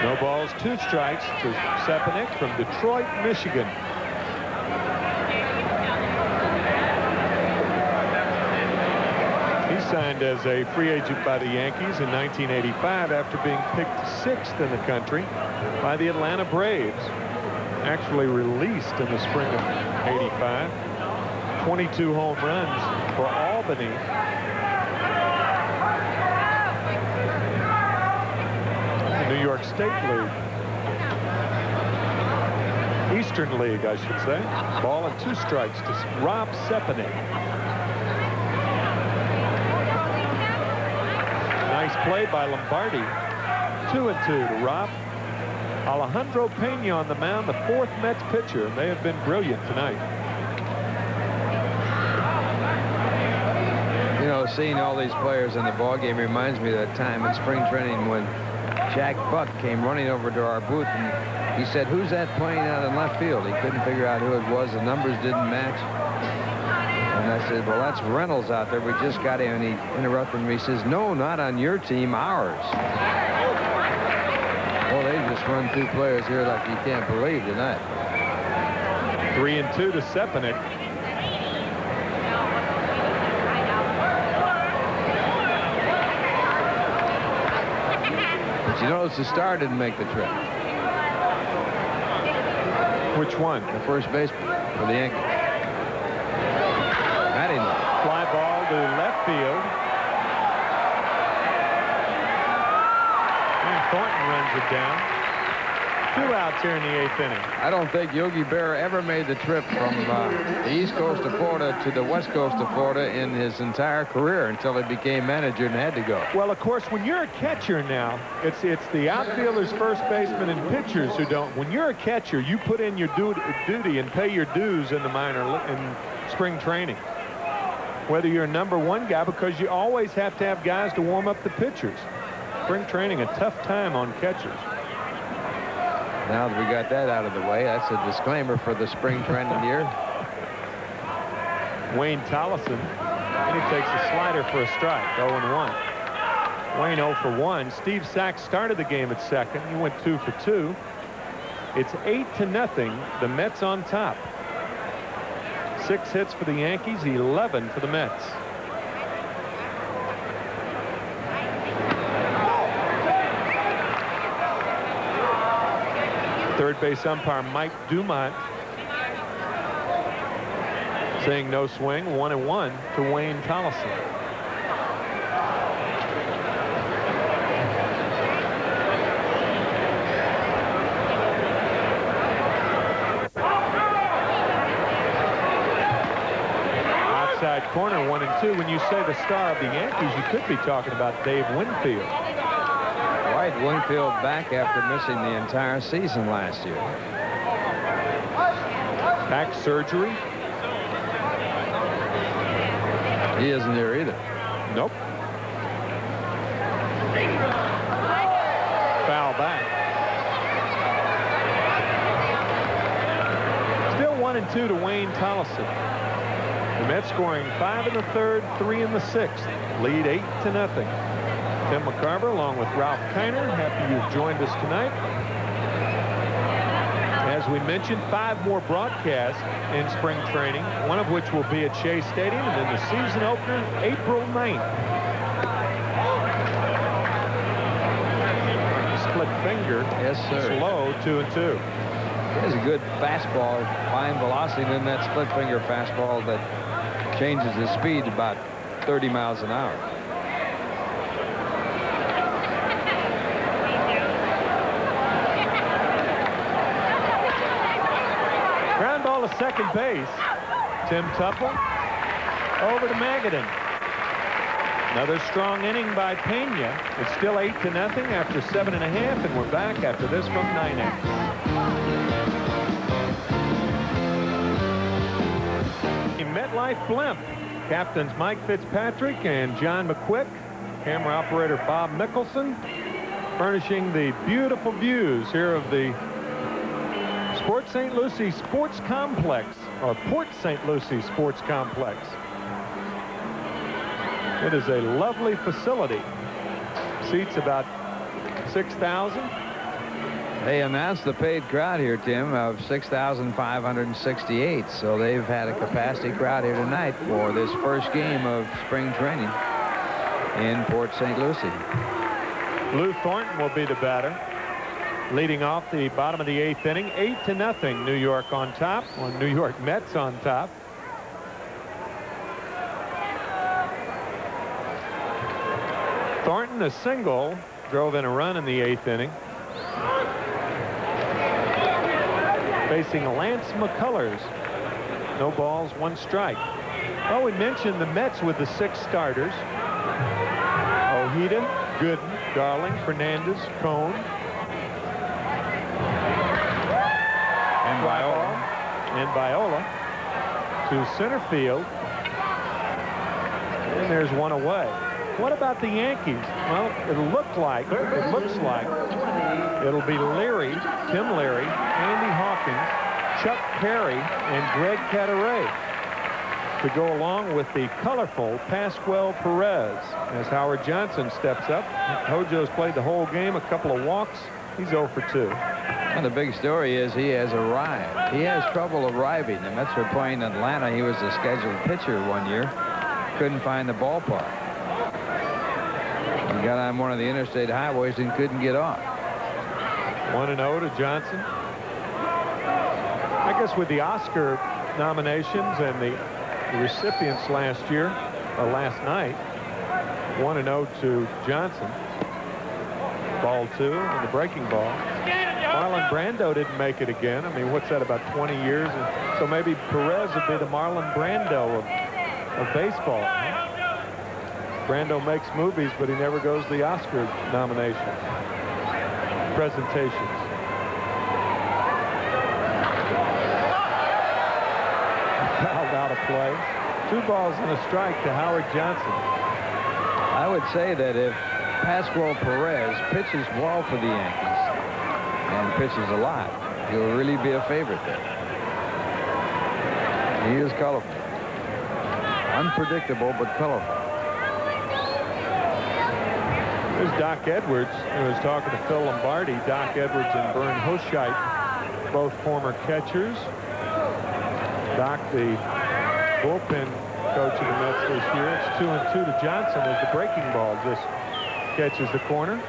Speaker 1: No balls, 2 strikes to Sepanik from Detroit, Michigan. He signed as a free agent by the Yankees in 1985 after being picked 6th in the country by the Atlanta Braves. Actually released in the spring of '85. 22 home runs for Albany. The New York State League. Eastern League, I should say. Ball and 2 strikes to Rob Sepanik. Nice play by Lombardi. 2-2 to Rob. Alejandro Pena on the mound, the 4th Mets pitcher, and they have been brilliant tonight.
Speaker 2: You know, seeing all these players in the ball game reminds me of that time in spring training when Jack Buck came running over to our booth and he said, "Who's that playing out in left field?" He couldn't figure out who it was. The numbers didn't match. And I said, "Well, that's Reynolds out there. We just got him." And he interrupted me. He says, "No, not on your team, ours." Well, they just run 2 players here like you can't believe tonight.
Speaker 1: 3-2 to Sepanik.
Speaker 2: But you notice the star didn't make the trip.
Speaker 1: Which one?
Speaker 2: The first baseman for the Yankees. Mattingly.
Speaker 1: Fly ball to left field. And Thornton runs it down. 2 outs here in the 8th inning.
Speaker 2: I don't think Yogi Berra ever made the trip from the east coast of Florida to the west coast of Florida in his entire career until he became manager and had to go.
Speaker 1: Well, of course, when you're a catcher now, it's the outfielders, first basemen, and pitchers who don't. When you're a catcher, you put in your duty and pay your dues in the in spring training. Whether you're a #1 guy, because you always have to have guys to warm up the pitchers. Spring training, a tough time on catchers.
Speaker 2: Now that we got that out of the way, that's a disclaimer for the spring training year.
Speaker 1: Wayne Tollison, and he takes a slider for a strike, 0-1. Wayne 0 for 1. Steve Sachs started the game at second. He went 2 for 2. It's 8-0. The Mets on top. 6 hits for the Yankees, 11 for the Mets. Third base umpire Mike Dumont saying no swing. 1-1 to Wayne Tollison. Outside corner, 1-2. When you say the star of the Yankees, you could be talking about Dave Winfield.
Speaker 2: Right, Winfield back after missing the entire season last year.
Speaker 1: Back surgery.
Speaker 2: He isn't here either.
Speaker 1: Nope. Foul back. Still 1-2 to Wayne Tollison. The Mets scoring 5 in the 3rd, 3 in the 6th. Lead 8-0. Tim McCarver along with Ralph Kiner. Happy you've joined us tonight. As we mentioned, 5 more broadcasts in spring training, one of which will be at Shea Stadium, and then the season opener, April 9th. Split finger.
Speaker 2: Yes, sir.
Speaker 1: Slow, 2-2.
Speaker 2: He has a good fastball, fine velocity, and then that split finger fastball that changes his speed about 30 miles an hour.
Speaker 1: Ground ball to second base. Tim Tupple over to Magadan. Another strong inning by Pena. It's still 8-0 after 7.5, and we're back after this from 9X. MetLife blimp. Captains Mike Fitzpatrick and John McQuick. Camera operator Bob Mickelson. Furnishing the beautiful views here of the Port St. Lucie Sports Complex, or Port St. Lucie Sports Complex. It is a lovely facility. Seats about 6,000.
Speaker 2: They announced the paid crowd here, Tim, of 6,568. So they've had a capacity crowd here tonight for this first game of spring training in Port St. Lucie.
Speaker 1: Lou Thornton will be the batter. Leading off the bottom of the 8th inning, 8-0, New York on top, or New York Mets on top. Thornton, a single, drove in a run in the 8th inning. Facing Lance McCullers. No balls, 1 strike. Well, we mentioned the Mets with the 6 starters. Ojeda, Gooden, Darling, Fernandez, Cone.
Speaker 2: And Viola.
Speaker 1: And Viola to center field. And there's 1 away. What about the Yankees? Well, it looks like it'll be Leary, Tim Leary, Andy Hawkins, Chuck Perry, and Greg Cataray to go along with the colorful Pascual Perez as Howard Johnson steps up. Hojo's played the whole game, a couple of walks. He's 0 for 2.
Speaker 2: And the big story is he has arrived. He has trouble arriving. The Mets were playing Atlanta. He was a scheduled pitcher one year. Couldn't find the ballpark. He got on one of the interstate highways and couldn't get off.
Speaker 1: 1-0 to Johnson. I guess with the Oscar nominations and the recipients last night, 1-0 to Johnson. Ball 2 and the breaking ball. Marlon Brando didn't make it again. I mean, what's that, about 20 years? And so maybe Perez would be the Marlon Brando of baseball. Brando makes movies, but he never goes to the Oscar nomination presentations. Fouled out of play. 2 balls and a strike to Howard Johnson.
Speaker 2: I would say that if Pascual Perez pitches well for the Yankees and pitches a lot, he'll really be a favorite there. He is colorful. Unpredictable, but colorful.
Speaker 1: There's Doc Edwards, who was talking to Phil Lombardi. Doc Edwards and Vern Hoscheit, both former catchers. Doc, the bullpen coach of the Mets this year. It's 2-2 to Johnson as the breaking ball just catches the corner.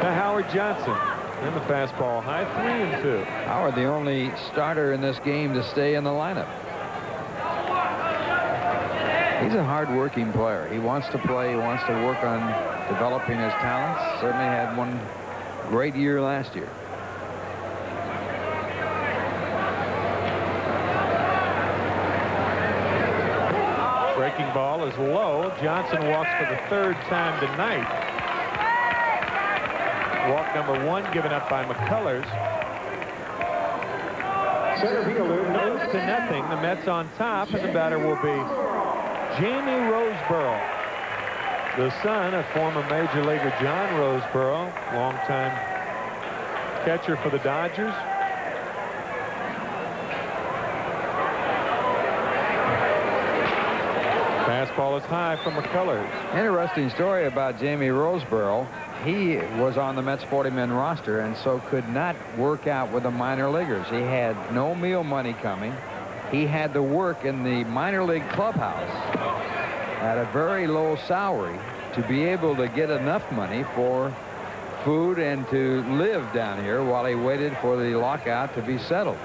Speaker 1: To Howard Johnson. And the fastball high, 3-2.
Speaker 2: Howard, the only starter in this game to stay in the lineup. He's a hard-working player. He wants to play. He wants to work on developing his talents. Certainly had one great year last year.
Speaker 1: Breaking ball is low. Johnson walks for the 3rd time tonight. Walk number 1 given up by McCullers.
Speaker 3: Center fielder,
Speaker 1: 0-0. The Mets on top, and the batter will be Jamie Roseboro, the son of former Major Leaguer John Roseboro, longtime catcher for the Dodgers. Fastball is high from McCullers.
Speaker 2: Interesting story about Jamie Roseboro. He was on the Mets 40-man roster and so could not work out with the minor leaguers. He had no meal money coming. He had to work in the minor league clubhouse at a very low salary to be able to get enough money for food and to live down here while he waited for the lockout to be settled.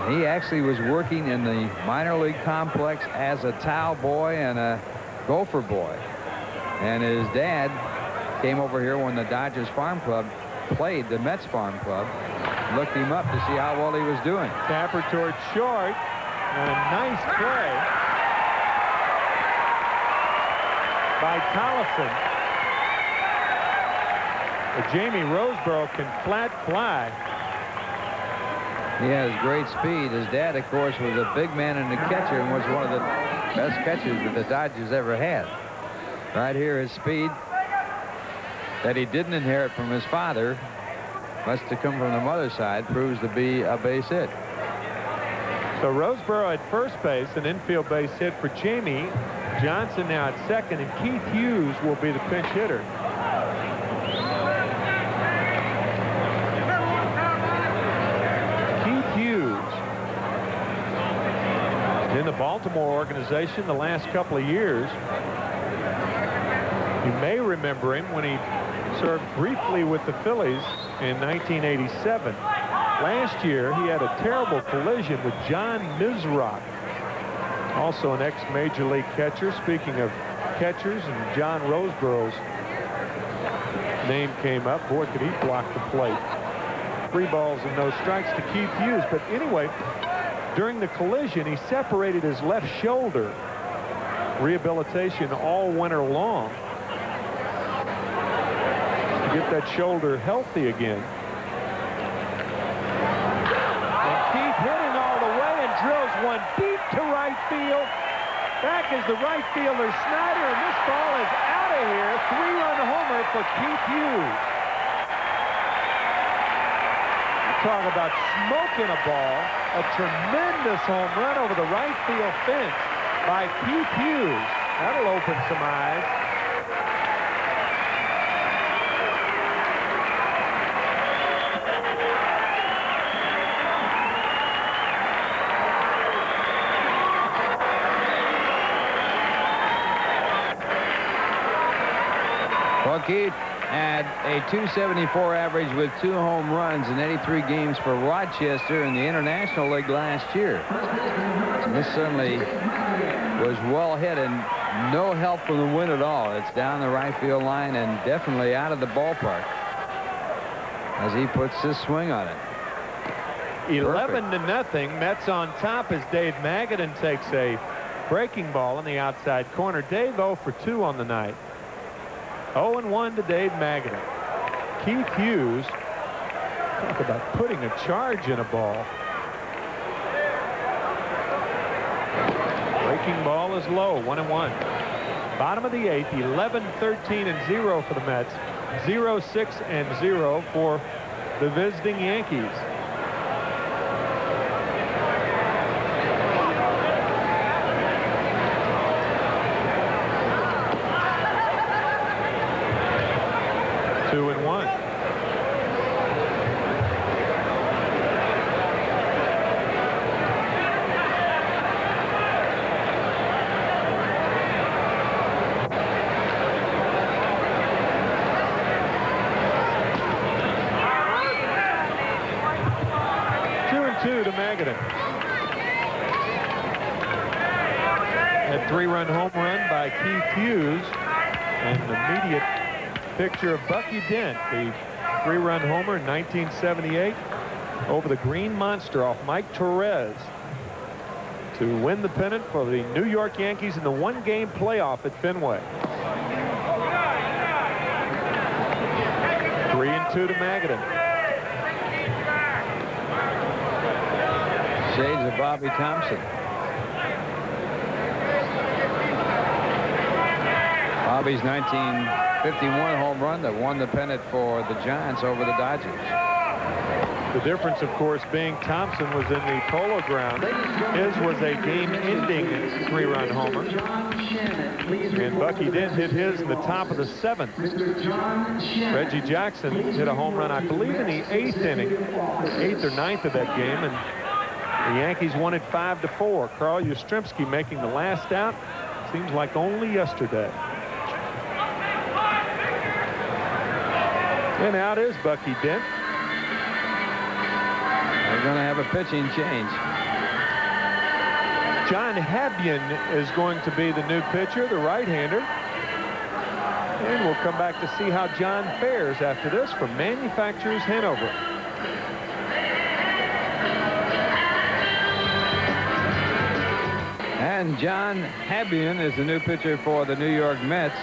Speaker 2: He actually was working in the minor league complex as a towel boy and a gopher boy. And his dad came over here when the Dodgers Farm Club played the Mets Farm Club, looked him up to see how well he was doing.
Speaker 1: Tapper towards short, and a nice play by Collison. But Jamie Roseboro can flat fly.
Speaker 2: He has great speed. His dad, of course, was a big man and a catcher and was one of the best catchers that the Dodgers ever had. Right here, his speed that he didn't inherit from his father, must have come from the mother's side, proves to be a base hit.
Speaker 1: So Roseboro at first base, an infield base hit for Jamie Johnson now at second, and Keith Hughes will be the pinch hitter. Keith Hughes in the Baltimore organization the last couple of years. You may remember him when he served briefly with the Phillies in 1987. Last year, he had a terrible collision with John Mizrock, also an ex-Major League catcher. Speaking of catchers, and John Roseboro's name came up. Boy, could he block the plate. 3 balls and no strikes to Keith Hughes. But anyway, during the collision, he separated his left shoulder. Rehabilitation all winter long to get that shoulder healthy again. Drills one deep to right field. Back is the right fielder Snyder, and this ball is out of here. 3-run homer for Keith Hughes. Talk about smoking a ball. A tremendous home run over the right field fence by Keith Hughes. That'll open some eyes.
Speaker 2: Well, Keith had a .274 average with 2 home runs in 83 games for Rochester in the International League last year. And this certainly was well hit and no help from the wind at all. It's down the right field line and definitely out of the ballpark as he puts his swing on it.
Speaker 1: 11-0. Mets on top as Dave Magadan takes a breaking ball in the outside corner. Dave 0 for 2 on the night. 0-1 to Dave Magadan. Keith Hughes, talk about putting a charge in a ball. Breaking ball is low, 1-1. Bottom of the 8th, 11-13-0 for the Mets, 0-6-0 for the visiting Yankees. That 3-run home run by Keith Hughes, and an immediate picture of Bucky Dent, the 3-run homer in 1978 over the Green Monster off Mike Torres to win the pennant for the New York Yankees in the 1-game playoff at Fenway. 3-2 to Magadan.
Speaker 2: Shades of Bobby Thompson. Bobby's 1951 home run that won the pennant for the Giants over the Dodgers.
Speaker 1: The difference, of course, being Thompson was in the Polo Ground. His was a game-ending 3-run homer. And Bucky Dent hit his in the top of the 7th. Reggie Jackson hit a home run, I believe, in the 8th inning, 8th or 9th of that game, and the Yankees won it 5-4. Carl Yastrzemski making the last out. Seems like only yesterday. And out is Bucky Dent.
Speaker 2: They're going to have a pitching change.
Speaker 1: John Habyan is going to be the new pitcher, the right-hander. And we'll come back to see how John fares after this from Manufacturers Hanover.
Speaker 2: And John Habyan is the new pitcher for the New York Mets.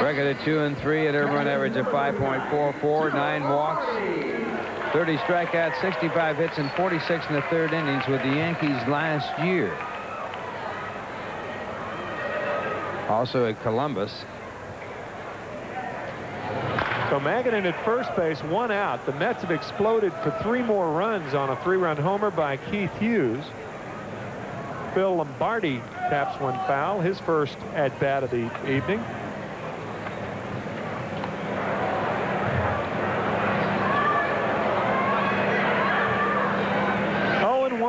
Speaker 2: Record at 2-3, an earned run average of 5.44, 9 walks, 30 strikeouts, 65 hits, and 46 in the third innings with the Yankees last year. Also at Columbus.
Speaker 1: So Magadan at first base, 1 out. The Mets have exploded for 3 more runs on a 3-run homer by Keith Hughes. Phil Lombardi taps one foul, his first at-bat of the evening.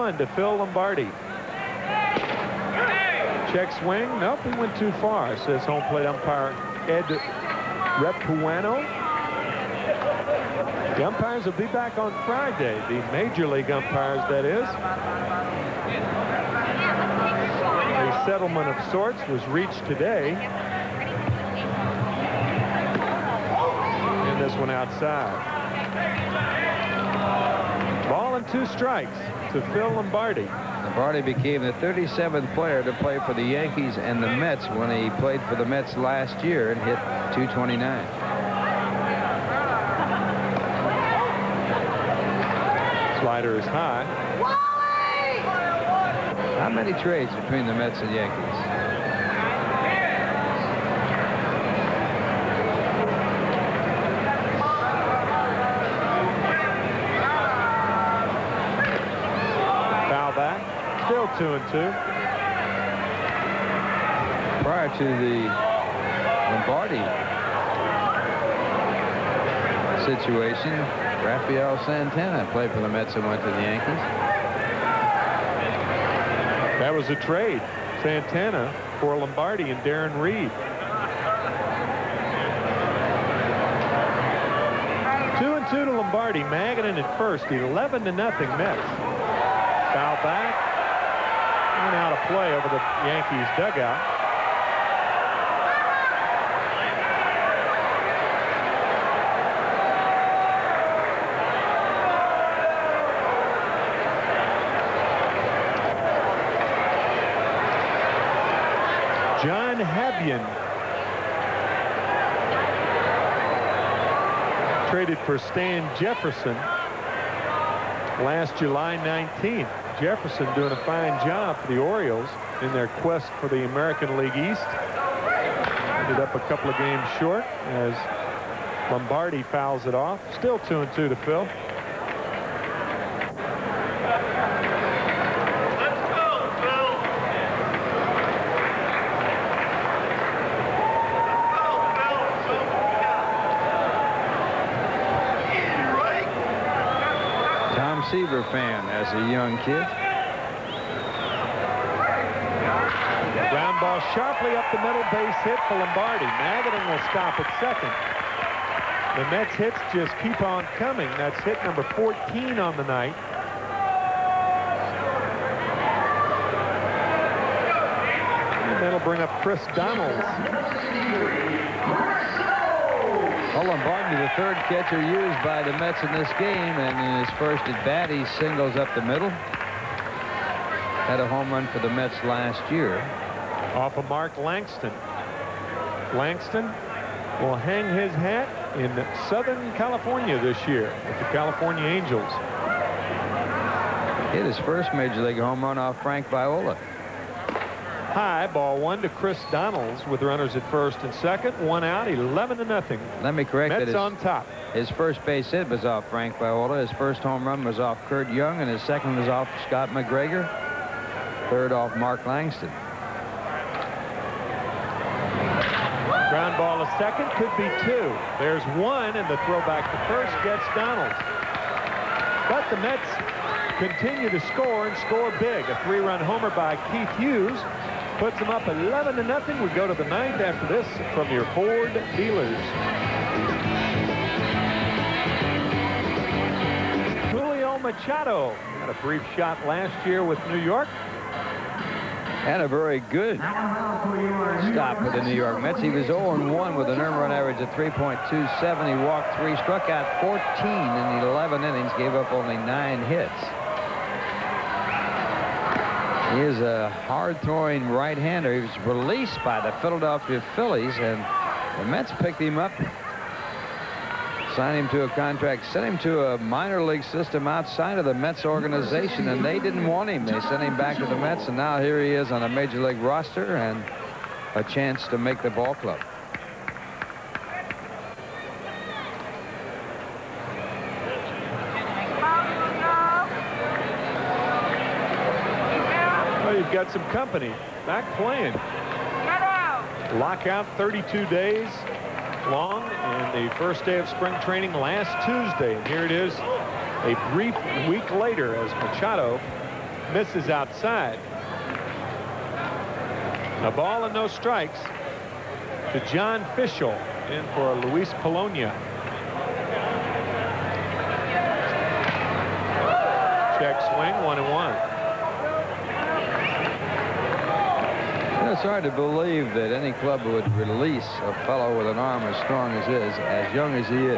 Speaker 1: To Phil Lombardi. Check swing. Nope, he went too far, says home plate umpire Ed Repuano. The umpires will be back on Friday. The Major League umpires, that is. A settlement of sorts was reached today. And this one outside. Ball and 2 strikes to Phil Lombardi.
Speaker 2: Lombardi became the 37th player to play for the Yankees and the Mets when he played for the Mets last year and hit .229.
Speaker 1: Slider is high.
Speaker 2: Not many trades between the Mets and Yankees.
Speaker 1: Still 2-2.
Speaker 2: Prior to the Lombardi situation, Rafael Santana played for the Mets and went to the Yankees.
Speaker 1: That was a trade. Santana for Lombardi and Darren Reed. 2-2 to Lombardi. Magadan at first. 11-0 Mets. Foul back. And out of play over the Yankees dugout. John Habyan traded for Stan Jefferson last July 19th. Jefferson doing a fine job for the Orioles in their quest for the American League East. Ended up a couple of games short as Lombardi fouls it off. Still 2-2 to Phil.
Speaker 3: Let's go, Phil.
Speaker 2: Tom Seaver fan as a young kid.
Speaker 1: Ground ball sharply up the middle, base hit for Lombardi. Magadan will stop at second. The Mets hits just keep on coming. That's hit number 14 on the night. And that'll bring up Chris Donalds.
Speaker 2: Well, Lombardi, the third catcher used by the Mets in this game, and in his first at bat, he singles up the middle. Had a home run for the Mets last year.
Speaker 1: Off of Mark Langston. Langston will hang his hat in Southern California this year with the California Angels.
Speaker 2: Hit his first Major League home run off Frank Viola.
Speaker 1: High, ball 1 to Chris Donalds with runners at first and second. 1 out, 11-0.
Speaker 2: Let me correct
Speaker 1: Mets
Speaker 2: that
Speaker 1: on top.
Speaker 2: His first base hit was off Frank Viola. His first home run was off Kurt Young, and his second was off Scott McGregor. Third off Mark Langston.
Speaker 1: Ground ball to second, could be 2. There's 1, and the throwback to first gets Donalds. But the Mets continue to score and score big. A 3-run homer by Keith Hughes puts them up 11-0. We go to the 9th after this from your Ford dealers. Julio Machado had a brief shot last year with New York.
Speaker 2: And a very good stop for the New York Mets. He was 0-1 with an earned run average of 3.27. He walked 3, struck out 14 in the 11 innings, gave up only 9 hits. He is a hard-throwing right-hander. He was released by the Philadelphia Phillies, and the Mets picked him up sign him to a contract, sent him to a minor league system outside of the Mets organization, and they didn't want him. They sent him back to the Mets, and now here he is on a major league roster and a chance to make the ball club.
Speaker 1: Well, you've got some company back playing. Lockout 32 days long, and the first day of spring training last Tuesday. And here it is a brief week later as Machado misses outside. A ball and no strikes to John Fishel in for Luis Polonia. Check swing, 1-1.
Speaker 2: It's hard to believe that any club would release a fellow with an arm as strong as his, as young as he is.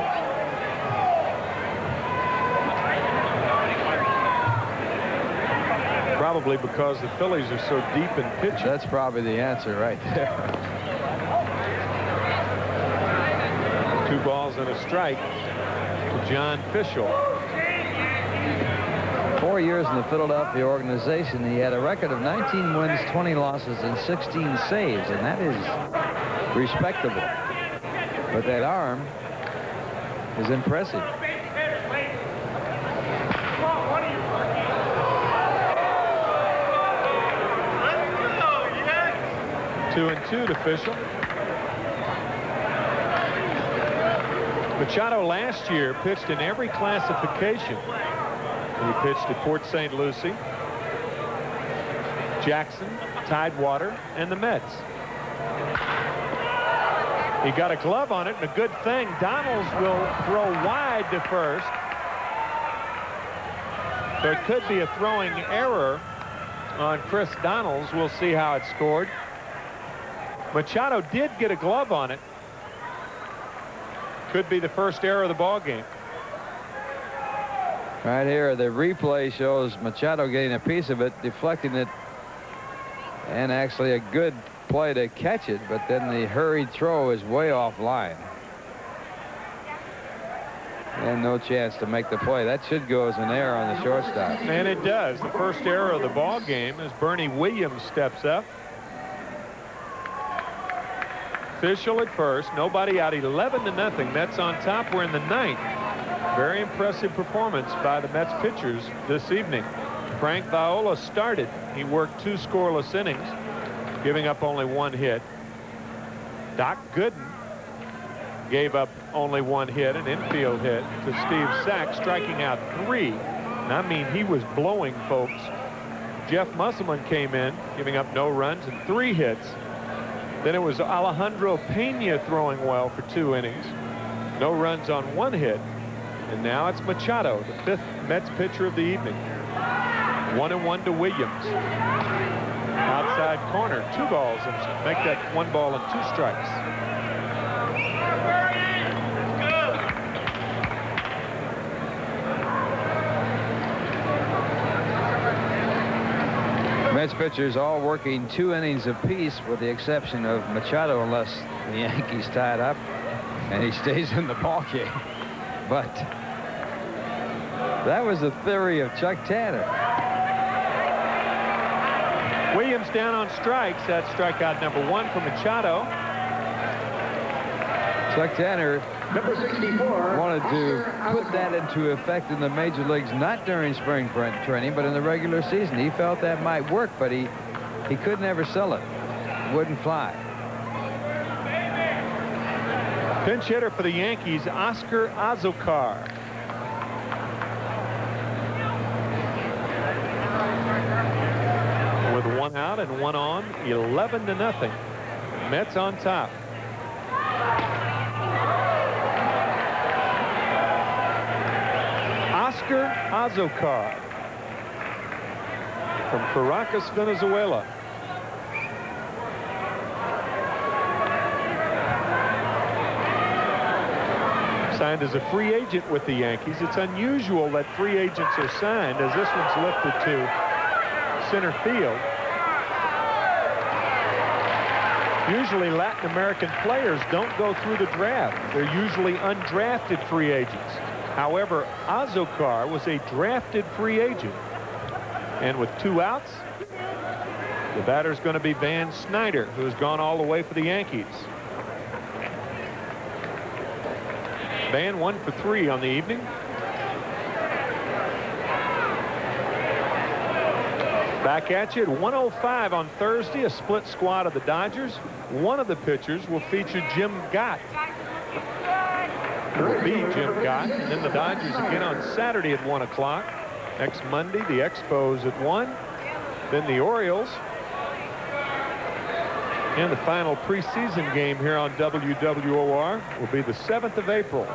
Speaker 1: Probably because the Phillies are so deep in pitching.
Speaker 2: That's probably the answer right there.
Speaker 1: 2 balls and a strike to John Fishel.
Speaker 2: 4 years in the Philadelphia organization, he had a record of 19 wins, 20 losses, and 16 saves, and that is respectable. But that arm is impressive.
Speaker 1: Two and two to Fishel. Machado last year pitched in every classification. He pitched at Port St. Lucie, Jackson, Tidewater, and the Mets. He got a glove on it, and a good thing. Donalds will throw wide to first. So it could be a throwing error on Chris Donalds. We'll see how it's scored. Machado did get a glove on it. Could be the first error of the ball game.
Speaker 2: Right here, the replay shows Machado getting a piece of it, deflecting it, and actually a good play to catch it, but then the hurried throw is way offline. And no chance to make the play. That should go as an error on the shortstop.
Speaker 1: And it does. The first error of the ball game as Bernie Williams steps up. Fishel at first. Nobody out. 11-0. Mets on top. We're in the 9th. Very impressive performance by the Mets pitchers this evening. Frank Viola started. He worked 2 scoreless innings, giving up only 1 hit. Doc Gooden gave up only 1 hit, an infield hit to Steve Sachs, striking out 3. And I mean, he was blowing folks. Jeff Musselman came in, giving up no runs and 3 hits. Then it was Alejandro Pena throwing well for 2 innings. No runs on 1 hit. And now it's Machado, the 5th Mets pitcher of the evening. 1-1 to Williams. Outside corner, 2 balls, and make that 1 ball and 2 strikes.
Speaker 2: Mets pitchers all working 2 innings apiece, with the exception of Machado, unless the Yankees tied up and he stays in the ball game. But that was the theory of Chuck Tanner.
Speaker 1: Williams down on strikes. That's strikeout number 1 for Machado.
Speaker 2: Chuck Tanner
Speaker 3: Number 64.
Speaker 2: wanted to put that into effect in the major leagues, not during spring training, but in the regular season. He felt that might work, but he could never sell it. It wouldn't fly.
Speaker 1: Pinch hitter for the Yankees, Oscar Azocar. With 1 out and 1 on, 11-0. Mets on top. Oscar Azocar from Caracas, Venezuela. Signed as a free agent with the Yankees. It's unusual that free agents are signed, as this one's lifted to center field. Usually Latin American players don't go through the draft. They're usually undrafted free agents. However, Azocar was a drafted free agent. And with 2 outs, the batter's going to be Van Snyder, who has gone all the way for the Yankees. Van 1 for 3 on the evening. Back at you at 1:05 on Thursday, a split squad of the Dodgers. One of the pitchers will feature Jim Gott. It will be Jim Gott. And then the Dodgers again on Saturday at 1 o'clock. Next Monday, the Expos at 1. Then the Orioles. And the final preseason game here on WWOR will be the 7th of April.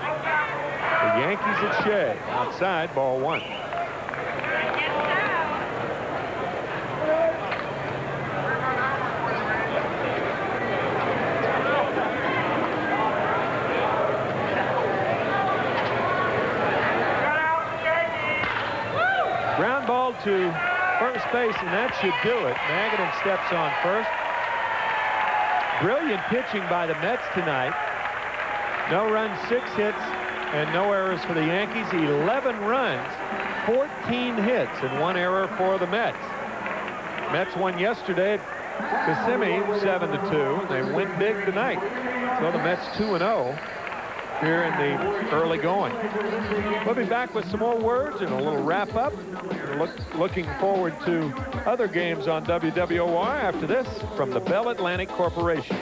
Speaker 1: The Yankees at Shea. Outside, ball 1. Ground ball to first base, and that should do it. Magadan steps on first. Brilliant pitching by the Mets tonight. No runs, 6 hits, and no errors for the Yankees. 11 runs, 14 hits, and 1 error for the Mets. Mets won yesterday at Kissimmee 7-2. They win big tonight. So the Mets 2-0 here in the early going. We'll be back with some more words and a little wrap up. We're looking forward to other games on WWOR after this from the Bell Atlantic Corporation.